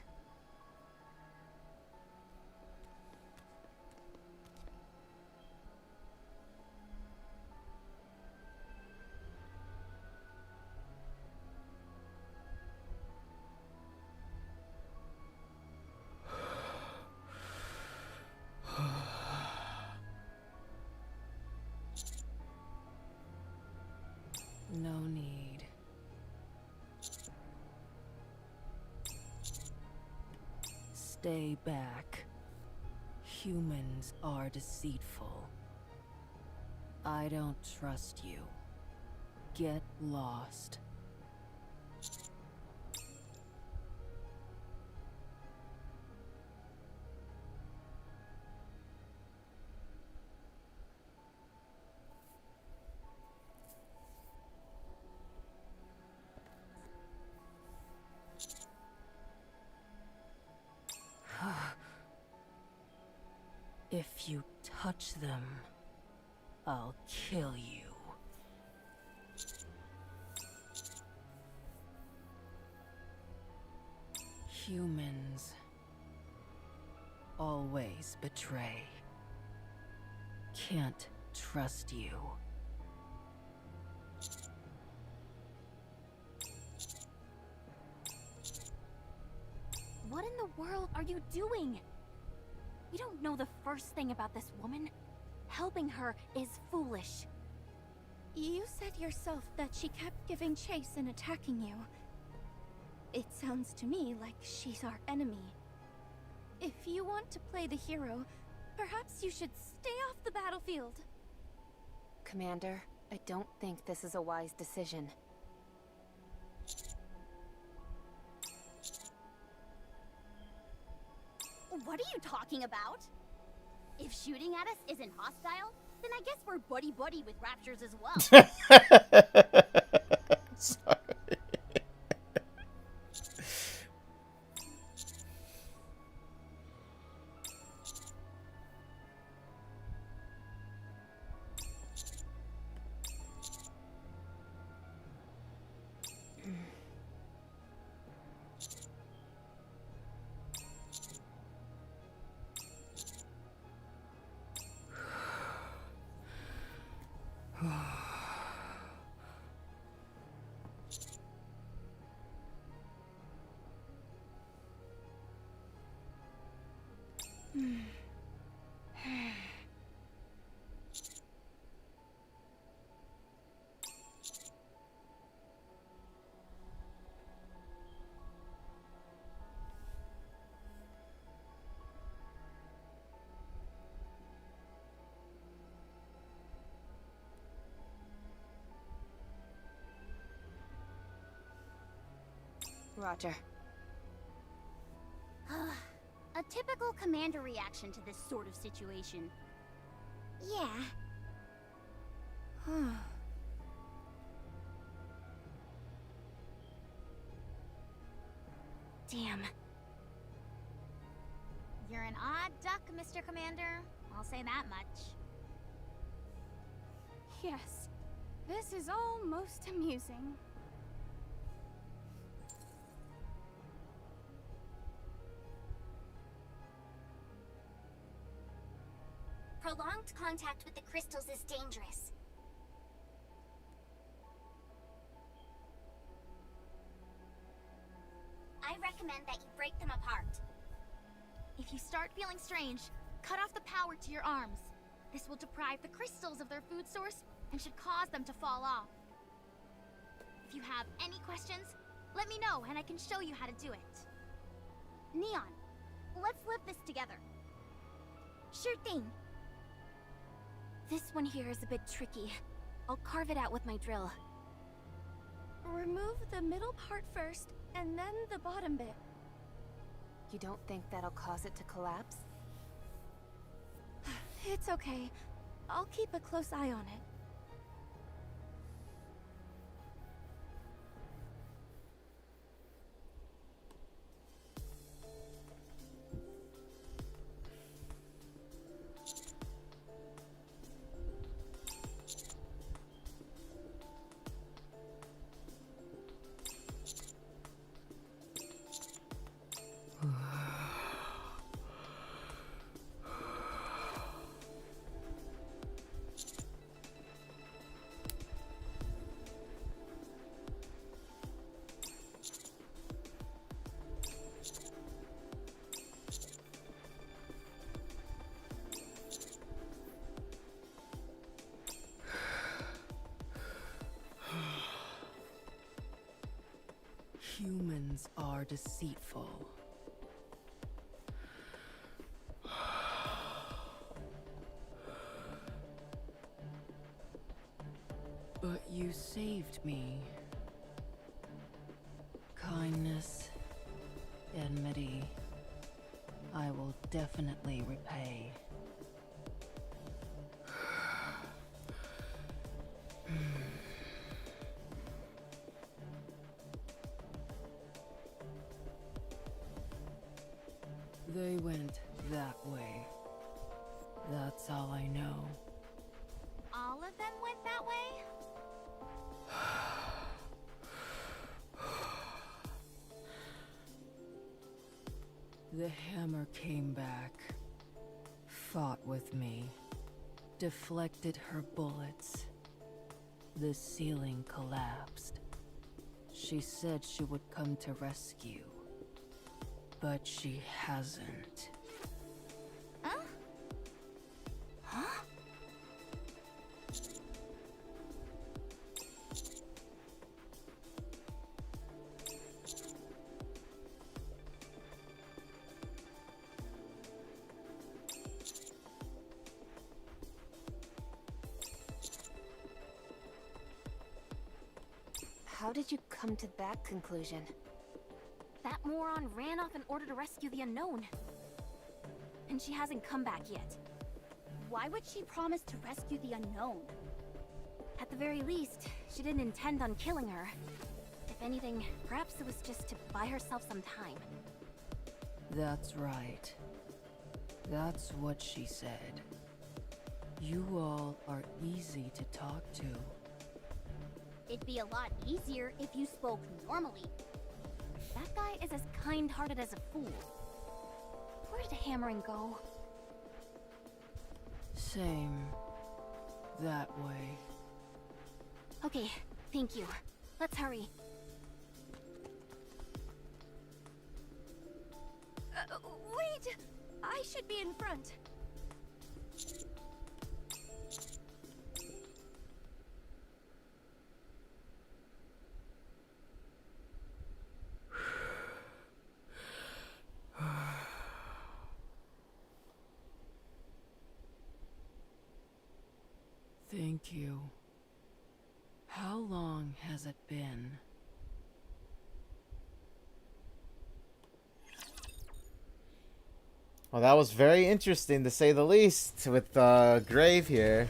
No need. Stay back. Humans are deceitful. I don't trust you. Get lost. If you touch them, I'll kill you. Humans always betray. Can't trust you. What in the world are you doing? You don't know the first thing about this woman. Helping her is foolish. You said yourself that she kept giving chase and attacking you. It sounds to me like she's our enemy. If you want to play the hero, perhaps you should stay off the battlefield. Commander, I don't think this is a wise decision. What are you talking about? If shooting at us isn't hostile, then I guess we're buddy-buddy with raptures as well. Sorry. Roger. A typical commander reaction to this sort of situation. Yeah. Damn. You're an odd duck, Mr. Commander. I'll say that much. Yes, this is all most amusing. Prolonged contact with the crystals is dangerous. I recommend that you break them apart. If you start feeling strange, cut off the power to your arms. This will deprive the crystals of their food source and should cause them to fall off. If you have any questions, let me know and I can show you how to do it. Neon, let's live this together. Sure thing. This one here is a bit tricky. I'll carve it out with my drill. Remove the middle part first, and then the bottom bit. You don't think that'll cause it to collapse? It's okay. I'll keep a close eye on it. Humans are deceitful. But you saved me. Kindness, enmity, I will definitely repay. They went that way. That's all I know. All of them went that way? The hammer came back, fought with me, deflected her bullets. The ceiling collapsed. She said she would come to rescue, but she hasn't. Huh? Huh? How did you come to that conclusion? That moron ran off in order to rescue the unknown. And she hasn't come back yet. Why would she promise to rescue the unknown? At the very least, she didn't intend on killing her. If anything, perhaps it was just to buy herself some time. That's right. That's what she said. You all are easy to talk to. It'd be a lot easier if you spoke normally. That guy is as kind-hearted as a fool. Where did Hammering go? Same. That way. Okay, thank you. Let's hurry. Wait! I should be in front. Thank you. How long has it been? Well, that was very interesting to say the least with Grave here.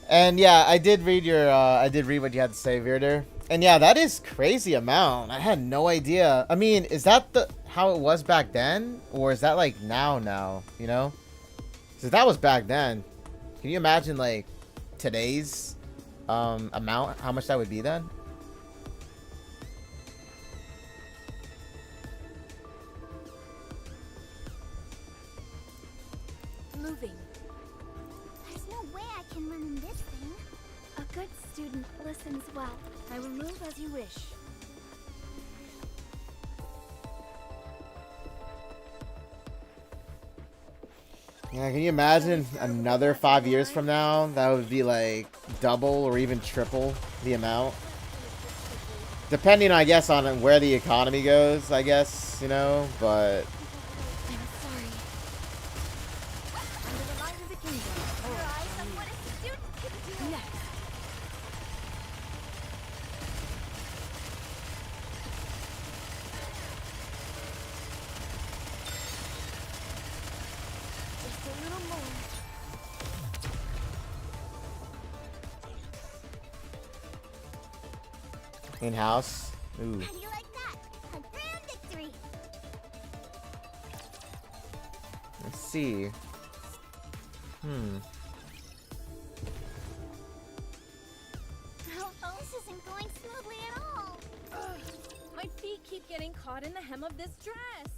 And yeah, I did read what you had to say, Virder. And yeah, that is crazy amount. I had no idea. I mean, is that how it was back then, or is that like now? You know, so that was back then. Can you imagine like today's amount? How much that would be then? Moving. There's no way I can run in this thing. A good student listens well. I will move as you wish. Yeah, can you imagine another 5 years from now? That would be like double or even triple the amount. Depending, I guess, on where the economy goes, I guess, you know, but... I'm sorry. Under the light of the kingdom. Your eyes on what a student can do. Next. Just a little more. In-house? Ooh. How do you like that? A grand victory. Let's see. Oh, this isn't going smoothly at all. My feet keep getting caught in the hem of this dress.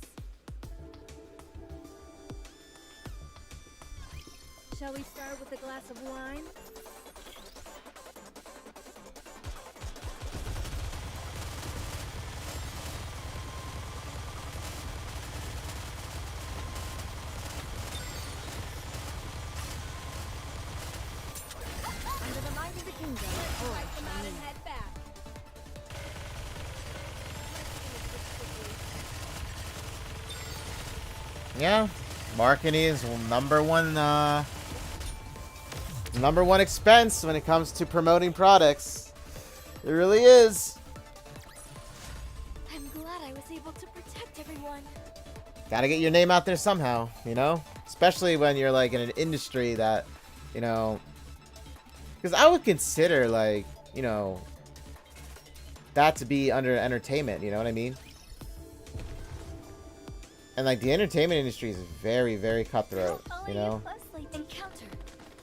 Shall we start with a glass of wine? Under the light of the kingdom. Wipe them out and head back. Yeah. Marketing is number one expense when it comes to promoting products. It really is. I'm glad I was able to protect everyone. Gotta get your name out there somehow, you know? Especially when you're like in an industry that, you know... Because I would consider, like, you know, that to be under entertainment, you know what I mean? And like the entertainment industry is very, very cutthroat, you know? Closely. Encounter.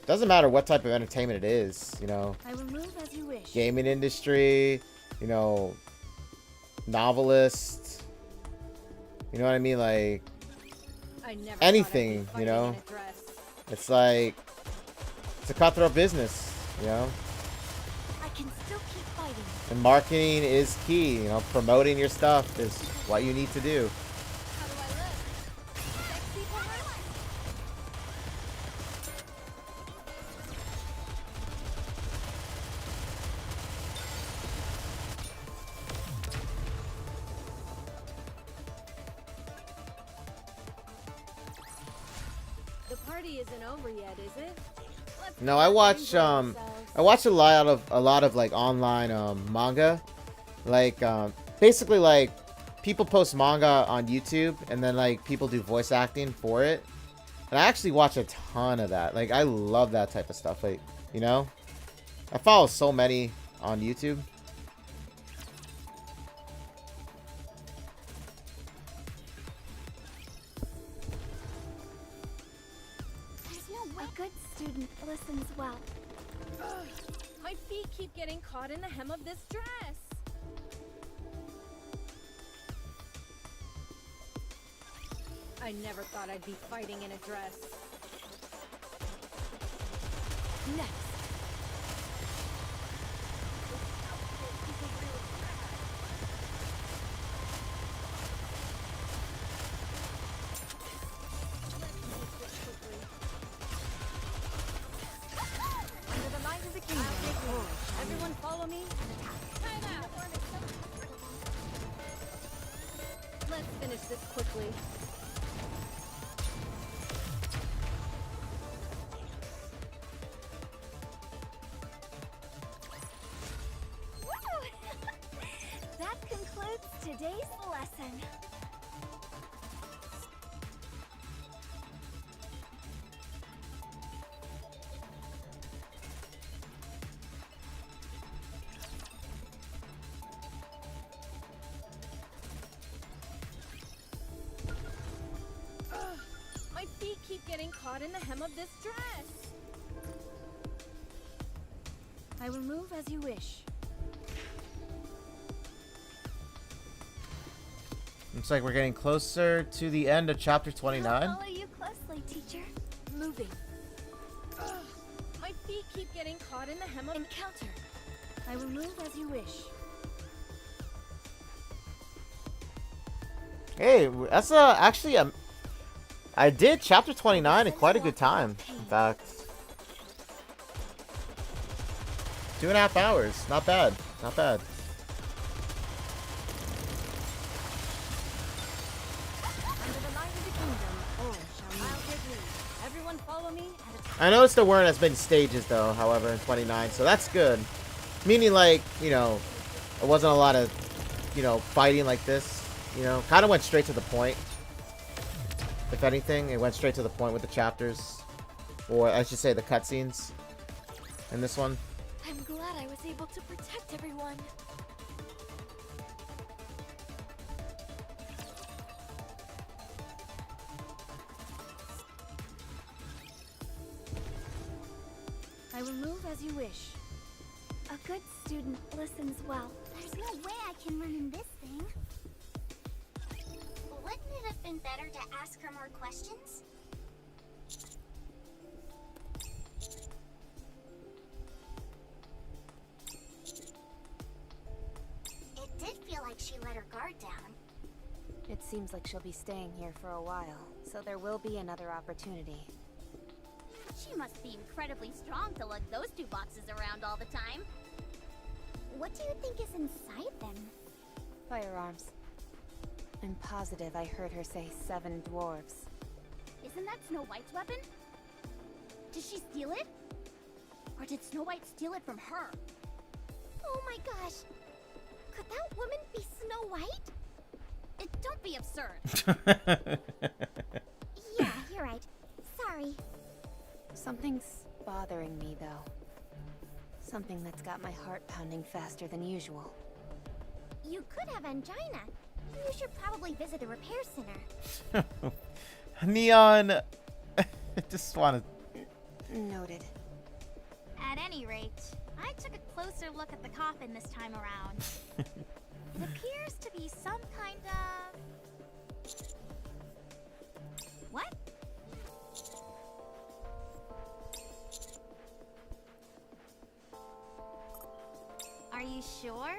Doesn't matter what type of entertainment it is, you know? I will move as you wish. Gaming industry, you know, novelist, you know what I mean? Like, I never anything, thought I'd be you know? fighting in a dress. it's like, it's a cutthroat business, you know? I can still keep fighting. And marketing is key, you know? Promoting your stuff is what you need to do. How do I look? Sexy for her? The party isn't over yet, is it? Let's No, go I back and watch enjoy ourselves. I watch a lot of like online manga, like basically like people post manga on YouTube and then like people do voice acting for it. And I actually watch a ton of that. Like I love that type of stuff. Like, you know, I follow so many on YouTube. There's no way. A good student listens well. My feet keep getting caught in the hem of this dress. I never thought I'd be fighting in a dress. Next. Under the light of the kingdom. Everyone follow me. Time out. Let's finish this quickly. That concludes today's lesson. My feet keep getting caught in the hem of this dress. I will move as you wish. Looks like we're getting closer to the end of chapter 29. I'll follow you closely, teacher. Moving. Ugh, my feet keep getting caught in the hem of... Encounter. I will move as you wish. Hey, that's actually I did chapter 29 in quite a good time. In fact, 2.5 hours. Not bad. Not bad. Under the light of the kingdom, all shall know. I'll take lead. Everyone follow me at a time. I noticed there weren't as many stages though, however, in 29, so that's good. Meaning, like, you know, it wasn't a lot of, you know, fighting like this. You know, kind of went straight to the point. If anything, it went straight to the point with the chapters. Or I should say the cutscenes in this one. I'm glad I was able to protect everyone. I will move as you wish. A good student listens well. There's no way I can learn in this thing. Wouldn't it have been better to ask her more questions? It did feel like she let her guard down. It seems like she'll be staying here for a while, so there will be another opportunity. She must be incredibly strong to lug those two boxes around all the time. What do you think is inside them? Firearms. I'm positive I heard her say 7 dwarves. Isn't that Snow White's weapon? Did she steal it? Or did Snow White steal it from her? Oh my gosh! Could that woman be Snow White? Don't be absurd. Yeah, you're right. Sorry. Something's bothering me, though. Something that's got my heart pounding faster than usual. You could have angina. You should probably visit a repair center. Neon. I just want to. Noted. At any rate, I took a closer look at the coffin this time around. It appears to be some kind of... What? Are you sure?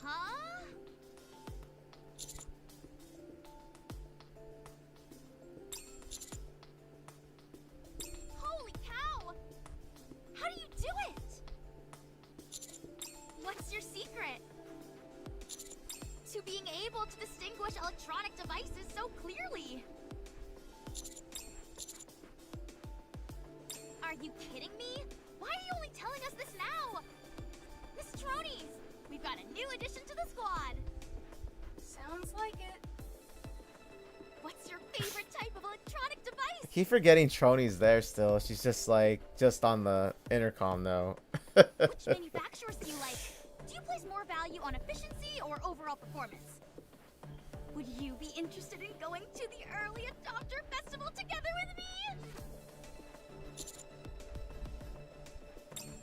Huh? Holy cow! How do you do it? What's your secret? To being able to distinguish electronic devices so clearly. Are you kidding me? Why are you only telling us this now? Miss Trony's! We've got a new addition to the squad! Sounds like it. What's your favorite type of electronic device? Keep forgetting Trony's there still. She's just like, just on the intercom though. Which manufacturers do you like? Do you place more value on efficiency or overall performance? Would you be interested in going to the early adopter festival together with me?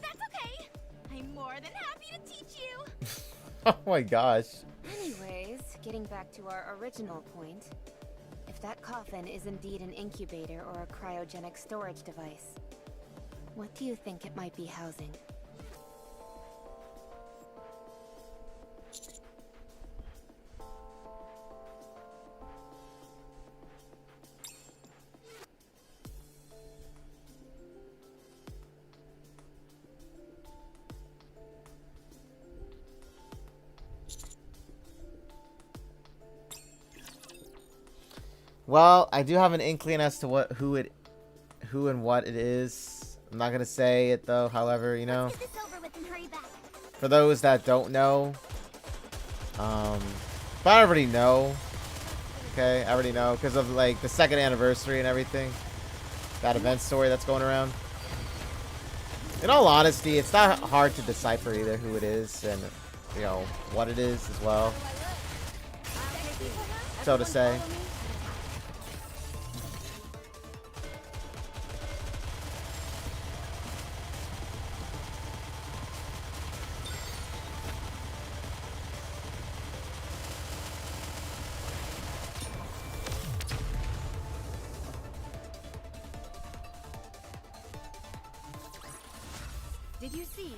That's okay. I'm more than happy to teach you. Oh my gosh. Anyways, getting back to our original point. If that coffin is indeed an incubator or a cryogenic storage device, what do you think it might be housing? Well, I do have an inkling as to who and what it is. I'm not gonna say it though. However, you know, Let's get this over with and hurry back. for those that don't know, but I already know. Okay, I already know because of like the 2nd anniversary and everything. That event story that's going around. In all honesty, it's not hard to decipher either who it is and, you know, what it is as well, so to say. Did you see?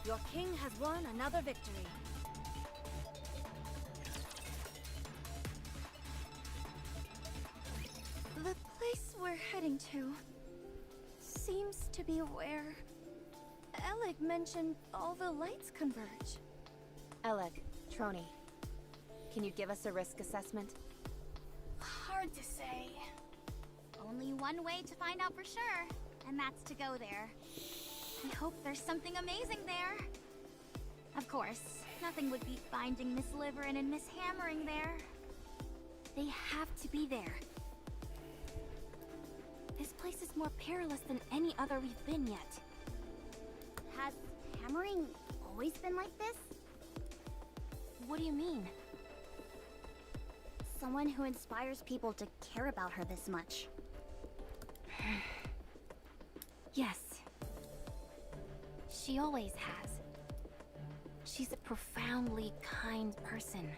Your king has won another victory. The place we're heading to seems to be where Alec mentioned all the lights converge. Alec, Trony, can you give us a risk assessment? Hard to say. Only one way to find out for sure, and that's to go there. I hope there's something amazing there. Of course, nothing would beat finding Miss Liverin and Miss Hammering there. They have to be there. This place is more perilous than any other we've been yet. Has Hammering always been like this? What do you mean? Someone who inspires people to care about her this much. Yes. She always has. She's a profoundly kind person.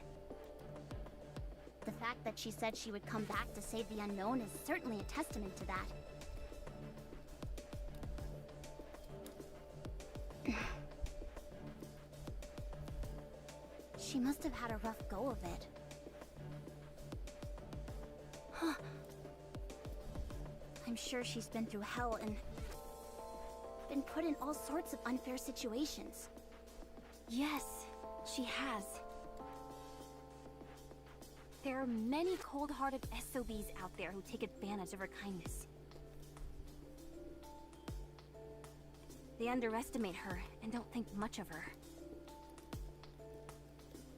The fact that she said she would come back to save the unknown is certainly a testament to that. She must have had a rough go of it. I'm sure she's been through hell and been put in all sorts of unfair situations. Yes, she has. There are many cold-hearted SOBs out there who take advantage of her kindness. They underestimate her and don't think much of her.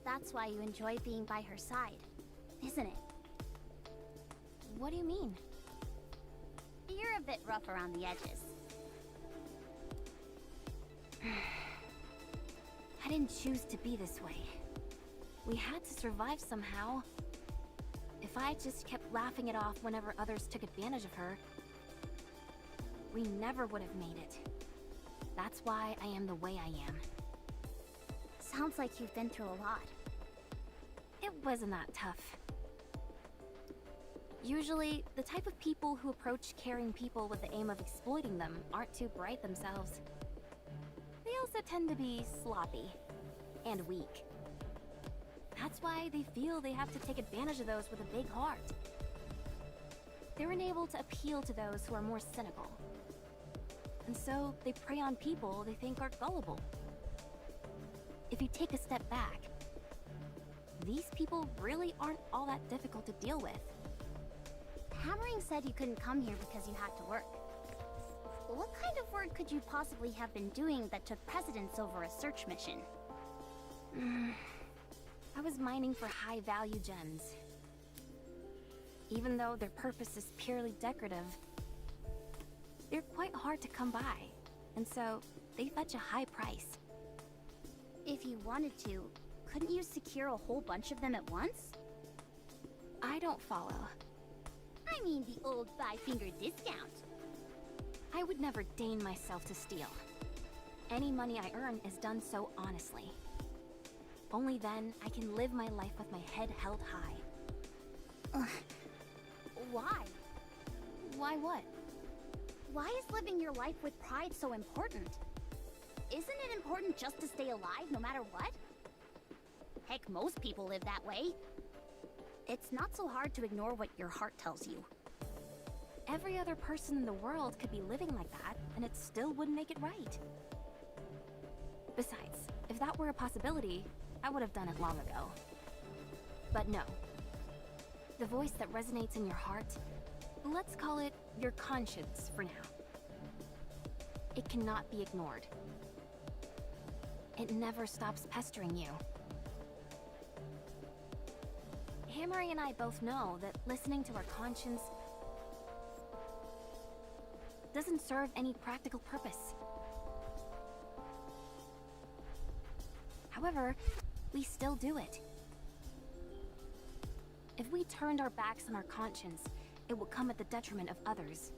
That's why you enjoy being by her side, isn't it? What do you mean? You're a bit rough around the edges. I didn't choose to be this way. We had to survive somehow. If I just kept laughing it off whenever others took advantage of her, we never would have made it. That's why I am the way I am. Sounds like you've been through a lot. It wasn't that tough. Usually, the type of people who approach caring people with the aim of exploiting them aren't too bright themselves. They also tend to be sloppy and weak. That's why they feel they have to take advantage of those with a big heart. They're unable to appeal to those who are more cynical. And so they prey on people they think are gullible. If you take a step back, these people really aren't all that difficult to deal with. Hammering said you couldn't come here because you had to work. What kind of work could you possibly have been doing that took precedence over a search mission? I was mining for high-value gems. Even though their purpose is purely decorative, they're quite hard to come by, and so they fetch a high price. If you wanted to, couldn't you secure a whole bunch of them at once? I don't follow. I mean the old five-finger discount. I would never deign myself to steal. Any money I earn is done so honestly. Only then I can live my life with my head held high. Why? Why what? Why is living your life with pride so important? Isn't it important just to stay alive no matter what? Heck, most people live that way. It's not so hard to ignore what your heart tells you. Every other person in the world could be living like that, and it still wouldn't make it right. Besides, if that were a possibility, I would have done it long ago. But no. The voice that resonates in your heart, let's call it your conscience for now. It cannot be ignored. It never stops pestering you. Hammering and I both know that listening to our conscience doesn't serve any practical purpose. However, we still do it. If we turned our backs on our conscience, it would come at the detriment of others.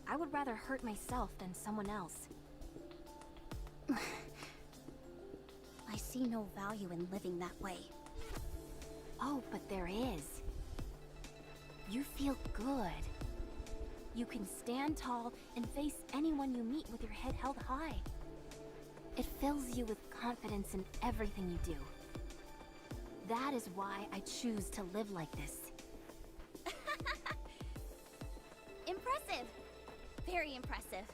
I would rather hurt myself than someone else. I see no value in living that way. Oh, but there is. You feel good. You can stand tall and face anyone you meet with your head held high. It fills you with confidence in everything you do. That is why I choose to live like this. Impressive. Very impressive.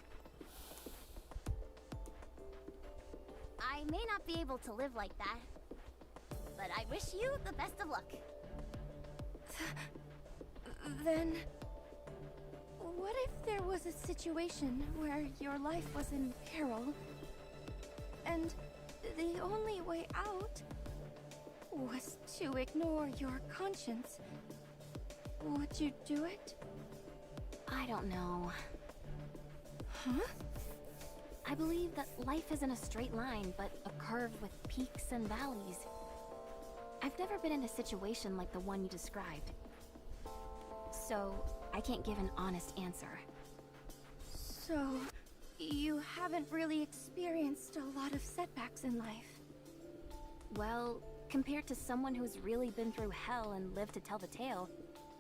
I may not be able to live like that, but I wish you the best of luck. Then... what if there was a situation where your life was in peril, and the only way out was to ignore your conscience? Would you do it? I don't know. Huh? I believe that life isn't a straight line, but a curve with peaks and valleys. I've never been in a situation like the one you described, so I can't give an honest answer. So, you haven't really experienced a lot of setbacks in life? Well, compared to someone who's really been through hell and lived to tell the tale,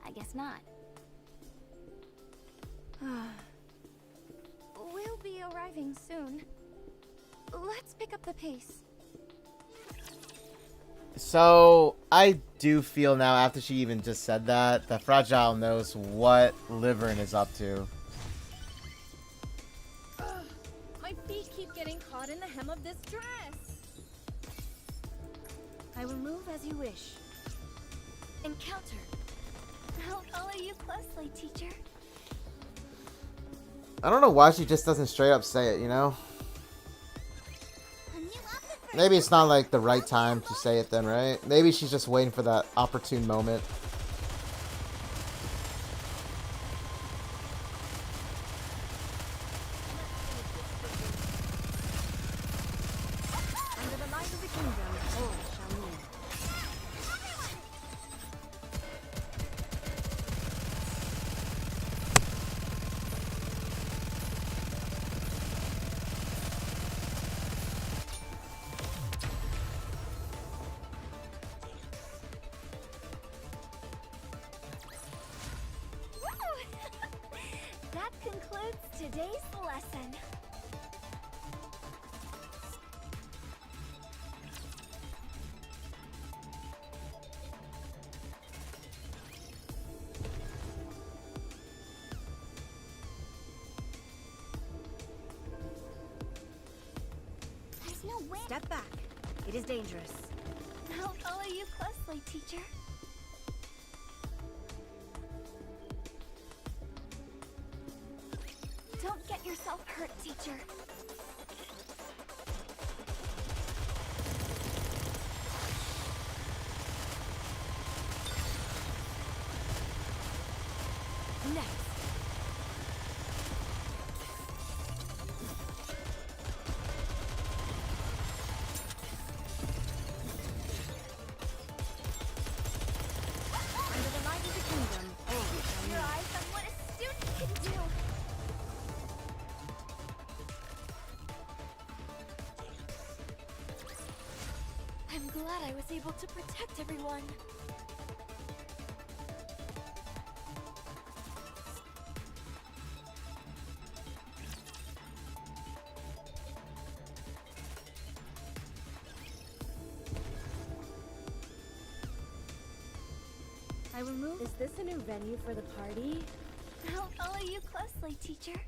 I guess not. We'll be arriving soon. Let's pick up the pace. So, I do feel now, after she even just said that Fragile knows what Livern is up to. My feet keep getting caught in the hem of this dress. I will move as you wish. Encounter. I'll follow you closely, teacher. I don't know why she just doesn't straight up say it, you know? A new outfit for Maybe it's not like the right time to say it then, right? Maybe she's just waiting for that opportune moment. Under the light of the kingdom, all shall kneel. That concludes today's lesson. There's no way. Step back. It is dangerous. I'll follow you closely, teacher. Don't get yourself hurt, teacher. Next. Under the light of the kingdom, all shall Your kneel. eyes on what a student can do. I'm glad I was able to protect everyone. I will move. Is this a new venue for the party? I'll follow you closely, teacher.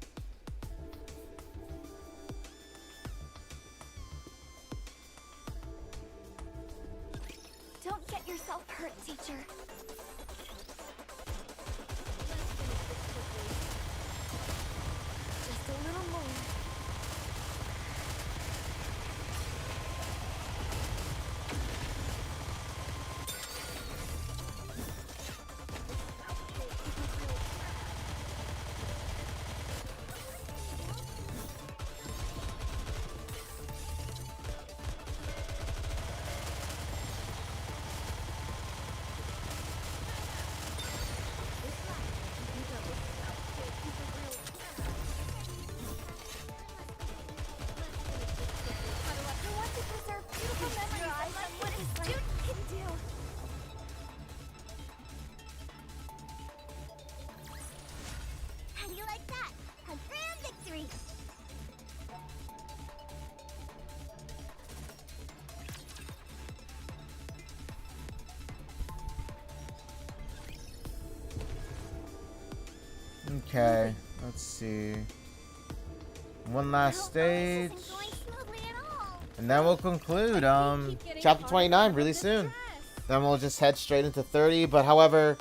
Don't get yourself hurt, teacher. Just a little more. Okay, let's see. One last stage. This isn't going smoothly at all. And then we'll conclude chapter 29 really soon. Then we'll just head straight into 30. But however,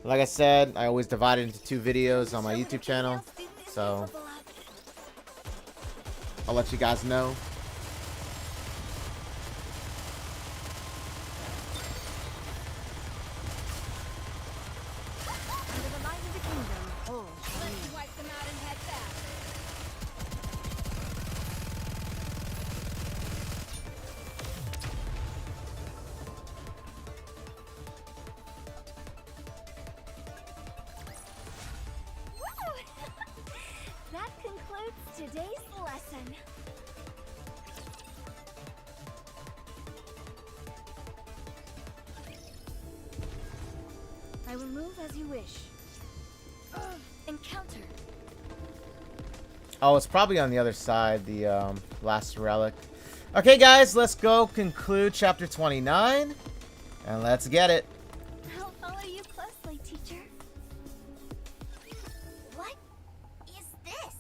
like I said, I always divide it into 2 videos on my YouTube channel. So I'll let you guys know. Under the light of the kingdom. Oh, Let's wipe them out and head back. That concludes today's lesson. I will move as you wish. Encounter. Oh, it's probably on the other side, the last relic. Okay, guys, let's go conclude chapter 29. And let's get it. I'll follow you closely, teacher. What is this?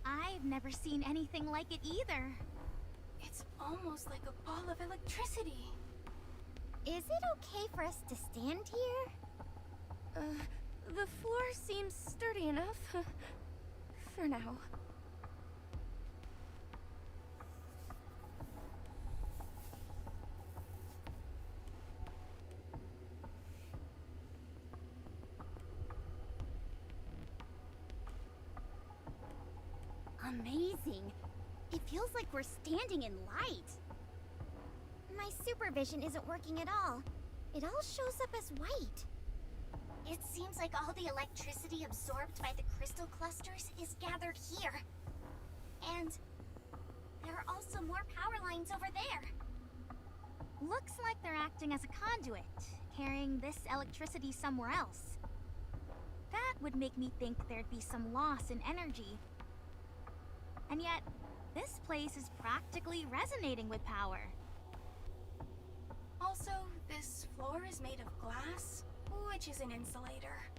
I've never seen anything like it either. It's almost like a ball of electricity. Is it okay for us to stand here? The floor seems sturdy enough. For now. Amazing. It feels like we're standing in light. My supervision isn't working at all. It all shows up as white. It seems like all the electricity absorbed by the crystal clusters is gathered here. And there are also more power lines over there. Looks like they're acting as a conduit, carrying this electricity somewhere else. That would make me think there'd be some loss in energy. And yet, this place is practically resonating with power. Also, this floor is made of glass, which is an insulator.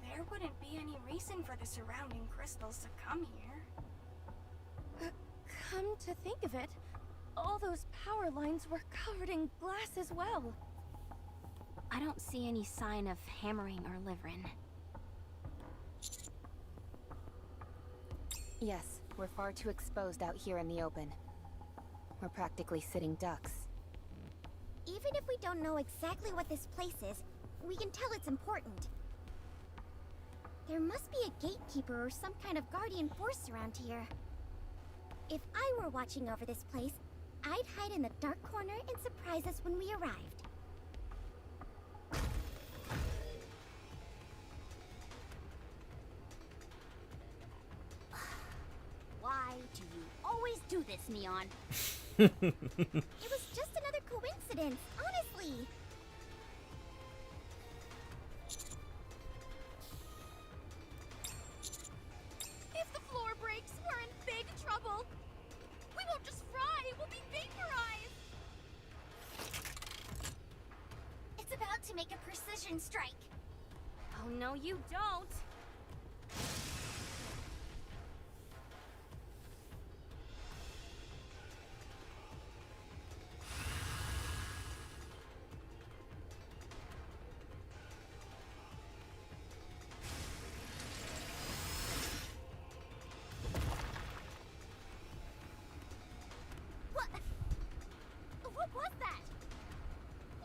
There wouldn't be any reason for the surrounding crystals to come here. Come to think of it, all those power lines were covered in glass as well. I don't see any sign of hammering or living. Yes, we're far too exposed out here in the open. We're practically sitting ducks. Even if we don't know exactly what this place is, we can tell it's important. There must be a gatekeeper or some kind of guardian force around here. If I were watching over this place, I'd hide in the dark corner and surprise us when we arrived. Why do you always do this, Neon? It was just another coincidence, honestly. If the floor breaks, we're in big trouble. We won't just fry, we'll be vaporized. It's about to make a precision strike. Oh no, you don't! What was that?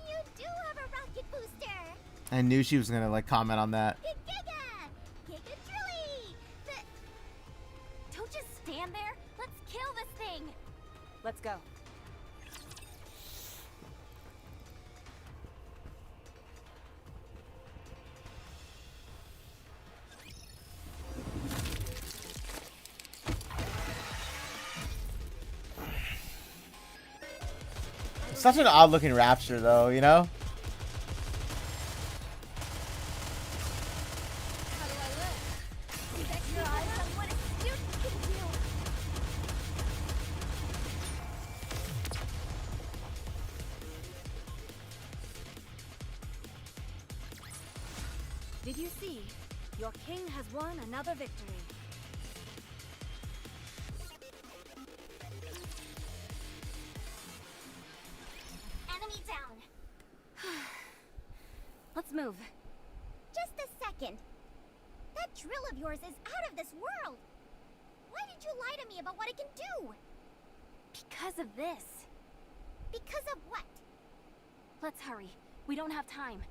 You do have a rocket booster! I knew she was gonna like comment on that. Giga! Giga Drilley! Don't just stand there! Let's kill this thing! Let's go. Such an odd looking rapture though, you know? How do I look? Set your eyes on what a student can do! Did you see? Your king has won another victory. Enemy down. Let's move. Just a second. That drill of yours is out of this world. Why did you lie to me about what it can do? Because of this. Because of what? Let's hurry. We don't have time.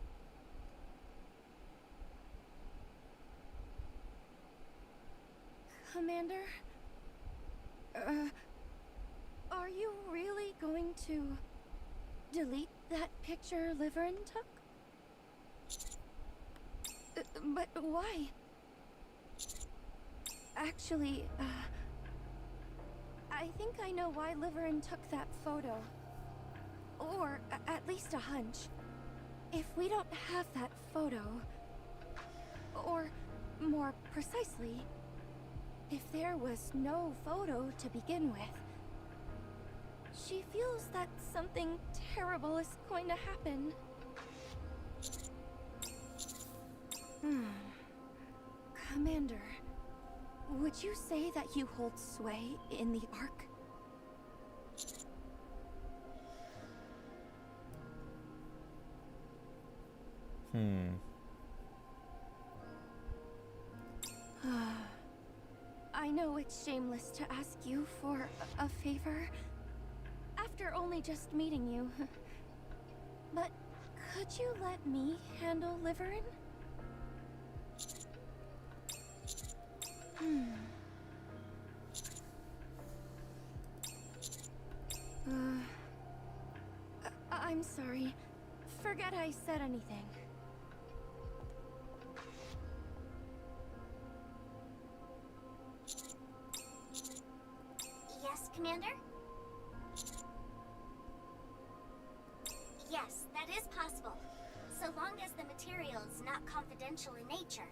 Commander? Are you really going to delete that picture Liverin took? But why? Actually, I think I know why Liverin took that photo. Or at least a hunch. If we don't have that photo, or more precisely, if there was no photo to begin with, she feels that something terrible is going to happen. Commander, would you say that you hold sway in the Ark? I know it's shameless to ask you for a favor after only just meeting you. But could you let me handle Liverin? I'm sorry. Forget I said anything. Yes, Commander? Yes, that is possible. So long as the material is not confidential in nature.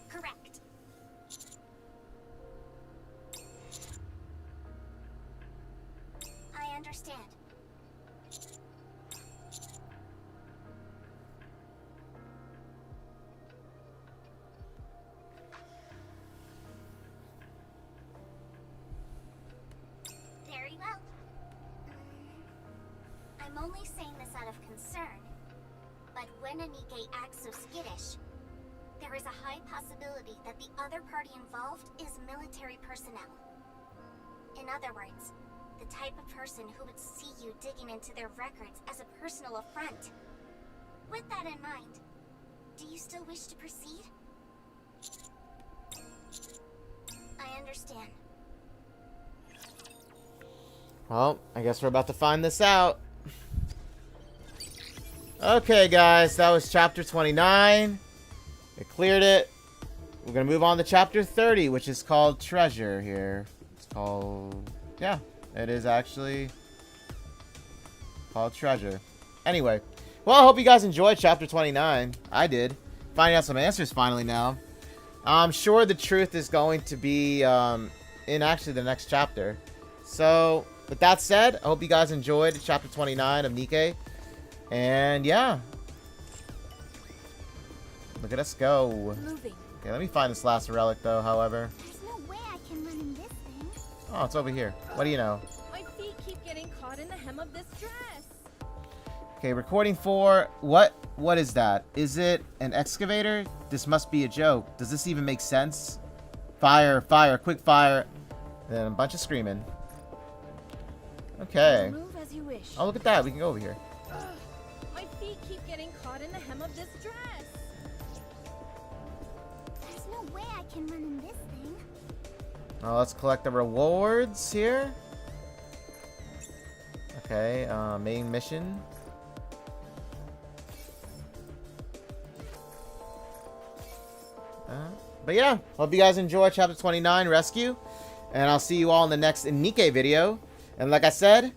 Correct. I understand. Very well. I'm only saying this out of concern, but when a Nikke acts so skittish, there is a high possibility that the other party involved is military personnel. In other words, the type of person who would see you digging into their records as a personal affront. With that in mind, do you still wish to proceed? I understand. Well, I guess we're about to find this out. Okay, guys, that was chapter 29. We cleared it. We're going to move on to chapter 30, which is called Treasure here. It's called... yeah, it is actually called Treasure. Anyway, well, I hope you guys enjoyed chapter 29. I did. Finding out some answers finally now. I'm sure the truth is going to be in actually the next chapter. So, with that said, I hope you guys enjoyed chapter 29 of Nikke. And yeah. Look at us go. Moving. Okay, let me find this last relic though, however. There's no way I can run in this thing. Oh, it's over here. What do you know? My feet keep getting caught in the hem of this dress. Okay, recording 4. What is that? Is it an excavator? This must be a joke. Does this even make sense? Fire, fire, quick fire. And then a bunch of screaming. Okay. Move as you wish. Oh, look at that. We can go over here. My feet keep getting caught in the hem of this dress. There's no way I can run in this thing. Oh, let's collect the rewards here. Okay, main mission. But yeah, hope you guys enjoy chapter 29 Rescue. And I'll see you all in the next Nikke video. And like I said,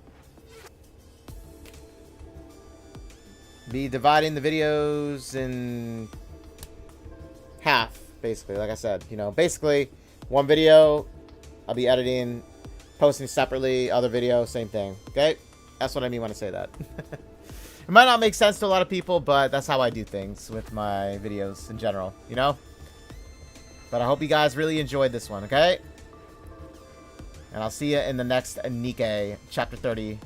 be dividing the videos in half, basically. Like I said, you know, basically one video I'll be editing, posting separately, other video, same thing. Okay? That's what I mean when I say that. It might not make sense to a lot of people, but that's how I do things with my videos in general, you know? But I hope you guys really enjoyed this one, okay? And I'll see you in the next Nikke, Chapter 30.